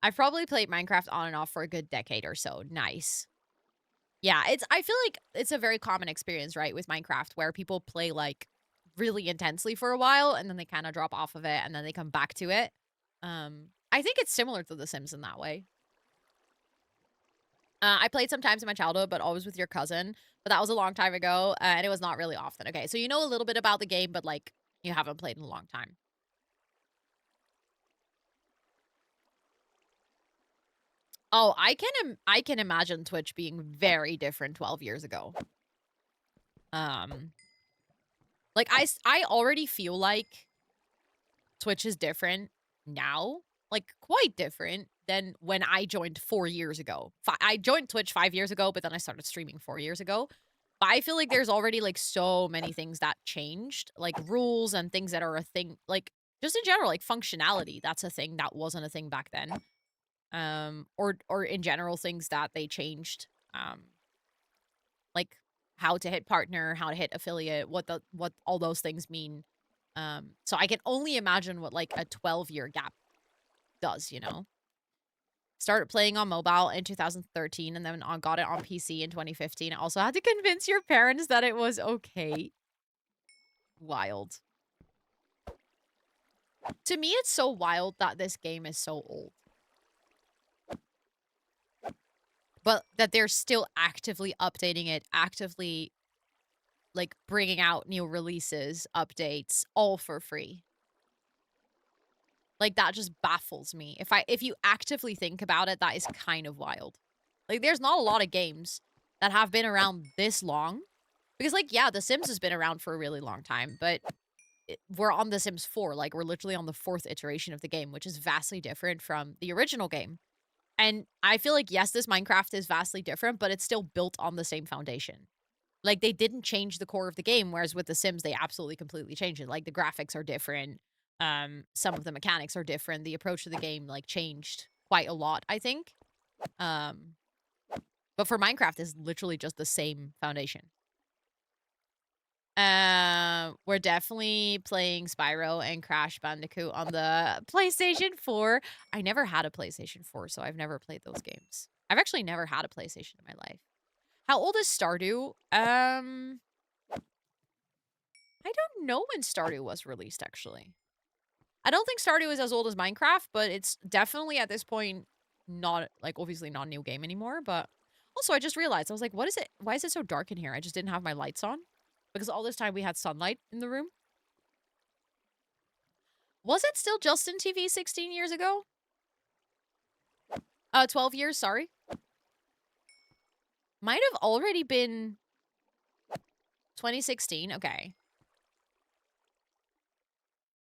I've probably played Minecraft on and off for a good decade or so. Nice. Yeah, I feel like it's a very common experience, right, with Minecraft, where people play, like, really intensely for a while, and then they kind of drop off of it, and then they come back to it. I think it's similar to The Sims in that way. I played sometimes in my childhood, but always with your cousin. But that was a long time ago, and it was not really often. Okay, so you know a little bit about the game, but, like, you haven't played in a long time. Oh, I can imagine Twitch being very different 12 years ago. Like, I already feel like Twitch is different now, like, quite different than when I joined 4 years ago. I joined Twitch 5 years ago, but then I started streaming 4 years ago. But I feel like there's already, like, so many things that changed, like, rules and things that are a thing, like, just in general, like, functionality, that's a thing that wasn't a thing back then. Or in general, things that they changed, like how to hit partner, how to hit affiliate, what all those things mean. So I can only imagine what like a 12-year gap does, you know? Started playing on mobile in 2013 and then got it on PC in 2015. I also had to convince your parents that it was okay. Wild. To me, it's so wild that this game is so old. But that they're still actively updating it, actively like bringing out new releases, updates, all for free. Like that just baffles me. If you actively think about it, that is kind of wild. Like there's not a lot of games that have been around this long. Because like yeah, The Sims has been around for a really long time, but we're on The Sims 4, like we're literally on the 4th iteration of the game, which is vastly different from the original game. And I feel like yes, this Minecraft is vastly different, but it's still built on the same foundation. Like, they didn't change the core of the game, whereas with The Sims, they absolutely completely changed it. Like, the graphics are different. Some of the mechanics are different. The approach to the game, like, changed quite a lot, I think. But for Minecraft, it's literally just the same foundation. We're definitely playing Spyro and Crash Bandicoot on the PlayStation 4. I never had a PlayStation 4, so I've never played those games. I've actually never had a PlayStation in my life. How old is Stardew? I don't know when Stardew was released, actually. I don't think Stardew is as old as Minecraft, but it's definitely at this point not, like, obviously not a new game anymore. But also, I just realized, I was like, what is it? Why is it so dark in here? I just didn't have my lights on. Because all this time we had sunlight in the room. Was it still Justin TV 16 years ago? 12 years, sorry. Might have already been 2016. Okay.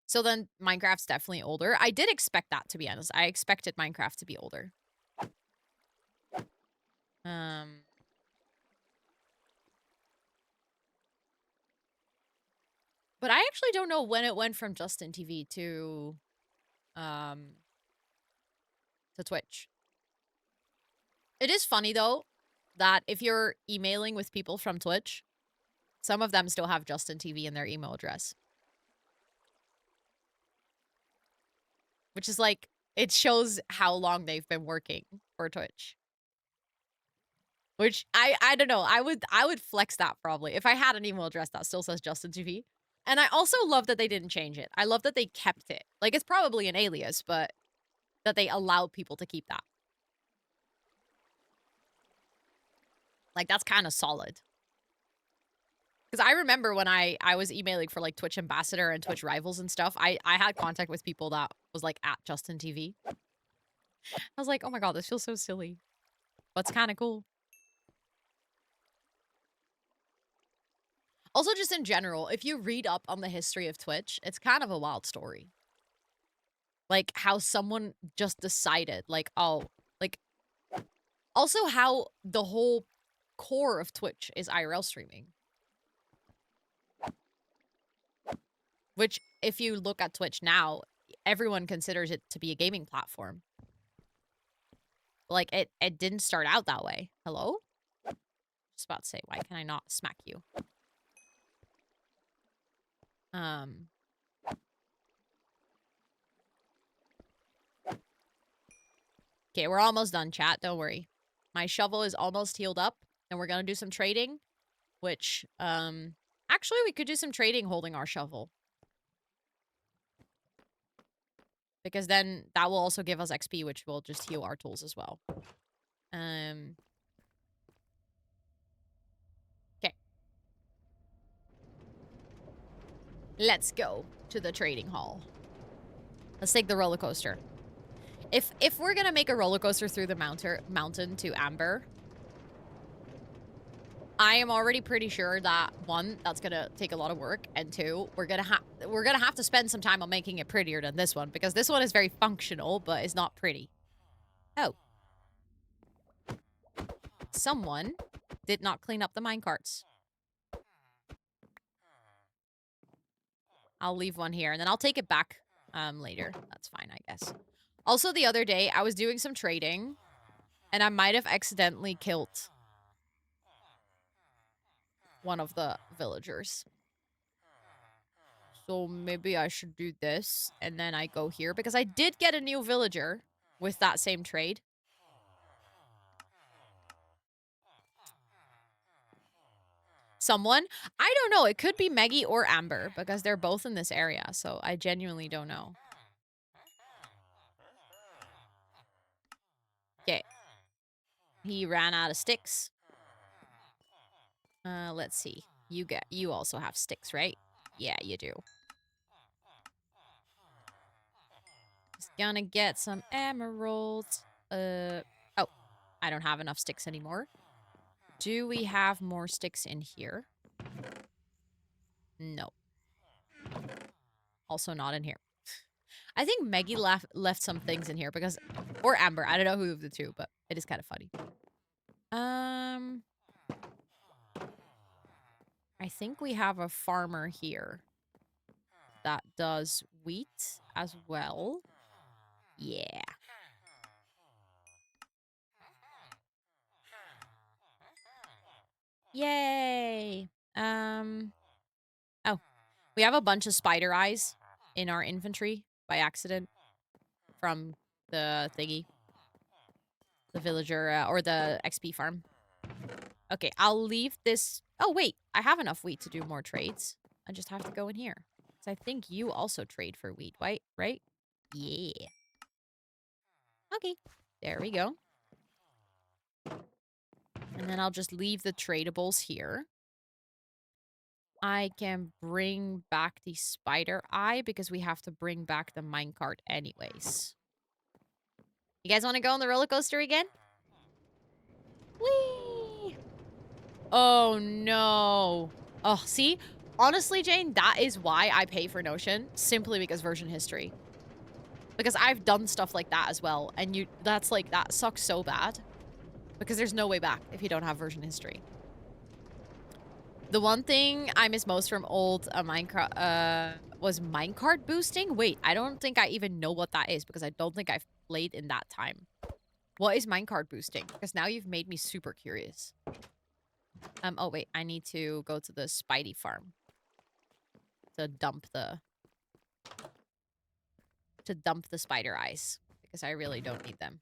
So then Minecraft's definitely older. I did expect that, to be honest. I expected Minecraft to be older. But I actually don't know when it went from Justin TV to Twitch. It is funny though that if you're emailing with people from Twitch, some of them still have Justin TV in their email address. Which is like, it shows how long they've been working for Twitch. Which I don't know. I would flex that probably if I had an email address that still says Justin TV. And I also love that they didn't change it. I love that they kept it. Like it's probably an alias, but that they allowed people to keep that. Like that's kind of solid. Because I remember when I was emailing for like Twitch Ambassador and Twitch Rivals and stuff, I had contact with people that was like at Justin TV. I was like, oh my god, this feels so silly. But it's kind of cool. Also, just in general, if you read up on the history of Twitch, it's kind of a wild story. Like, how someone just decided, like, oh, like... Also, how the whole core of Twitch is IRL streaming. Which, if you look at Twitch now, everyone considers it to be a gaming platform. Like, it didn't start out that way. Hello? Just about to say, why can I not smack you? Okay, we're almost done, chat. Don't worry. My shovel is almost healed up, and we're gonna do some trading, which, actually, we could do some trading holding our shovel. Because then that will also give us XP, which will just heal our tools as well. Okay. Let's go to the trading hall. Let's take the roller coaster. If we're gonna make a roller coaster through the mountain to Amber, I am already pretty sure that one, that's gonna take a lot of work, and two, we're gonna have to spend some time on making it prettier than this one, because this one is very functional, but is not pretty. Oh. Someone did not clean up the minecarts. I'll leave one here, and then I'll take it back later. That's fine, I guess. Also, the other day, I was doing some trading, and I might have accidentally killed one of the villagers. So maybe I should do this, and then I go here, because I did get a new villager with that same trade. Someone? I don't know. It could be Meggie or Amber, because they're both in this area, so I genuinely don't know. Okay. He ran out of sticks. Let's see. You also have sticks, right? Yeah, you do. Just gonna get some emeralds. Oh, I don't have enough sticks anymore. Do we have more sticks in here? No. Also not in here. I think Meggie left some things in here because... Or Amber. I don't know who of the two, but it is kind of funny. I think we have a farmer here that does wheat as well. Yeah. Yay. Oh. We have a bunch of spider eyes in our inventory by accident from the thingy. The villager, or the XP farm. Okay, I'll leave this... Oh, wait. I have enough wheat to do more trades. I just have to go in here. So I think you also trade for wheat, right? Yeah. Okay. There we go. And then I'll just leave the tradables here. I can bring back the spider eye because we have to bring back the minecart anyways. You guys want to go on the roller coaster again? Whee! Oh, no. Oh, see? Honestly, Jane, that is why I pay for Notion. Simply because version history. Because I've done stuff like that as well. And that sucks so bad. Because there's no way back if you don't have version history. The one thing I miss most from old Minecraft was minecart boosting. Wait, I don't think I even know what that is because I don't think I've played in that time. What is minecart boosting? Because now you've made me super curious. Oh wait, I need to go to the Spidey farm to dump the spider eyes because I really don't need them.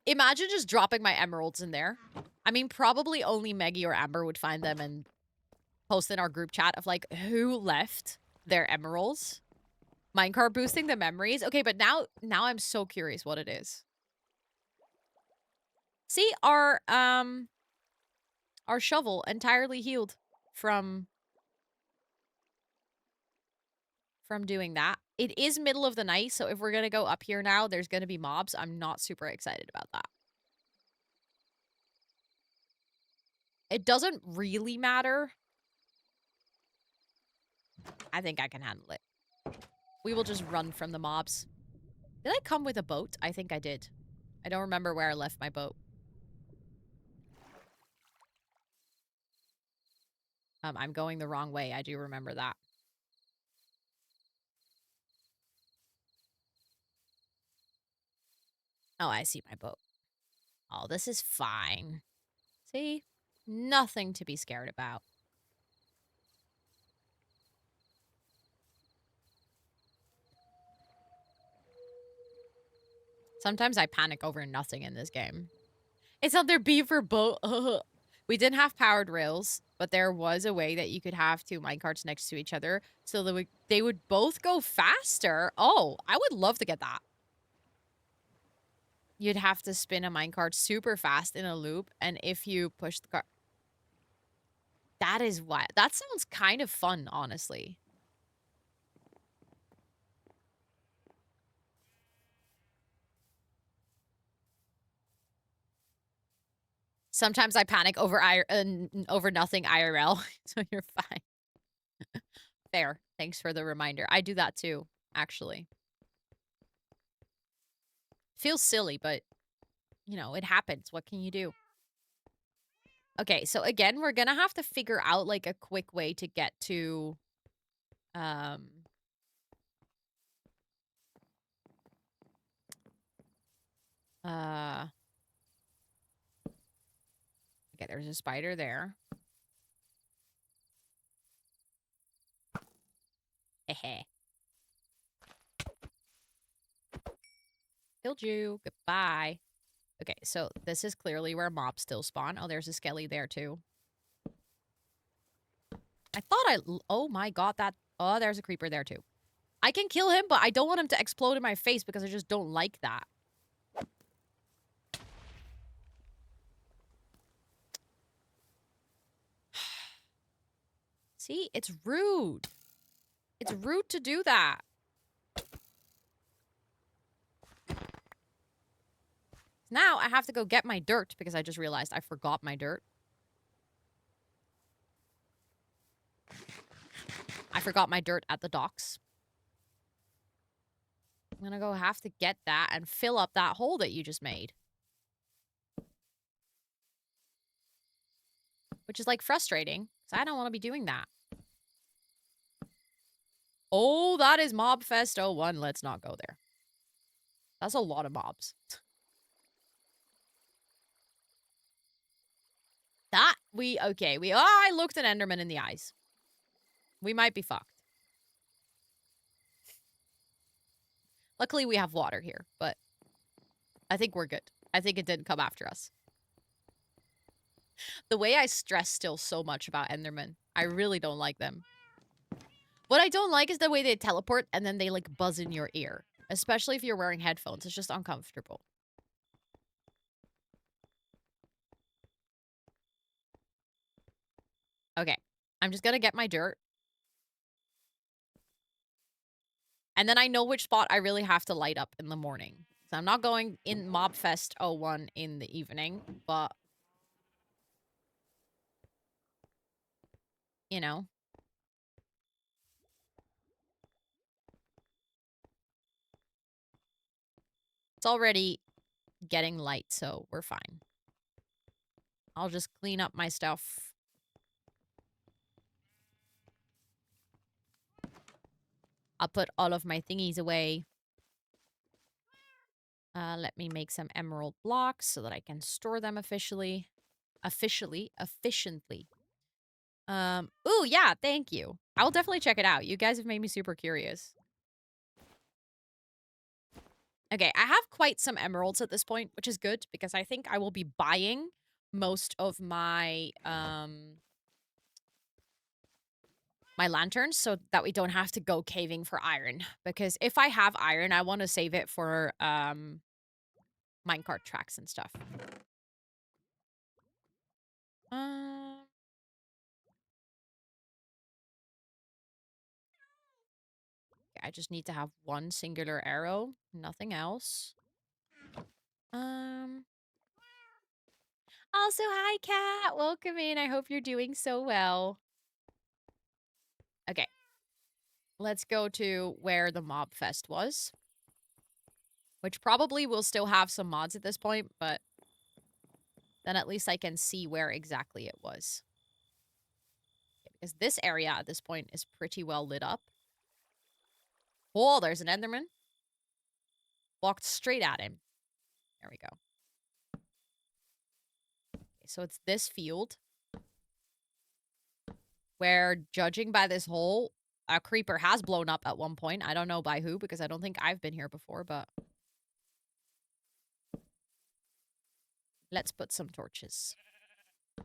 Imagine just dropping my emeralds in there. I mean, probably only Meggie or Amber would find them and post in our group chat of like who left their emeralds. Minecart boosting the memories. Okay, but now I'm so curious what it is. See, our shovel entirely healed from doing that. It is middle of the night, so if we're gonna go up here now, there's gonna be mobs. I'm not super excited about that. It doesn't really matter. I think I can handle it. We will just run from the mobs. Did I come with a boat? I think I did. I don't remember where I left my boat. I'm going the wrong way. I do remember that. Oh, I see my boat. Oh, this is fine. See? Nothing to be scared about. Sometimes I panic over nothing in this game. It's not their beaver boat. We didn't have powered rails, but there was a way that you could have two minecarts next to each other so that they would both go faster. Oh, I would love to get that. You'd have to spin a minecart super fast in a loop, and if you push the car... That is what... That sounds kind of fun, honestly. Sometimes I panic over over nothing IRL, so you're fine. Fair. Thanks for the reminder. I do that too, actually. Feels silly, but, you know, it happens. What can you do? Okay, so again, we're gonna have to figure out, like, a quick way to get to, um... Okay, there's a spider there. Heh. Killed you. Goodbye. Okay, so this is clearly where mobs still spawn. Oh, there's a skelly there, too. I thought oh my god, that... Oh, there's a creeper there, too. I can kill him, but I don't want him to explode in my face because I just don't like that. See? It's rude. It's rude to do that. Now I have to go get my dirt because I just realized I forgot my dirt. I forgot my dirt at the docks. I'm gonna go have to get that and fill up that hole that you just made. Which is, like, frustrating, because I don't want to be doing that. Oh, that is Mobfest 01. Let's not go there. That's a lot of mobs. I looked an Enderman in the eyes. We might be fucked. Luckily, we have water here, but I think we're good. I think it didn't come after us. The way I stress still so much about Endermen. I really don't like them. What I don't like is the way they teleport and then they, like, buzz in your ear. Especially if you're wearing headphones. It's just uncomfortable. Okay. I'm just gonna get my dirt. And then I know which spot I really have to light up in the morning. So I'm not going in Mobfest 01 in the evening, but... You know. It's already getting light, so we're fine. I'll just clean up my stuff. I'll put all of my thingies away. Let me make some emerald blocks so that I can store them efficiently. Efficiently. Ooh, yeah, thank you. I will definitely check it out. You guys have made me super curious. Okay, I have quite some emeralds at this point, which is good because I think I will be buying most of my, my lanterns so that we don't have to go caving for iron. Because if I have iron, I want to save it for, minecart tracks and stuff. I just need to have one singular arrow, nothing else. Also, hi, Cat. Welcome in. I hope you're doing so well. Okay. Let's go to where the Mob Fest was. Which probably will still have some mods at this point, but then at least I can see where exactly it was. Okay, because this area at this point is pretty well lit up. Oh, there's an Enderman. Walked straight at him. There we go. Okay, so it's this field. Where, judging by this hole, a creeper has blown up at one point. I don't know by who, because I don't think I've been here before, but... Let's put some torches.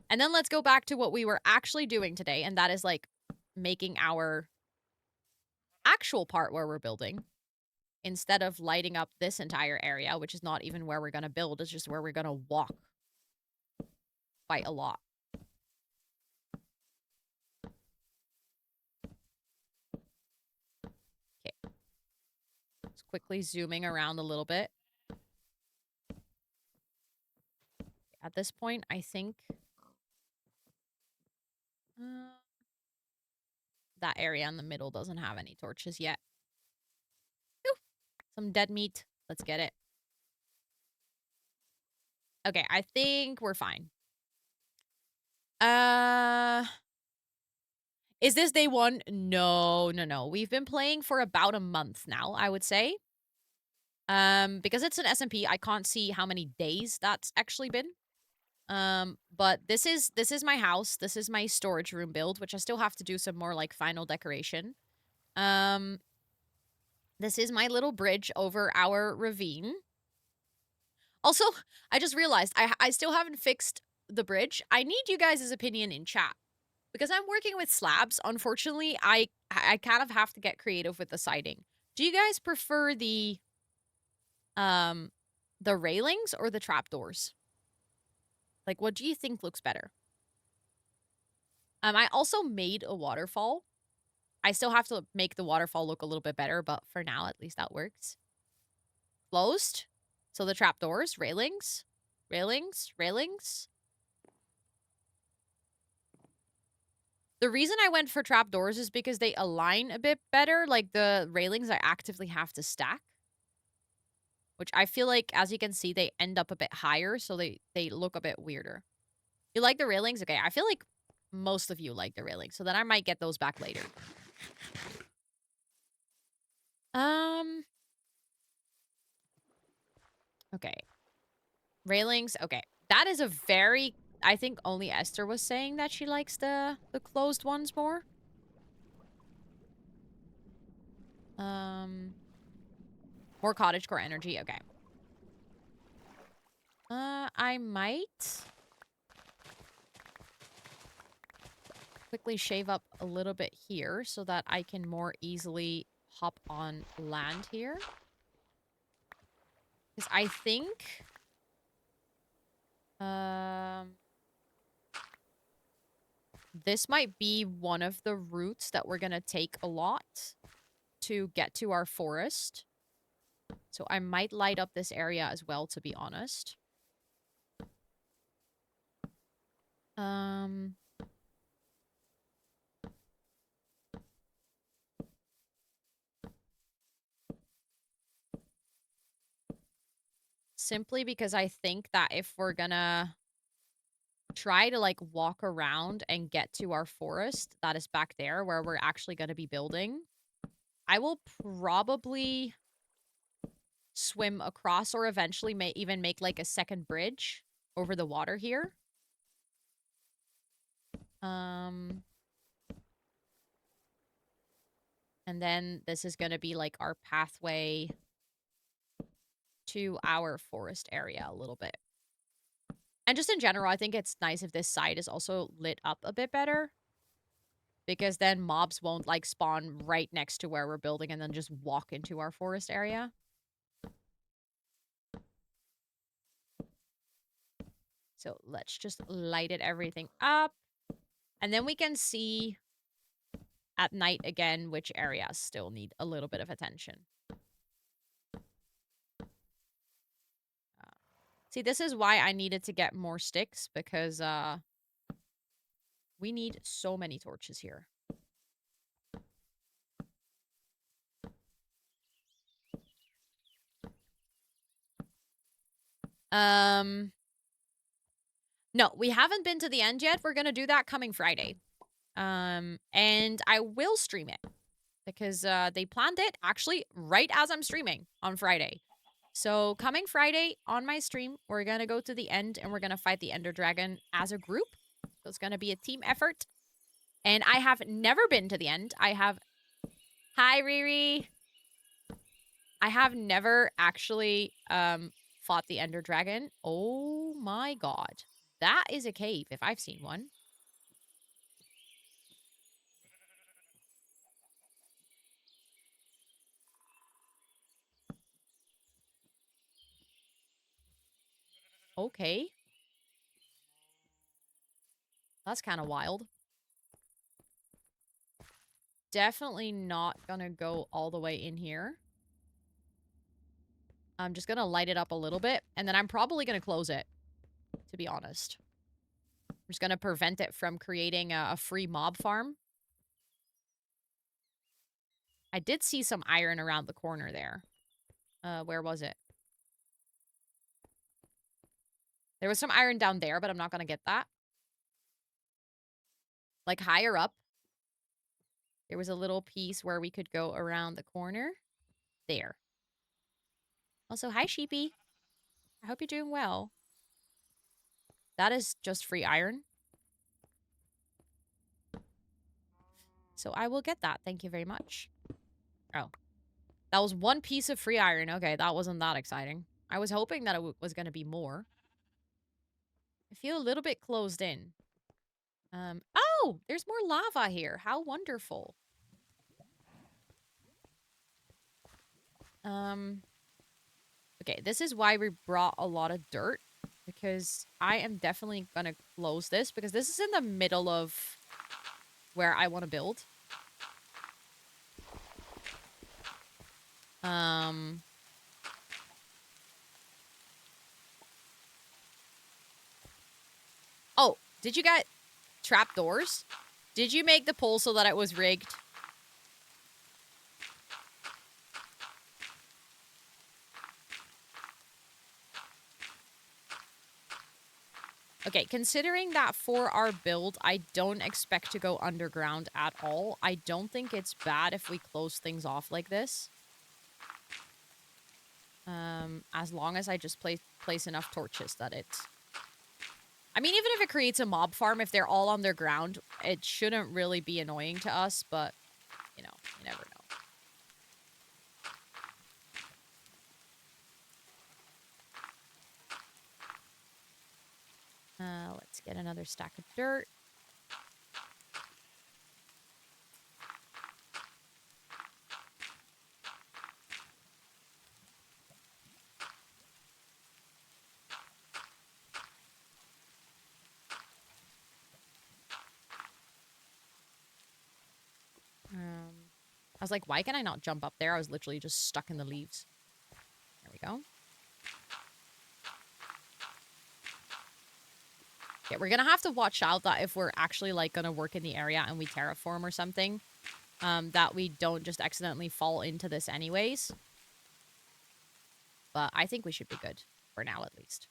And then let's go back to what we were actually doing today, and that is, like, making our actual part where we're building. Instead of lighting up this entire area, which is not even where we're gonna build, it's just where we're gonna walk. Quite a lot. Okay. Just quickly zooming around a little bit. At this point, I think that area in the middle doesn't have any torches yet. Whew. Some dead meat. Let's get it. Okay, I think we're fine. Is this day one? No, no, no. We've been playing for about a month now, I would say. Because it's an SMP, I can't see how many days that's actually been. But this is my house. This is my storage room build, which I still have to do some more like final decoration. This is my little bridge over our ravine. Also, I just realized I still haven't fixed the bridge. I need you guys' opinion in chat. Because I'm working with slabs, unfortunately, I kind of have to get creative with the siding. Do you guys prefer the railings or the trapdoors? Like, what do you think looks better? I also made a waterfall. I still have to make the waterfall look a little bit better, but for now, at least that works. Closed. So the trapdoors, railings, railings, railings. The reason I went for trapdoors is because they align a bit better. Like the railings I actively have to stack. Which I feel like, as you can see, they end up a bit higher, so they look a bit weirder. You like the railings? Okay, I feel like most of you like the railings, so then I might get those back later. Okay. Railings, okay. That is a very... I think only Esther was saying that she likes the closed ones more. More cottagecore energy, okay. I might quickly shave up a little bit here so that I can more easily hop on land here. Because I think... this might be one of the routes that we're gonna take a lot to get to our forest. So I might light up this area as well, to be honest. Simply because I think that if we're gonna try to, like, walk around and get to our forest that is back there where we're actually gonna be building, I will probably swim across or eventually may even make, like, a second bridge over the water here. And then this is gonna be, like, our pathway to our forest area a little bit. And just in general, I think it's nice if this side is also lit up a bit better. Because then mobs won't, like, spawn right next to where we're building and then just walk into our forest area. So let's just light everything up. And then we can see at night again which areas still need a little bit of attention. See, this is why I needed to get more sticks, because we need so many torches here. No, we haven't been to the end yet. We're gonna do that coming Friday. And I will stream it. Because they planned it actually right as I'm streaming on Friday. So coming Friday on my stream, we're going to go to the end and we're going to fight the Ender Dragon as a group. So it's going to be a team effort. And I have never been to the end. I have... Hi, Riri. I have never actually fought the Ender Dragon. Oh my god. That is a cave if I've seen one. Okay. That's kind of wild. Definitely not gonna go all the way in here. I'm just gonna light it up a little bit, and then I'm probably gonna close it. to be honest. I'm just gonna prevent it from creating a free mob farm. I did see some iron around the corner there. Where was it? There was some iron down there, but I'm not gonna get that. Like, higher up, there was a little piece where we could go around the corner. There. Also, hi, sheepy. I hope you're doing well. That is just free iron. So I will get that. Thank you very much. Oh. That was one piece of free iron. Okay, that wasn't that exciting. I was hoping that it was going to be more. I feel a little bit closed in. Oh! There's more lava here. How wonderful. Okay, this is why we brought a lot of dirt. Because I am definitely going to close this. Because this is in the middle of where I want to build. Oh, did you get trapdoors? Did you make the pole so that it was rigged? Okay, considering that for our build, I don't expect to go underground at all. I don't think it's bad if we close things off like this. As long as I just place enough torches that it... I mean, even if it creates a mob farm, if they're all underground, it shouldn't really be annoying to us, but, you know, you never know. Let's get another stack of dirt. I was like, why can I not jump up there? I was literally just stuck in the leaves. There we go. Yeah, we're gonna have to watch out that if we're actually, like, gonna work in the area and we terraform or something, that we don't just accidentally fall into this anyways. But I think we should be good. For now, at least.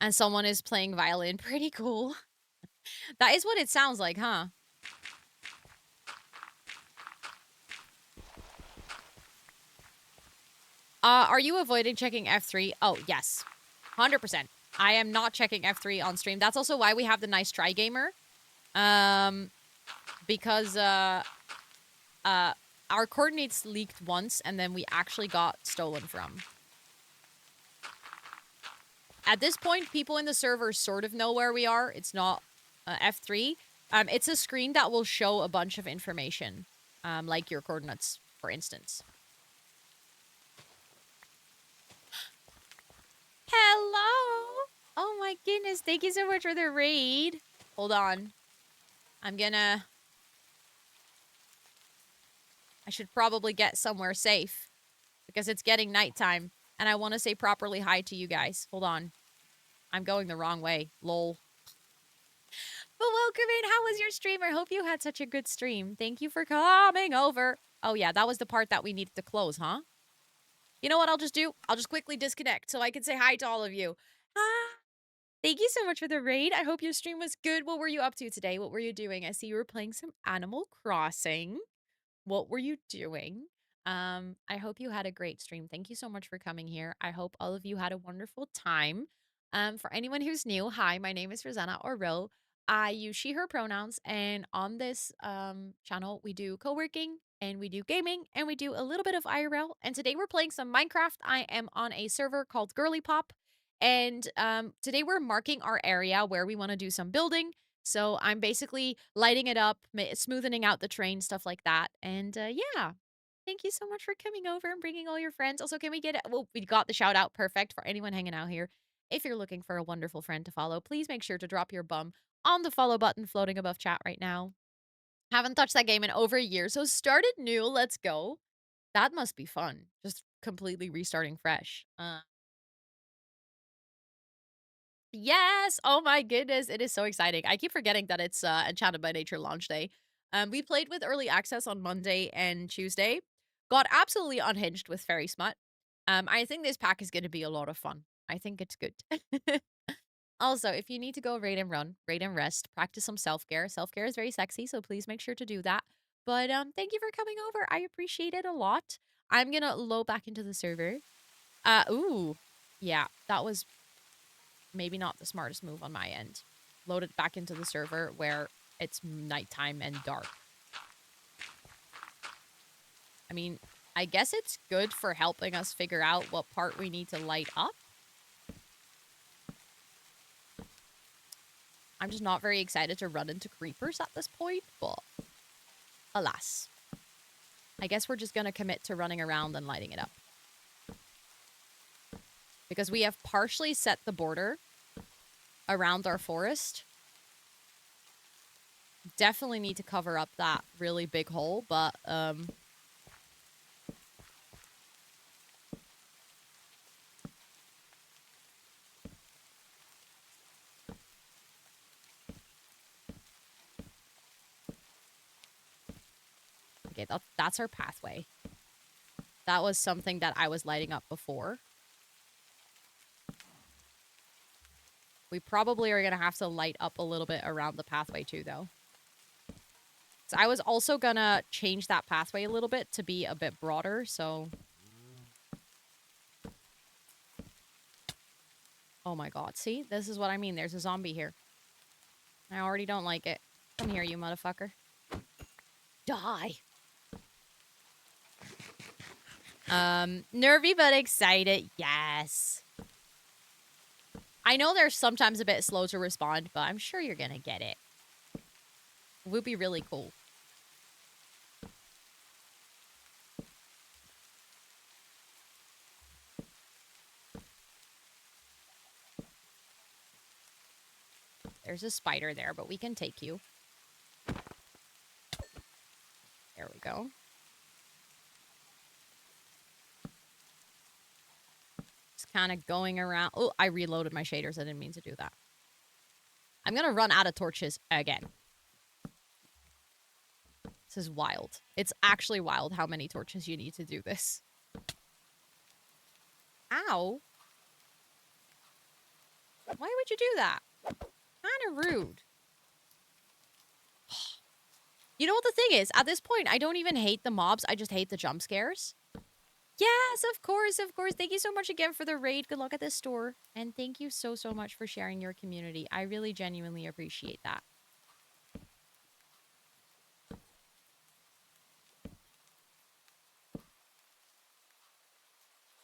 And someone is playing violin. Pretty cool. That is what it sounds like, huh? Are you avoiding checking F3? Oh, yes. 100%. I am not checking F3 on stream. That's also why we have the nice try gamer. Because, our coordinates leaked once, and then we actually got stolen from. At this point, people in the server sort of know where we are. It's not F3. It's a screen that will show a bunch of information, like your coordinates, for instance. Hello! Oh my goodness, thank you so much for the raid. Hold on. I should probably get somewhere safe. Because it's getting nighttime. And I want to say properly hi to you guys. Hold on. I'm going the wrong way. Lol. But welcome in. How was your stream? I hope you had such a good stream. Thank you for coming over. Oh yeah, that was the part that we needed to close, huh? You know what I'll just do? I'll just quickly disconnect so I can say hi to all of you. Thank you so much for the raid. I hope your stream was good. What were you up to today? What were you doing? I see you were playing some Animal Crossing. What were you doing? I hope you had a great stream. Thank you so much for coming here. I hope all of you had a wonderful time. For anyone who's new, hi, my name is Rosanna or Ro. I use she, her pronouns, and on this channel, we do co-working, and we do gaming, and we do a little bit of IRL. And today we're playing some Minecraft. I am on a server called GIRLYPOP, and today we're marking our area where we want to do some building. So I'm basically lighting it up, smoothing out the terrain, stuff like that. And yeah, thank you so much for coming over and bringing all your friends. Also, can we get well, we got the shout out. Perfect for anyone hanging out here. If you're looking for a wonderful friend to follow, please make sure to drop your bum on the follow button floating above chat right now. Haven't touched that game in over a year, so started new. Let's go. That must be fun. Just completely restarting fresh. Yes! Oh my goodness, it is so exciting. I keep forgetting that it's Enchanted by Nature launch day. We played with early access on Monday and Tuesday. Got absolutely unhinged with Fairy Smut. I think this pack is going to be a lot of fun. I think it's good. Also, if you need to go raid and run, raid and rest, practice some self-care. Self-care is very sexy, so please make sure to do that. But thank you for coming over. I appreciate it a lot. I'm gonna load back into the server. Ooh. Yeah, that was maybe not the smartest move on my end. Load it back into the server where it's nighttime and dark. I mean, I guess it's good for helping us figure out what part we need to light up. I'm just not very excited to run into creepers at this point, but alas. I guess we're just gonna commit to running around and lighting it up. Because we have partially set the border around our forest. Definitely need to cover up that really big hole, but okay, that's our pathway. That was something that I was lighting up before. We probably are going to have to light up a little bit around the pathway too, though. So I was also going to change that pathway a little bit to be a bit broader, so... Oh my god, see? This is what I mean. There's a zombie here. I already don't like it. Come here, you motherfucker. Die! Nervy but excited. Yes. I know they're sometimes a bit slow to respond, but I'm sure you're gonna get it. It would be really cool. There's a spider there, but we can take you. There we go. Just kind of going around. Oh, I reloaded my shaders. I didn't mean to do that. I'm gonna run out of torches again. This is wild. It's actually wild how many torches you need to do this. Ow. Why would you do that? Kind of rude. You know what the thing is? At this point, I don't even hate the mobs. I just hate the jump scares. Yes, of course, of course. Thank you so much again for the raid. Good luck at the store. And thank you so, so much for sharing your community. I really genuinely appreciate that.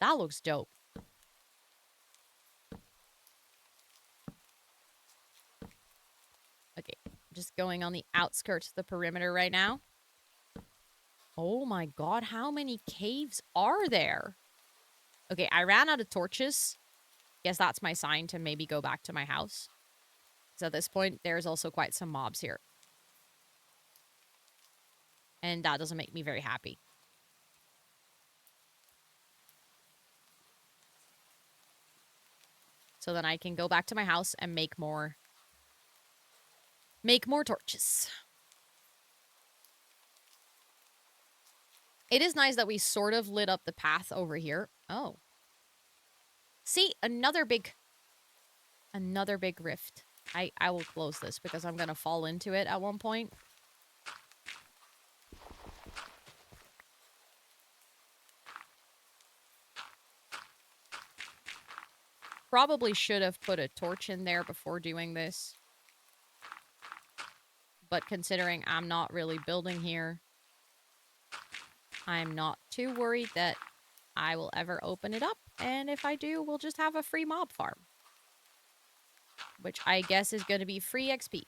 That looks dope. Okay, just going on the outskirts of the perimeter right now. Oh my god, how many caves are there? Okay, I ran out of torches. Guess that's my sign to maybe go back to my house. So at this point, there's also quite some mobs here. And that doesn't make me very happy. So then I can go back to my house and make more torches. It is nice that we sort of lit up the path over here. Oh. See, another big rift. I will close this because I'm going to fall into it at one point. Probably should have put a torch in there before doing this. But considering I'm not really building here, I'm not too worried that I will ever open it up. And if I do, we'll just have a free mob farm. Which I guess is going to be free XP.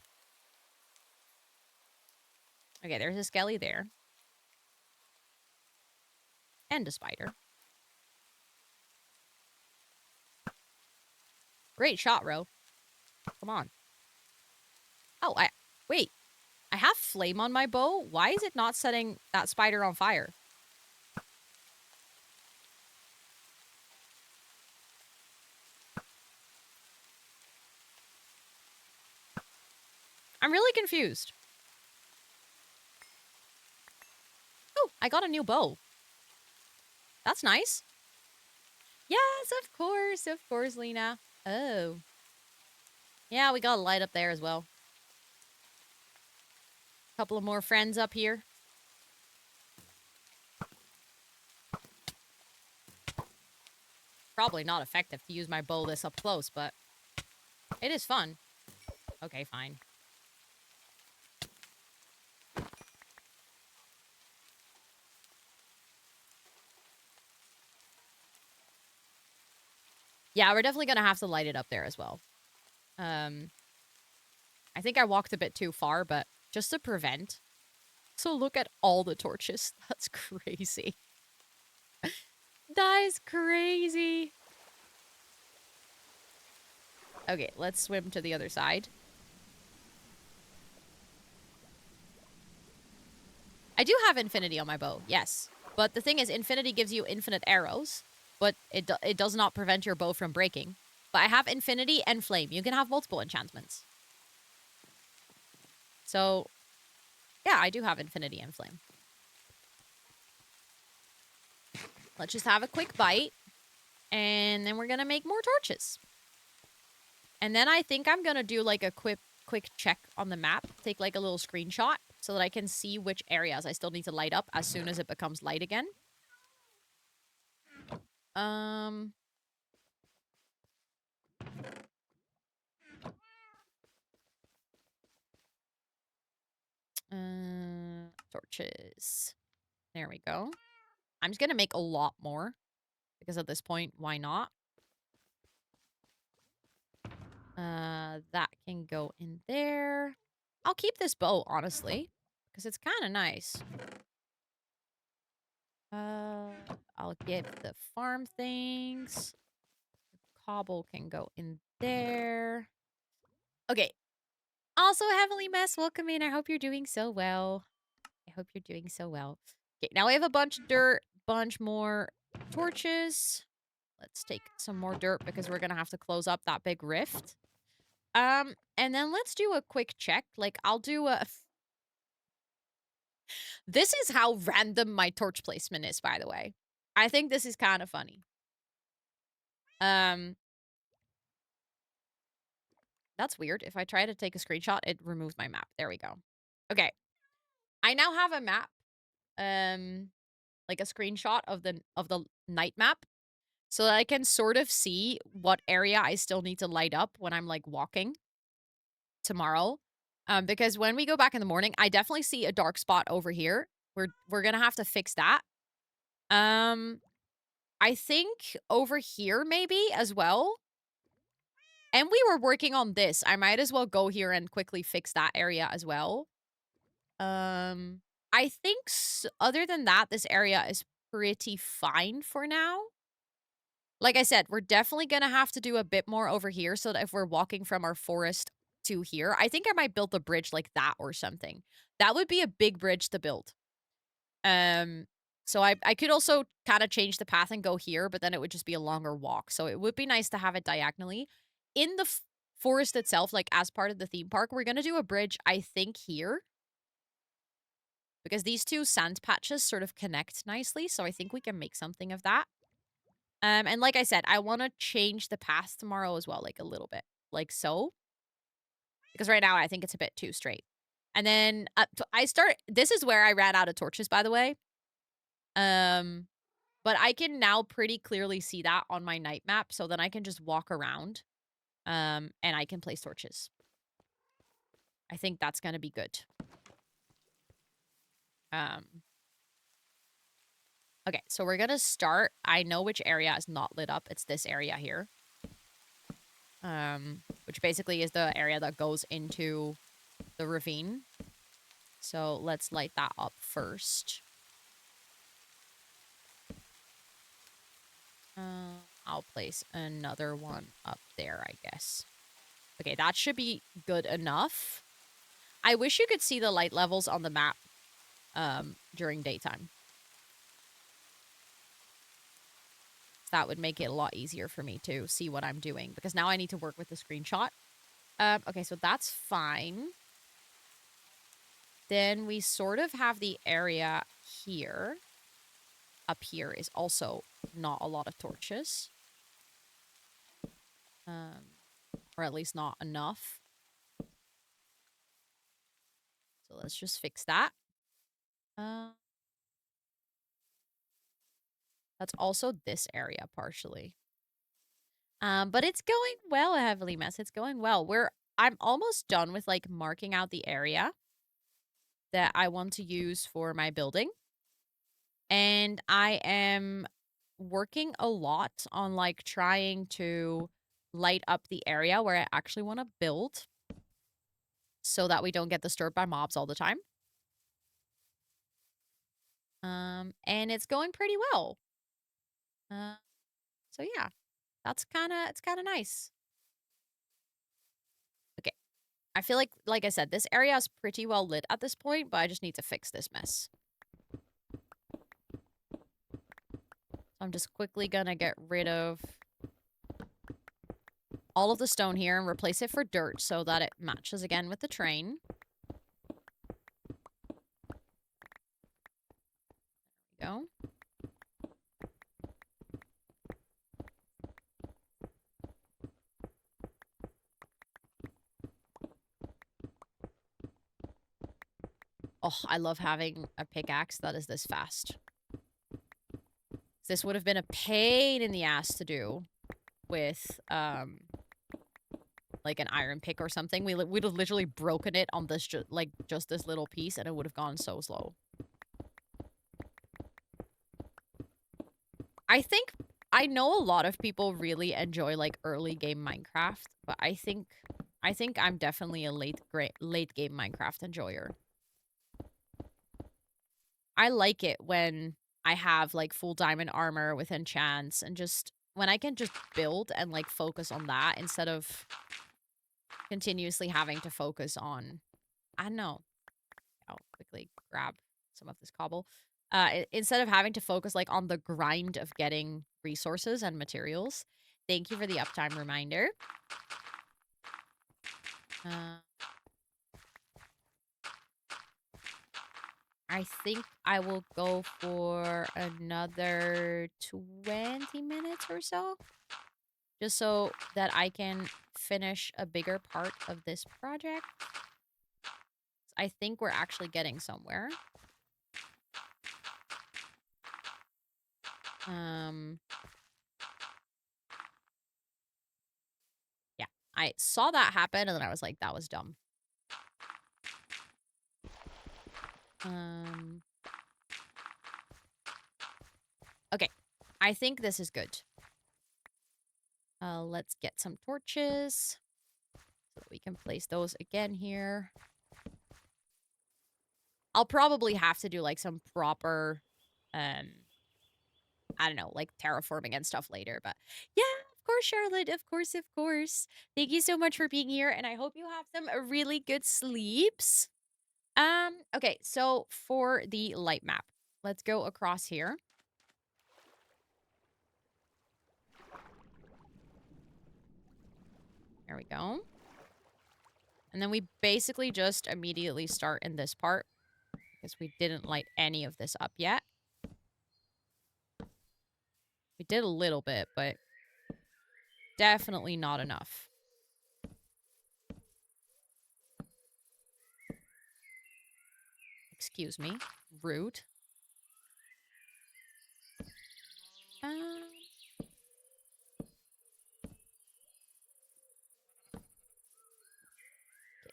Okay, there's a skelly there. And a spider. Great shot, Ro. Come on. Oh, wait. I have flame on my bow. Why is it not setting that spider on fire? I'm really confused. Oh, I got a new bow. That's nice. Yes, of course, Lena. Oh. Yeah, we got a light up there as well. Couple of more friends up here. Probably not effective to use my bow this up close, but it is fun. Okay, fine. Yeah, we're definitely gonna have to light it up there as well. I think I walked a bit too far, but just to prevent. So look at all the torches. That's crazy. That is crazy. Okay, let's swim to the other side. I do have infinity on my bow, yes. But the thing is, infinity gives you infinite arrows, but it does not prevent your bow from breaking. But I have infinity and flame. You can have multiple enchantments. So, yeah, I do have infinity and flame. Let's just have a quick bite. And then we're going to make more torches. And then I think I'm going to do like a quick check on the map. Take like a little screenshot so that I can see which areas I still need to light up as soon as it becomes light again. Torches. There we go. I'm just going to make a lot more because at this point, why not? That can go in there. I'll keep this bow, honestly, because it's kind of nice. I'll get the farm things. Cobble can go in there. Okay. Also, Heavenly Mess, welcome in. I hope you're doing so well. I hope you're doing so well. Okay, now we have a bunch of dirt, bunch more torches. Let's take some more dirt because we're going to have to close up that big rift. And then let's do a quick check. Like, I'll do a... This is how random my torch placement is, by the way. I think this is kind of funny. That's weird. If I try to take a screenshot, it removes my map. There we go. Okay. I now have a map. Like a screenshot of the night map. So that I can sort of see what area I still need to light up when I'm like walking tomorrow. Because when we go back in the morning, I definitely see a dark spot over here. We're gonna have to fix that. I think over here maybe as well. And we were working on this. I might as well go here and quickly fix that area as well. I think other than that, this area is pretty fine for now. Like I said, we're definitely going to have to do a bit more over here so that if we're walking from our forest to here, I think I might build a bridge like that or something. That would be a big bridge to build. So I could also kind of change the path and go here, but then it would just be a longer walk. So it would be nice to have it diagonally. In the forest itself, like as part of the theme park, we're going to do a bridge, I think, here. Because these two sand patches sort of connect nicely, so I think we can make something of that. And like I said, I want to change the path tomorrow as well, like a little bit, like so. Because right now I think it's a bit too straight. And then this is where I ran out of torches, by the way. But I can now pretty clearly see that on my night map, so then I can just walk around, and I can place torches. I think that's gonna be good. Okay, so we're gonna start. I know which area is not lit up. It's this area here. Which basically is the area that goes into the ravine. So let's light that up first. I'll place another one up there, I guess. Okay, that should be good enough. I wish you could see the light levels on the map during daytime. That would make it a lot easier for me to see what I'm doing, because now I need to work with the screenshot. Okay, so that's fine. Then we sort of have the area here. Up here is also not a lot of torches. Or at least not enough. So let's just fix that. That's also this area partially. But it's going well, Heavily Mess. It's going well. I'm almost done with like marking out the area that I want to use for my building. And I am working a lot on like trying to light up the area where I actually want to build so that we don't get disturbed by mobs all the time. And it's going pretty well. So yeah, it's kind of nice. Okay. I feel like I said, this area is pretty well lit at this point, but I just need to fix this mess. I'm just quickly gonna get rid of all of the stone here and replace it for dirt so that it matches again with the train. There we go. Oh, I love having a pickaxe that is this fast. This would have been a pain in the ass to do with, like an iron pick or something. We'd have literally broken it on this, just this little piece, and it would have gone so slow. I know a lot of people really enjoy like early game Minecraft, but I think I'm definitely a late game Minecraft enjoyer. I like it when I have like full diamond armor with enchants and just when I can just build and like focus on that instead of continuously having to focus on, I don't know. I'll quickly grab some of this cobble. Instead of having to focus like on the grind of getting resources and materials. Thank you for the uptime reminder. I think I will go for another 20 minutes or so. Just so that I can finish a bigger part of this project. I think we're actually getting somewhere. Yeah, I saw that happen and then I was like, that was dumb. Okay, I think this is good. Let's get some torches so that we can place those again here. I'll probably have to do like some proper, I don't know, like terraforming and stuff later, but yeah, of course, Charlotte, of course, of course. Thank you so much for being here, and I hope you have some really good sleeps. Okay, so for the light map, let's go across here. There we go. And then we basically just immediately start in this part because we didn't light any of this up yet. We did a little bit, but definitely not enough. Excuse me. Rude. Okay,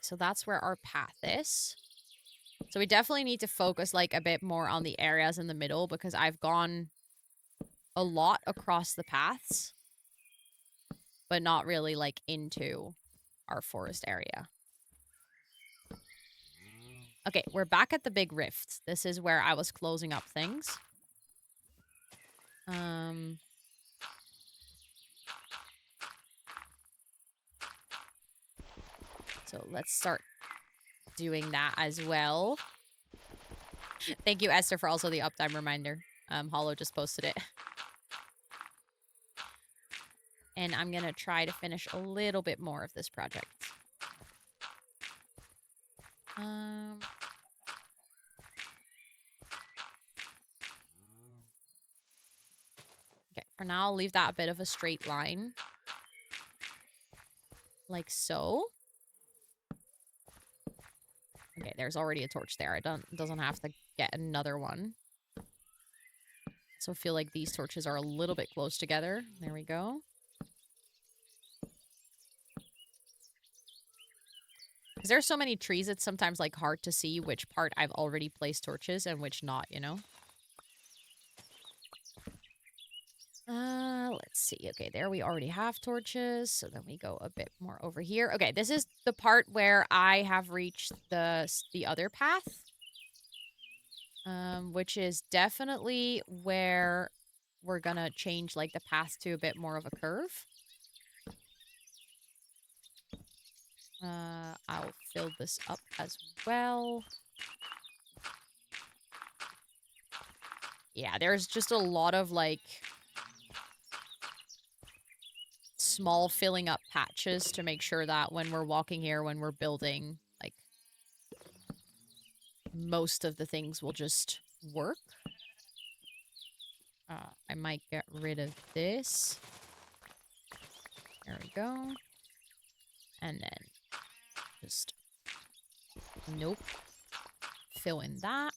so that's where our path is. So we definitely need to focus like a bit more on the areas in the middle because I've gone a lot across the paths, but not really like into our forest area. Okay, we're back at the big rift. This is where I was closing up things. So let's start doing that as well. Thank you, Esther, for also the uptime reminder. Hollow just posted it. And I'm going to try to finish a little bit more of this project. Okay, for now, I'll leave that a bit of a straight line. Like so. Okay, there's already a torch there. It doesn't have to get another one. So I feel like these torches are a little bit close together. There we go. Because there's so many trees, it's sometimes like hard to see which part I've already placed torches and which not, you know? Let's see. Okay, there we already have torches. So then we go a bit more over here. Okay, this is the part where I have reached the other path. Which is definitely where we're gonna change like the path to a bit more of a curve. I'll fill this up as well. Yeah, there's just a lot of like small filling up patches to make sure that when we're walking here, when we're building, like most of the things will just work. I might get rid of this. There we go. And then just, nope. Fill in that.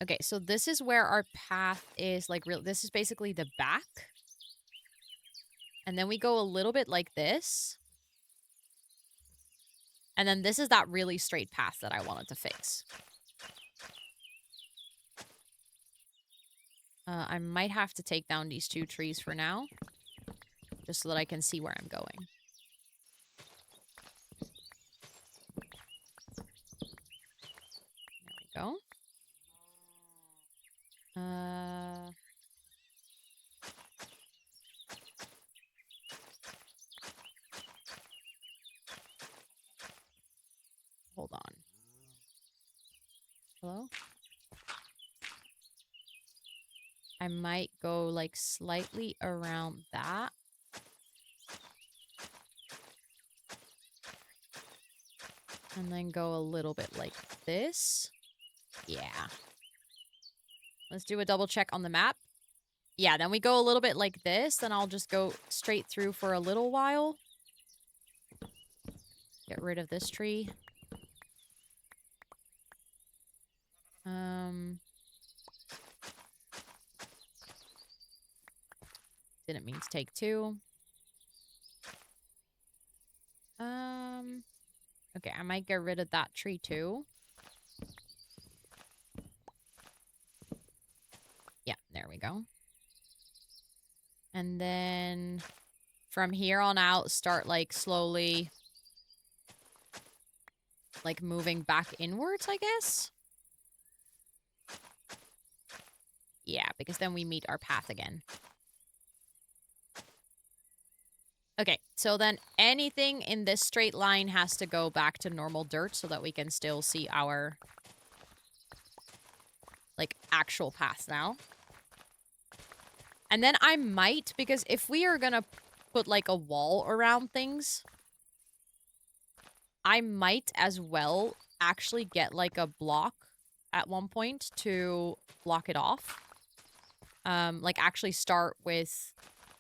Okay, so this is where our path is, like, real. This is basically the back. And then we go a little bit like this. And then this is that really straight path that I wanted to fix. I might have to take down these 2 trees for now. Just so that I can see where I'm going. There we go. Hold on. Hello? I might go like slightly around that. And then go a little bit like this. Yeah. Let's do a double check on the map. Yeah, then we go a little bit like this. Then I'll just go straight through for a little while. Get rid of this tree. Didn't mean to take 2. Okay, I might get rid of that tree too. Yeah, there we go. And then from here on out, start like slowly like moving back inwards, I guess. Yeah, because then we meet our path again. Okay, so then anything in this straight line has to go back to normal dirt so that we can still see our like actual path now. And then I might, because if we are gonna put like a wall around things, I might as well actually get like a block at one point to block it off. Like actually start with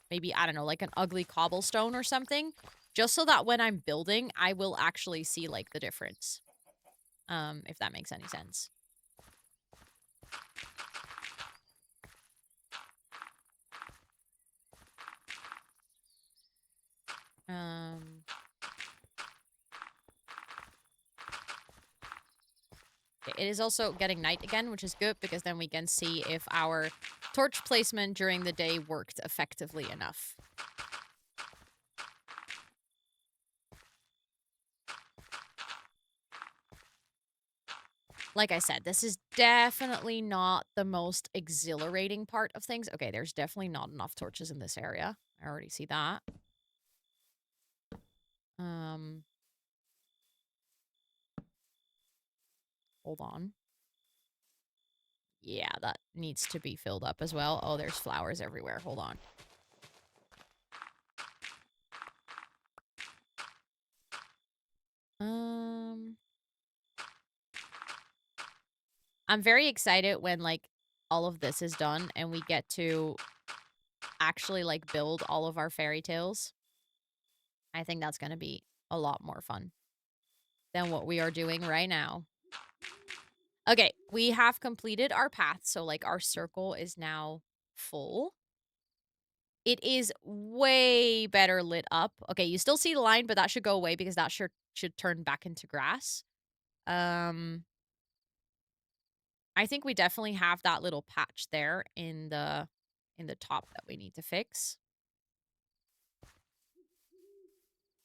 maybe, I don't know, like an ugly cobblestone or something. Just so that when I'm building, I will actually see like the difference. If that makes any sense. It is also getting night again, which is good because then we can see if our torch placement during the day worked effectively enough. Like I said, this is definitely not the most exhilarating part of things. Okay, there's definitely not enough torches in this area. I already see that. Hold on. Yeah, that needs to be filled up as well. Oh, there's flowers everywhere. Hold on. I'm very excited when, like, all of this is done and we get to actually, like, build all of our fairy tales. I think that's gonna be a lot more fun than what we are doing right now. Okay, we have completed our path, so, like, our circle is now full. It is way better lit up. Okay, you still see the line, but that should go away because that should turn back into grass. I think we definitely have that little patch there in the top that we need to fix.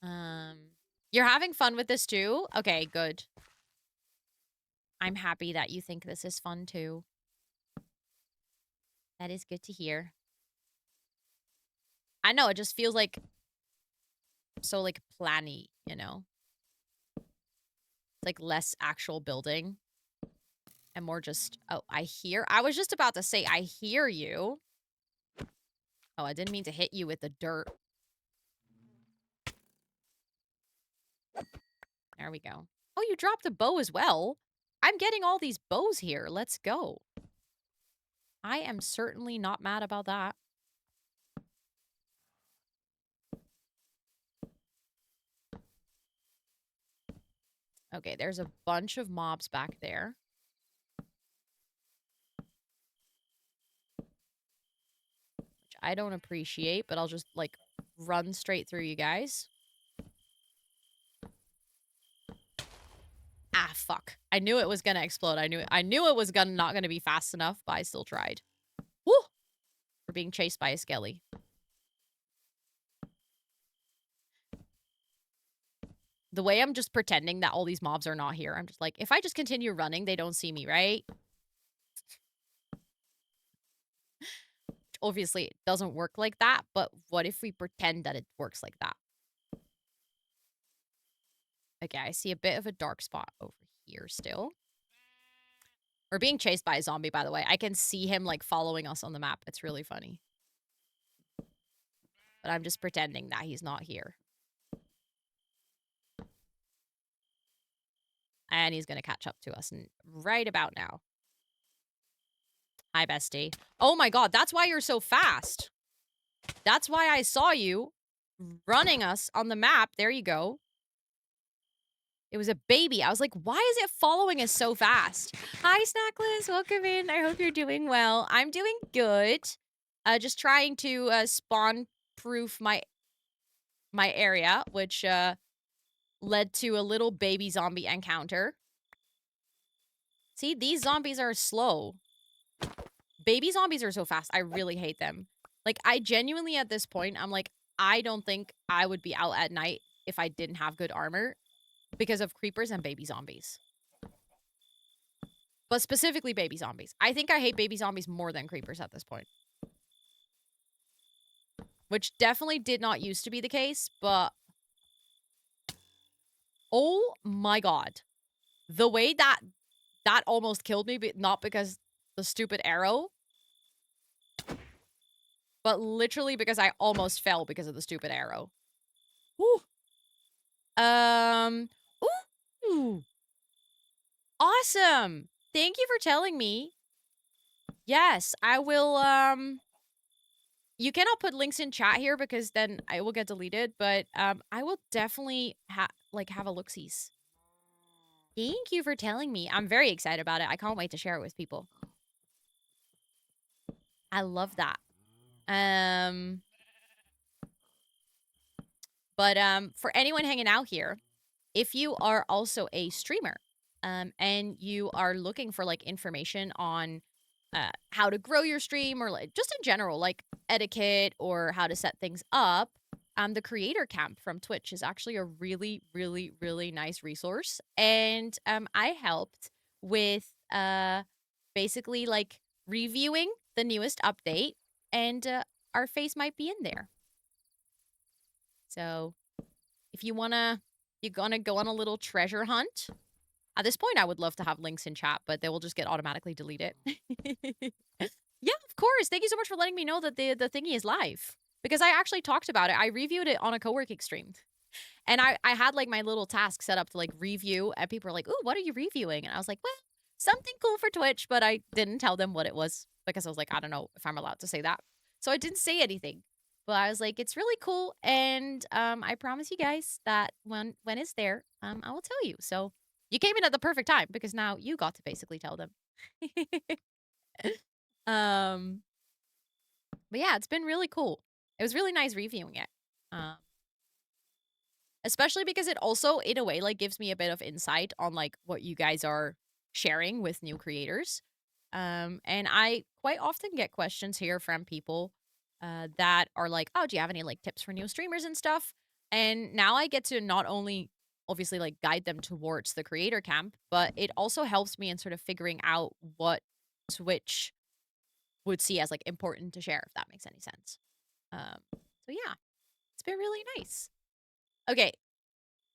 You're having fun with this too? Okay, good. I'm happy that you think this is fun too. That is good to hear. I know, it just feels like so, like, planny, you know? Like, less actual building and more just, oh, I was just about to say, I hear you. Oh, I didn't mean to hit you with the dirt. There we go. Oh, you dropped a bow as well. I'm getting all these bows here. Let's go. I am certainly not mad about that. Okay, there's a bunch of mobs back there. Which I don't appreciate, but I'll just, like, run straight through you guys. Ah, fuck. I knew it was gonna explode. I knew it was not gonna be fast enough, but I still tried. Woo! We're being chased by a skelly. The way I'm just pretending that all these mobs are not here, I'm just like, if I just continue running, they don't see me, right? Obviously, it doesn't work like that, but what if we pretend that it works like that? Okay, I see a bit of a dark spot over here still. We're being chased by a zombie, by the way. I can see him, like, following us on the map. It's really funny. But I'm just pretending that he's not here. And he's gonna catch up to us right about now. Hi, bestie. Oh my god, that's why you're so fast. That's why I saw you running us on the map. There you go. It was a baby. I was like, why is it following us so fast? Hi, Snackless. Welcome in. I hope you're doing well. I'm doing good. Just trying to spawn-proof my area, which led to a little baby zombie encounter. See, these zombies are slow. Baby zombies are so fast. I really hate them. Like, I genuinely, at this point, I'm like, I don't think I would be out at night if I didn't have good armor because of creepers and baby zombies. But specifically baby zombies. I think I hate baby zombies more than creepers at this point. Which definitely did not used to be the case, but... oh my god. The way that almost killed me, but not because the stupid arrow, but literally because I almost fell because of the stupid arrow. Woo. Ooh. Awesome. Thank you for telling me. Yes, I will, you cannot put links in chat here because then I will get deleted, but, I will definitely have a look-sees. Thank you for telling me. I'm very excited about it. I can't wait to share it with people. I love that. But for anyone hanging out here, if you are also a streamer, and you are looking for, like, information on how to grow your stream or, like, just in general, like, etiquette or how to set things up, the Creator Camp from Twitch is actually a really, really, really nice resource. And I helped with basically, like, reviewing the newest update, and our face might be in there. So if you're gonna go on a little treasure hunt. At this point, I would love to have links in chat, but they will just get automatically deleted. Yeah, of course. Thank you so much for letting me know that the thingy is live. Because I actually talked about it. I reviewed it on a co-working stream. And I had like my little task set up to like review, and people were like, "Ooh, what are you reviewing?" And I was like, "Well, something cool for Twitch," but I didn't tell them what it was because I was like, I don't know if I'm allowed to say that. So I didn't say anything. But I was like, it's really cool, and I promise you guys that when it's there, I will tell you. So you came in at the perfect time because now you got to basically tell them. um, but yeah, it's been really cool. It was really nice reviewing it. Especially because it also, in a way, like gives me a bit of insight on like what you guys are sharing with new creators. And I quite often get questions here from people that are like, "Oh, do you have any like tips for new streamers and stuff?" And now I get to not only obviously like guide them towards the creator camp, but it also helps me in sort of figuring out what Twitch would see as like important to share, if that makes any sense. So yeah, it's been really nice. Okay,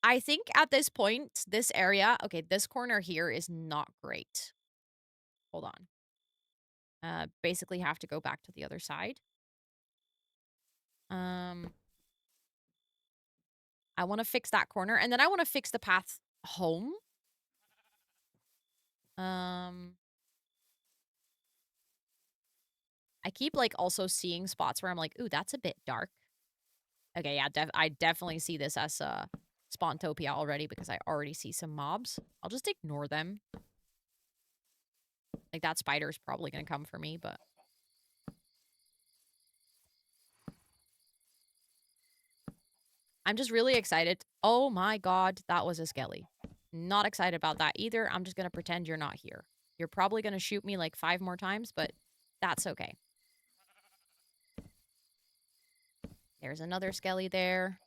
I think at this point, this area, okay, this corner here is not great. Hold on. Basically have to go back to the other side. I want to fix that corner, and then I want to fix the path home. I keep like also seeing spots where I'm like, ooh, that's a bit dark. Okay, yeah, I definitely see this as a Spawntopia already because I already see some mobs. I'll just ignore them. Like that spider's probably gonna come for me, but I'm just really excited. Oh my god, that was a skelly. Not excited about that either. I'm just gonna pretend you're not here. You're probably gonna shoot me like 5 more times, but that's okay. There's another skelly there.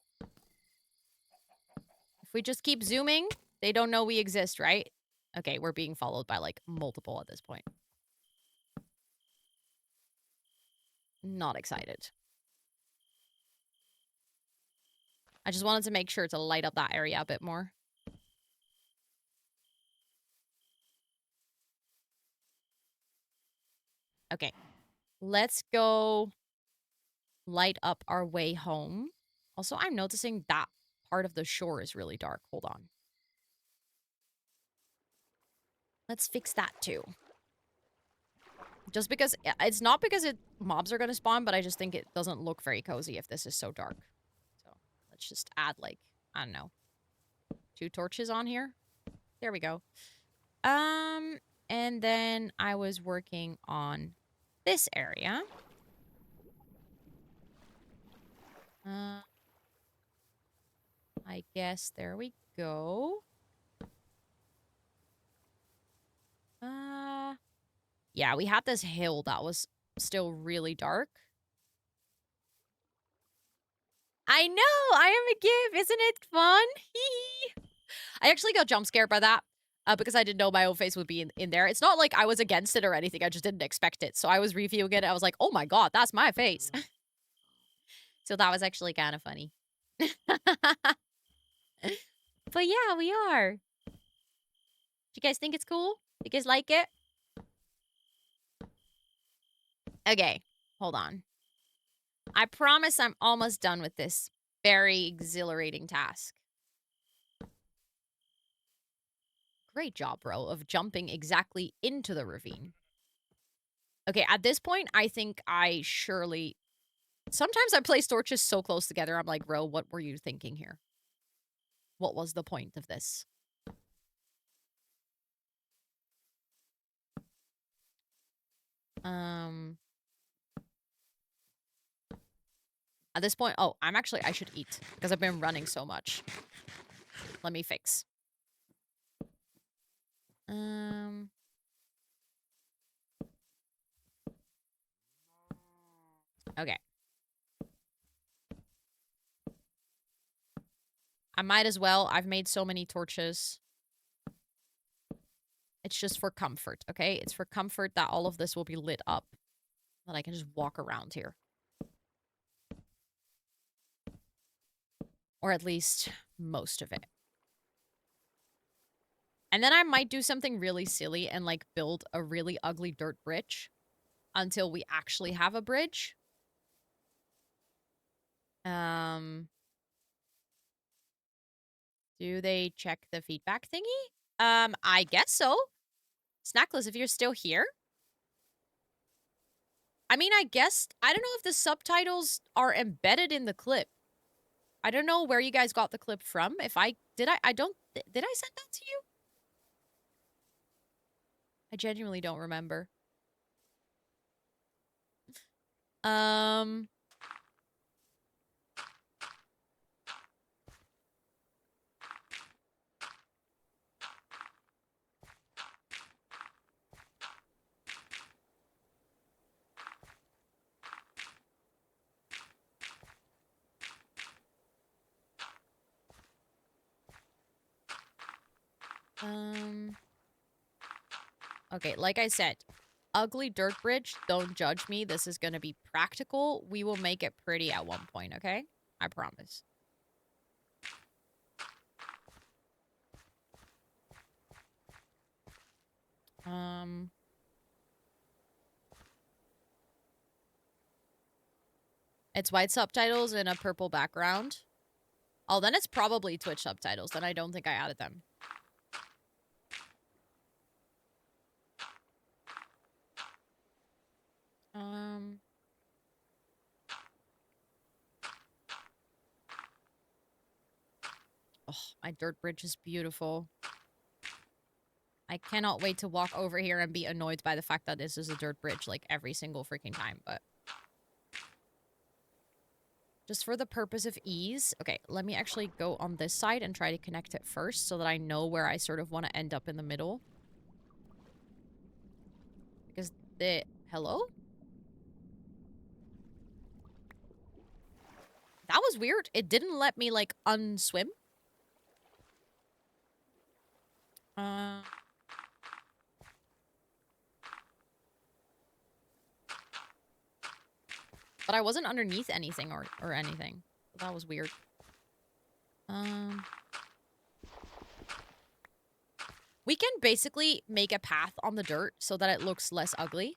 If we just keep zooming, they don't know we exist, right? Okay, we're being followed by like multiple at this point. Not excited. I just wanted to make sure to light up that area a bit more. Okay, let's go light up our way home. Also, I'm noticing that part of the shore is really dark. Hold on. Let's fix that too. Just because, it's not because mobs are gonna spawn, but I just think it doesn't look very cozy if this is so dark. So, let's just add like, I don't know, 2 torches on here. There we go. And then I was working on this area. I guess there we go. Yeah, we had this hill that was still really dark. I know! I am a GIF! Isn't it fun? I actually got jump scared by that. Because I didn't know my own face would be in there. It's not like I was against it or anything. I just didn't expect it. So I was reviewing it. I was like, oh my god, that's my face. So that was actually kind of funny. But yeah, we are. Do you guys think it's cool? You guys like it? Okay, hold on. I promise I'm almost done with this very exhilarating task. Great job, bro, of jumping exactly into the ravine. Okay, at this point, I think I surely... Sometimes I place torches so close together, I'm like, bro, what were you thinking here? What was the point of this? At this point, oh, I should eat because I've been running so much. Let me fix. Okay. I might as well. I've made so many torches. It's just for comfort, okay? It's for comfort that all of this will be lit up. That I can just walk around here. Or at least most of it. And then I might do something really silly and like build a really ugly dirt bridge until we actually have a bridge. Do they check the feedback thingy? I guess so. Snackless, if you're still here. I mean, I guess, I don't know if the subtitles are embedded in the clip. I don't know where you guys got the clip from. If I, did I don't, did I send that to you? I genuinely don't remember. Um, okay, like I said, ugly dirt bridge, don't judge me. This is gonna be practical. We will make it pretty at one point, okay? I promise. It's white subtitles and a purple background. Oh, then it's probably Twitch subtitles. Then I don't think I added them. Oh, my dirt bridge is beautiful. I cannot wait to walk over here and be annoyed by the fact that this is a dirt bridge, like, every single freaking time, but... just for the purpose of ease... okay, let me actually go on this side and try to connect it first so that I know where I sort of want to end up in the middle. Because the... hello? That was weird. It didn't let me, like, unswim. But I wasn't underneath anything or anything. That was weird. We can basically make a path on the dirt so that it looks less ugly.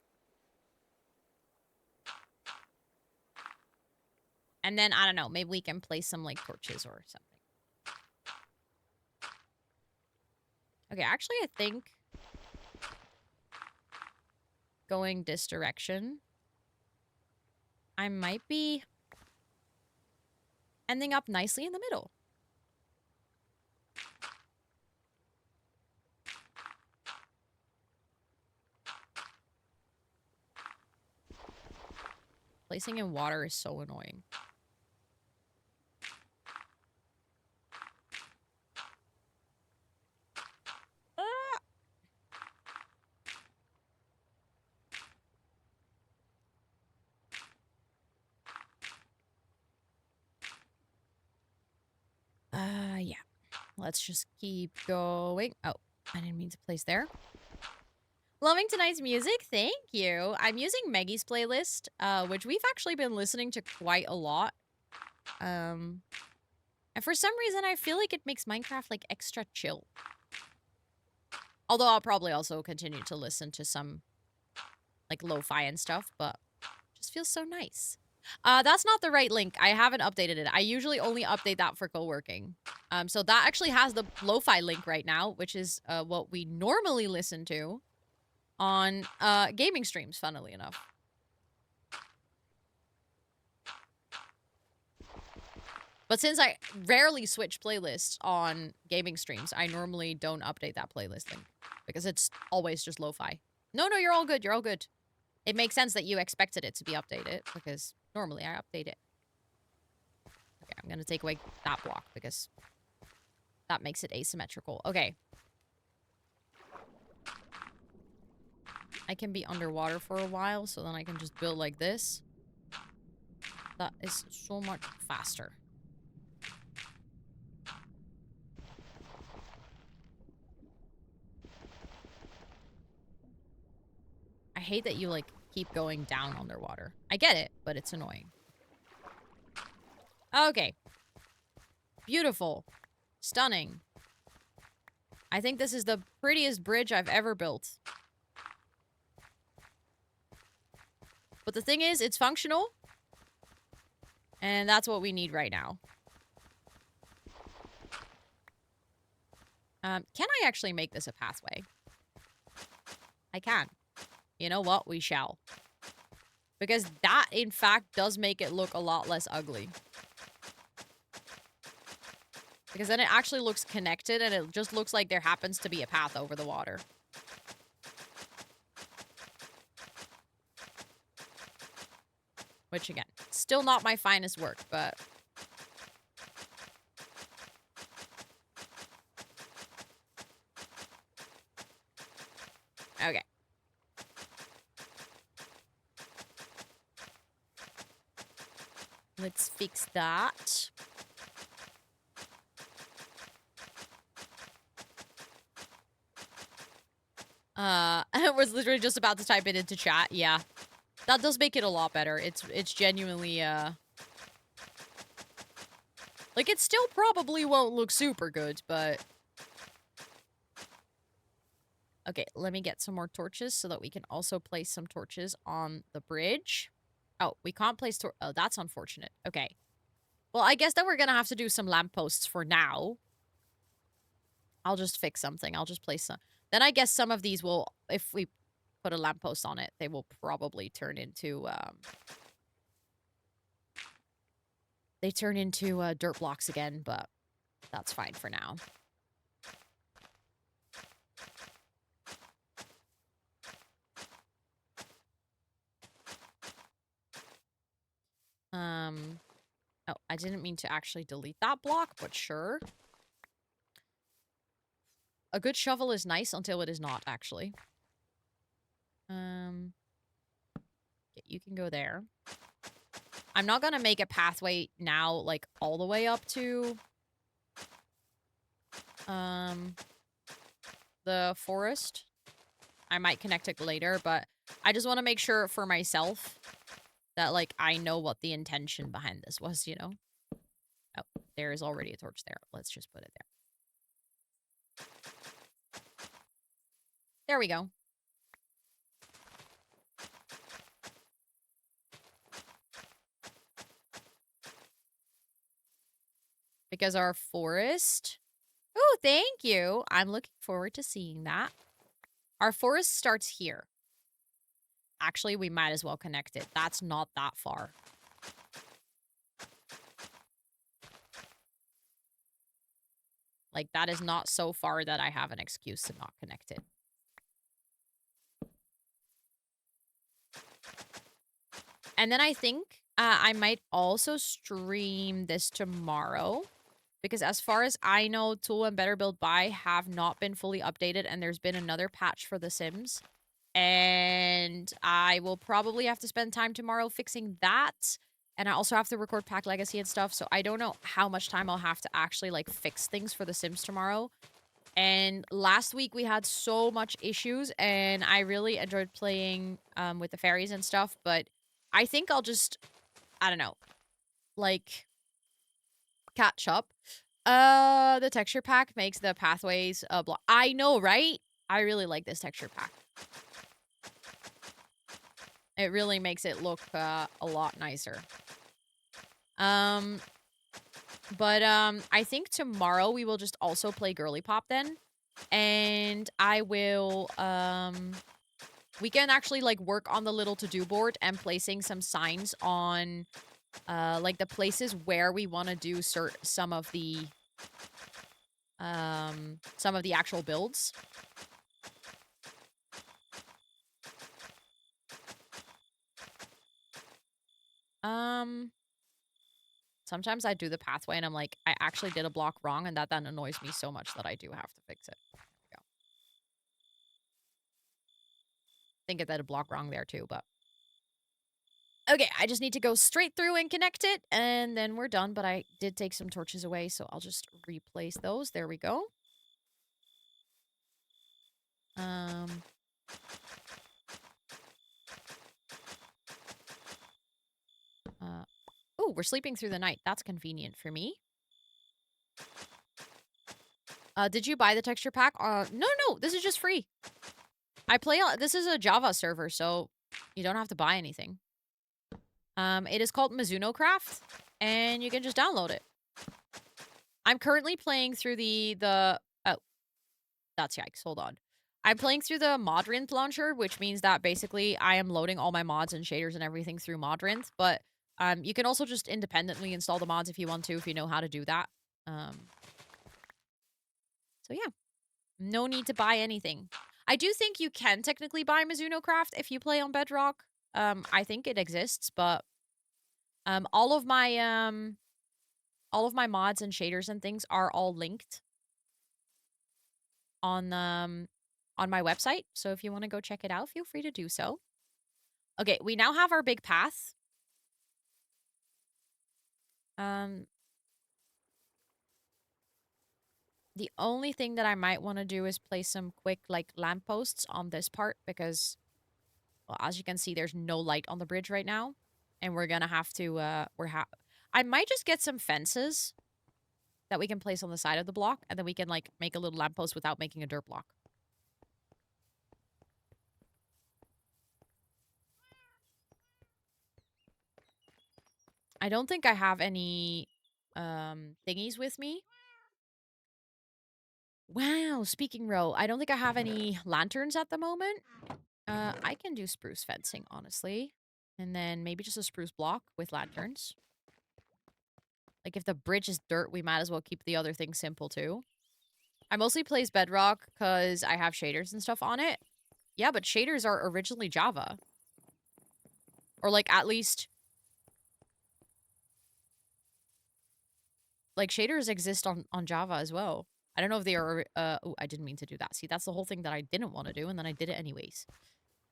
And then, I don't know, maybe we can place some, like, torches or something. Okay, actually, I think going this direction, I might be ending up nicely in the middle. Placing in water is so annoying. Yeah. Let's just keep going. Oh, I didn't mean to place there. Loving tonight's music. Thank you. I'm using Maggie's playlist, which we've actually been listening to quite a lot. And for some reason, I feel like it makes Minecraft, like, extra chill. Although I'll probably also continue to listen to some, like, lo-fi and stuff, but it just feels so nice. That's not the right link. I haven't updated it. I usually only update that for co-working. So that actually has the lo-fi link right now, which is what we normally listen to on gaming streams, funnily enough. But since I rarely switch playlists on gaming streams, I normally don't update that playlist link because it's always just lo-fi. No, you're all good. You're all good. It makes sense that you expected it to be updated because normally I update it. Okay, I'm going to take away that block because that makes it asymmetrical. Okay. I can be underwater for a while, so then I can just build like this. That is so much faster. I hate that you, like, keep going down underwater. I get it, but it's annoying. Okay. Beautiful. Stunning. I think this is the prettiest bridge I've ever built. But the thing is, it's functional. And that's what we need right now. Can I actually make this a pathway? I can. You know what? We shall. Because that, in fact, does make it look a lot less ugly. Because then it actually looks connected and it just looks like there happens to be a path over the water. Which, again, still not my finest work, but... Okay. Let's fix that. I was literally just about to type it into chat. Yeah. That does make it a lot better. It's genuinely, like, it still probably won't look super good, but... Okay, let me get some more torches so that we can also place some torches on the bridge. Oh, we can't place oh, that's unfortunate. Okay. Well, I guess that we're gonna have to do some lampposts for now. I'll just fix something. I'll just place some. Then I guess some of these will, if we put a lamppost on it, they will probably turn into, they turn into dirt blocks again, but that's fine for now. Oh, I didn't mean to actually delete that block, but sure. A good shovel is nice until it is not, actually. Okay, you can go there. I'm not gonna make a pathway now, like, all the way up to... the forest. I might connect it later, but I just want to make sure for myself that, like, I know what the intention behind this was, you know? Oh, there is already a torch there. Let's just put it there. There we go. Because our forest... Oh, thank you. I'm looking forward to seeing that. Our forest starts here. Actually, we might as well connect it. That's not that far. Like, that is not so far that I have an excuse to not connect it. And then I think I might also stream this tomorrow. Because as far as I know, Tool and Better Build Buy have not been fully updated. And there's been another patch for The Sims. And I will probably have to spend time tomorrow fixing that. And I also have to record Pack Legacy and stuff. So I don't know how much time I'll have to actually, like, fix things for The Sims tomorrow. And last week we had so much issues. And I really enjoyed playing with the fairies and stuff. But I think I'll just, I don't know, like, catch up. The texture pack makes the pathways block. I know, right? I really like this texture pack. It really makes it look a lot nicer. But I think tomorrow we will just also play GIRLYPOP then. And I will, we can actually, like, work on the little to-do board and placing some signs on, like, the places where we want to do some of the actual builds. Sometimes I do the pathway and I'm like, I actually did a block wrong, and that then annoys me so much that I do have to fix it. There we go. I think I did a block wrong there too, but... Okay, I just need to go straight through and connect it, and then we're done. But I did take some torches away, so I'll just replace those. There we go. Oh, we're sleeping through the night. That's convenient for me. Did you buy the texture pack? No, this is just free. This is a Java server, so you don't have to buy anything. It is called Mizuno Craft, and you can just download it. I'm currently playing through oh, that's yikes. Hold on. I'm playing through the Modrinth launcher, which means that basically I am loading all my mods and shaders and everything through Modrinth, but you can also just independently install the mods if you want to, if you know how to do that. So yeah, no need to buy anything. I do think you can technically buy Mizuno Craft if you play on Bedrock. I think it exists, but all of my mods and shaders and things are all linked on my website. So if you want to go check it out, feel free to do so. Okay, we now have our big path. The only thing that I might want to do is place some quick, like, lampposts on this part because, well, as you can see, there's no light on the bridge right now. And we're gonna have to, I might just get some fences that we can place on the side of the block, and then we can, like, make a little lamppost without making a dirt block. I don't think I have any, thingies with me. Wow, speaking row. I don't think I have any lanterns at the moment. I can do spruce fencing, honestly. And then maybe just a spruce block with lanterns. Like, if the bridge is dirt, we might as well keep the other thing simple, too. I mostly plays Bedrock because I have shaders and stuff on it. Yeah, but shaders are originally Java. Or, like, at least... like, shaders exist on Java as well. I don't know if they are... oh, I didn't mean to do that. See, that's the whole thing that I didn't want to do, and then I did it anyways.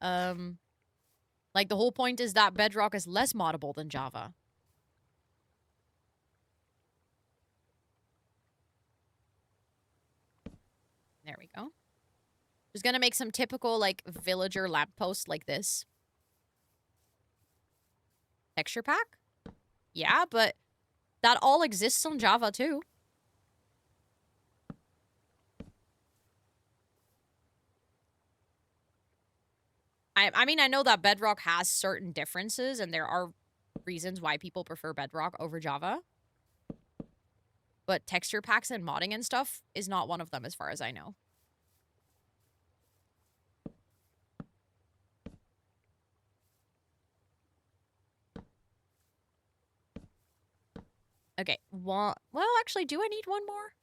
Like, the whole point is that Bedrock is less moddable than Java. There we go. Just gonna make some typical, like, villager lampposts like this. Texture pack? Yeah, but that all exists on Java, too. I mean, I know that Bedrock has certain differences, and there are reasons why people prefer Bedrock over Java. But texture packs and modding and stuff is not one of them, as far as I know. Okay, well, actually, do I need one more?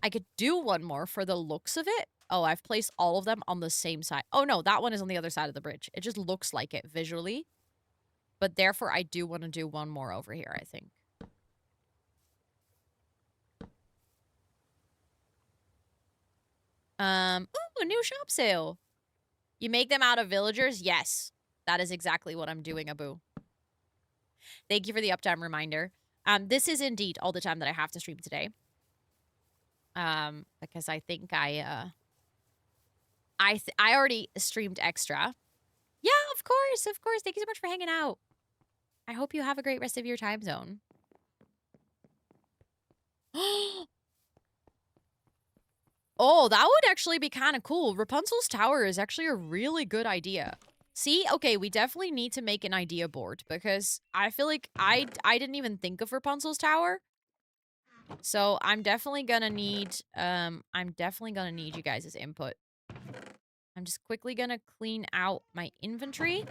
I could do one more for the looks of it. Oh, I've placed all of them on the same side. Oh, no, that one is on the other side of the bridge. It just looks like it visually. But therefore, I do want to do one more over here, I think. Ooh, a new shop sale. You make them out of villagers? Yes. That is exactly what I'm doing, Abu. Thank you for the uptime reminder. This is indeed all the time that I have to stream today. Because I think I already streamed extra. Yeah, of course, of course. Thank you so much for hanging out. I hope you have a great rest of your time zone. Oh, that would actually be kind of cool. Rapunzel's Tower is actually a really good idea. See, okay, we definitely need to make an idea board because I feel like I didn't even think of Rapunzel's Tower. So I'm definitely gonna need you guys' input. I'm just quickly gonna clean out my inventory.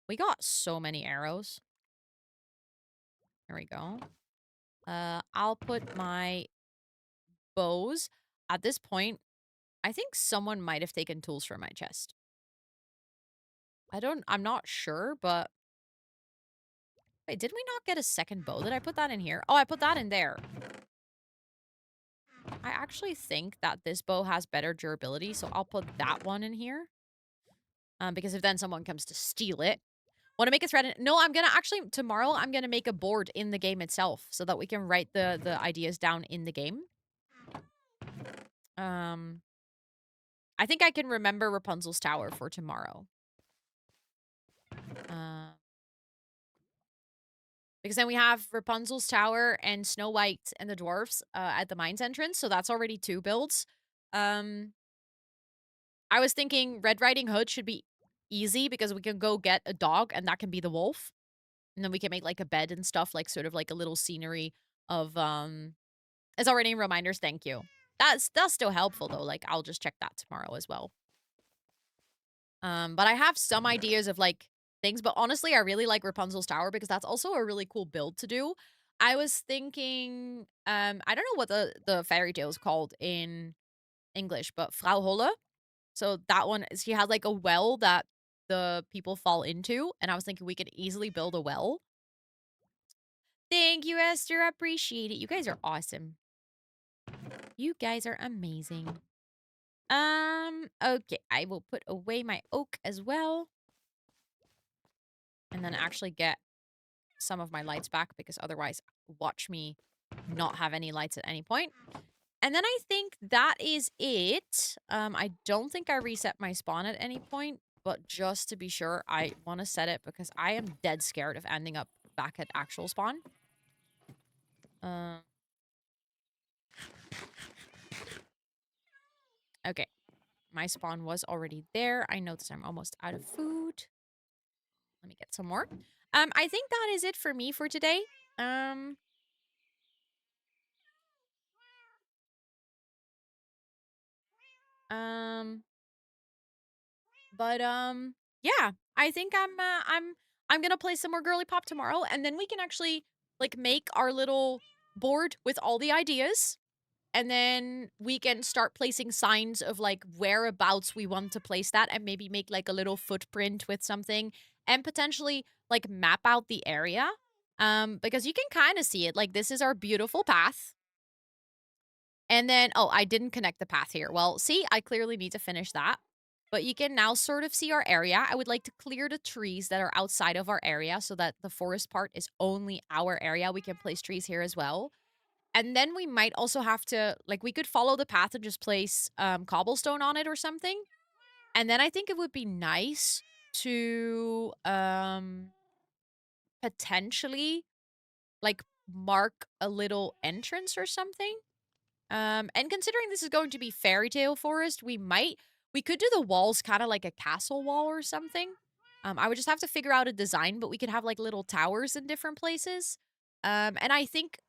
We got so many arrows. There we go. I'll put my bows. At this point, I think someone might have taken tools from my chest. I'm not sure, but... wait, did we not get a second bow? Did I put that in here? Oh, I put that in there. I actually think that this bow has better durability, so I'll put that one in here. Because if then someone comes to steal it. Want to make a thread? No, I'm gonna actually... tomorrow, I'm gonna make a board in the game itself so that we can write the ideas down in the game. I think I can remember Rapunzel's Tower for tomorrow. Because then we have Rapunzel's tower and Snow White and the dwarfs at the mines entrance. So that's already 2 builds. Um, I was thinking Red Riding Hood should be easy because we can go get a dog and that can be the wolf. And then we can make like a bed and stuff, like sort of like a little scenery of it's already in reminders, thank you. That's still helpful though. Like I'll just check that tomorrow as well. But I have some ideas of like things, but honestly, I really like Rapunzel's Tower because that's also a really cool build to do. I was thinking, I don't know what the fairy tale is called in English, but Frau Holle. So that one, she has like a well that the people fall into, and I was thinking we could easily build a well. Thank you, Esther. I appreciate it. You guys are awesome. You guys are amazing. Okay, I will put away my oak as well. And then actually get some of my lights back because otherwise watch me not have any lights at any point. And then I think that is it. I don't think I reset my spawn at any point, but just to be sure, I want to set it because I am dead scared of ending up back at actual spawn. Okay. My spawn was already there. I notice I'm almost out of food. Let me get some more. I think that is it for me for today. Um, um, but yeah, I think I'm gonna play some more Girly Pop tomorrow, and then we can actually like make our little board with all the ideas. And then we can start placing signs of like whereabouts we want to place that and maybe make like a little footprint with something and potentially like map out the area. Because you can kind of see it. Like this is our beautiful path. And then, oh, I didn't connect the path here. Well, see, I clearly need to finish that. But you can now sort of see our area. I would like to clear the trees that are outside of our area so that the forest part is only our area. We can place trees here as well. And then we might also have to, like, we could follow the path and just place cobblestone on it or something. And then I think it would be nice to potentially, like, mark a little entrance or something. And considering this is going to be fairy tale forest, we could do the walls kind of like a castle wall or something. I would just have to figure out a design, but we could have, like, little towers in different places. And I think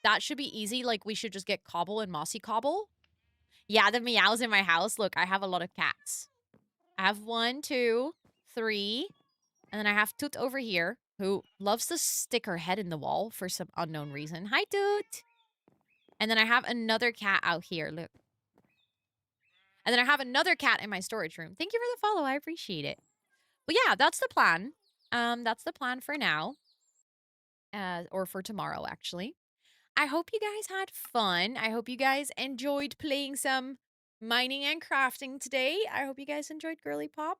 that should be easy. Like, we should just get cobble and mossy cobble. Yeah, the meows in my house. Look, I have a lot of cats. I have 1, 2, 3. And then I have Toot over here, who loves to stick her head in the wall for some unknown reason. Hi, Toot. And then I have another cat out here. Look. And then I have another cat in my storage room. Thank you for the follow. I appreciate it. But yeah, that's the plan. That's the plan for now. Or for tomorrow, actually. I hope you guys had fun. I hope you guys enjoyed playing some mining and crafting today. I hope you guys enjoyed Girly Pop.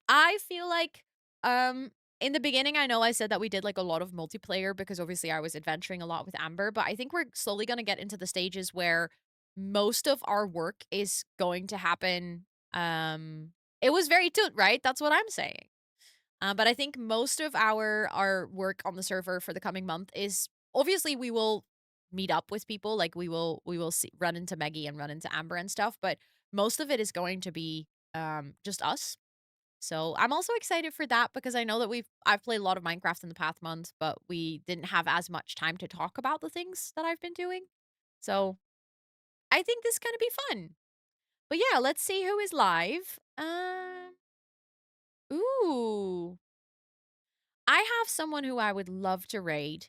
I feel like in the beginning I know I said that we did like a lot of multiplayer because obviously I was adventuring a lot with Amber, but I think we're slowly going to get into the stages where most of our work is going to happen it was very toot, right? That's what I'm saying. But I think most of our work on the server for the coming month is obviously we will meet up with people, like we will see, run into Meggie and run into Amber and stuff, but most of it is going to be just us. So I'm also excited for that because I know that I've played a lot of Minecraft in the past month, but we didn't have as much time to talk about the things that I've been doing. So I think this is gonna be fun. But yeah, let's see who is live. Ooh. I have someone who I would love to raid.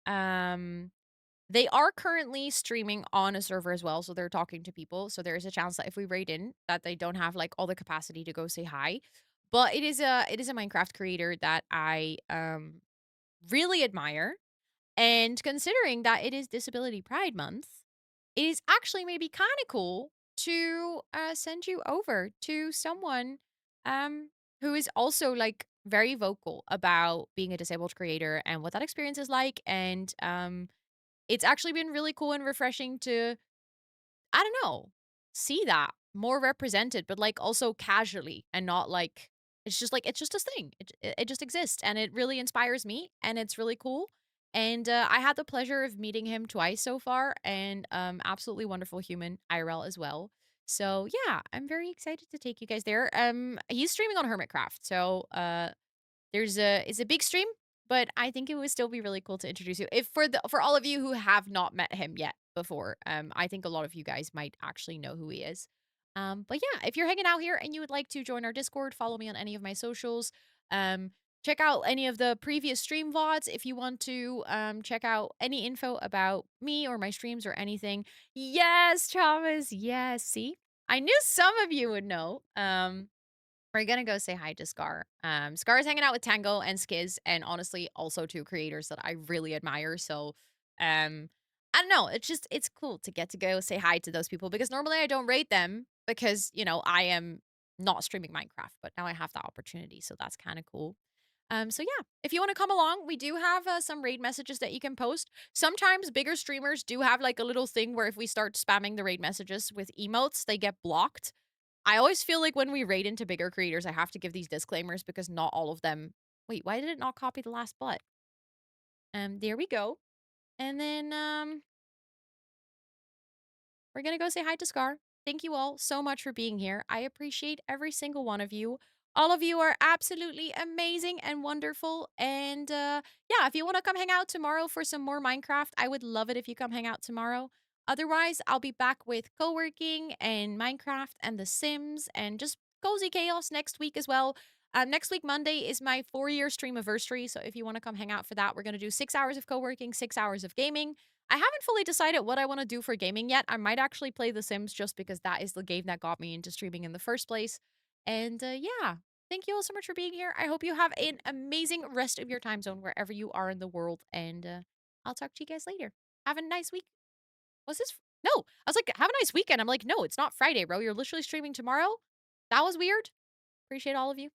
Um, they are currently streaming on a server as well, so they're talking to people. So there is a chance that if we raid in, that they don't have like all the capacity to go say hi. But it is a Minecraft creator that I really admire. And considering that it is Disability Pride Month, it is actually maybe kind of cool to send you over to someone who is also like very vocal about being a disabled creator and what that experience is like. And it's actually been really cool and refreshing to, I don't know, see that more represented, but like also casually and not like it's just a thing. It just exists and it really inspires me and it's really cool. And I had the pleasure of meeting him twice so far, and absolutely wonderful human IRL as well. So yeah, I'm very excited to take you guys there. He's streaming on Hermitcraft, so it's a big stream, but I think it would still be really cool to introduce you. If for all of you who have not met him yet before, I think a lot of you guys might actually know who he is. But yeah, if you're hanging out here and you would like to join our Discord, follow me on any of my socials. Um, check out any of the previous stream VODs if you want to check out any info about me or my streams or anything. Yes, Thomas. Yes. See, I knew some of you would know. We're gonna go say hi to Scar. Scar is hanging out with Tango and Skiz, and honestly, also two creators that I really admire. So, um, I don't know. It's cool to go say hi to those people because normally I don't rate them because I am not streaming Minecraft, but now I have that opportunity, so that's kind of cool. So yeah, if you want to come along, we do have some raid messages that you can post. Sometimes bigger streamers do have like a little thing where if we start spamming the raid messages with emotes, they get blocked. I always feel like when we raid into bigger creators, I have to give these disclaimers because not all of them. Wait, why did it not copy the last butt? There we go. And then we're gonna go say hi to Scar. Thank you all so much for being here. I appreciate every single one of you. All of you are absolutely amazing and wonderful. And yeah, if you want to come hang out tomorrow for some more Minecraft, I would love it if you come hang out tomorrow. Otherwise, I'll be back with co-working and Minecraft and The Sims and just cozy chaos next week as well. Next week, Monday, is my 4-year stream anniversary. So if you want to come hang out for that, we're going to do 6 hours of co-working, 6 hours of gaming. I haven't fully decided what I want to do for gaming yet. I might actually play The Sims just because that is the game that got me into streaming in the first place. And yeah, thank you all so much for being here. I hope you have an amazing rest of your time zone wherever you are in the world. And I'll talk to you guys later. Have a nice week. Was this? No, I was like, have a nice weekend. I'm like, no, it's not Friday, bro. You're literally streaming tomorrow. That was weird. Appreciate all of you.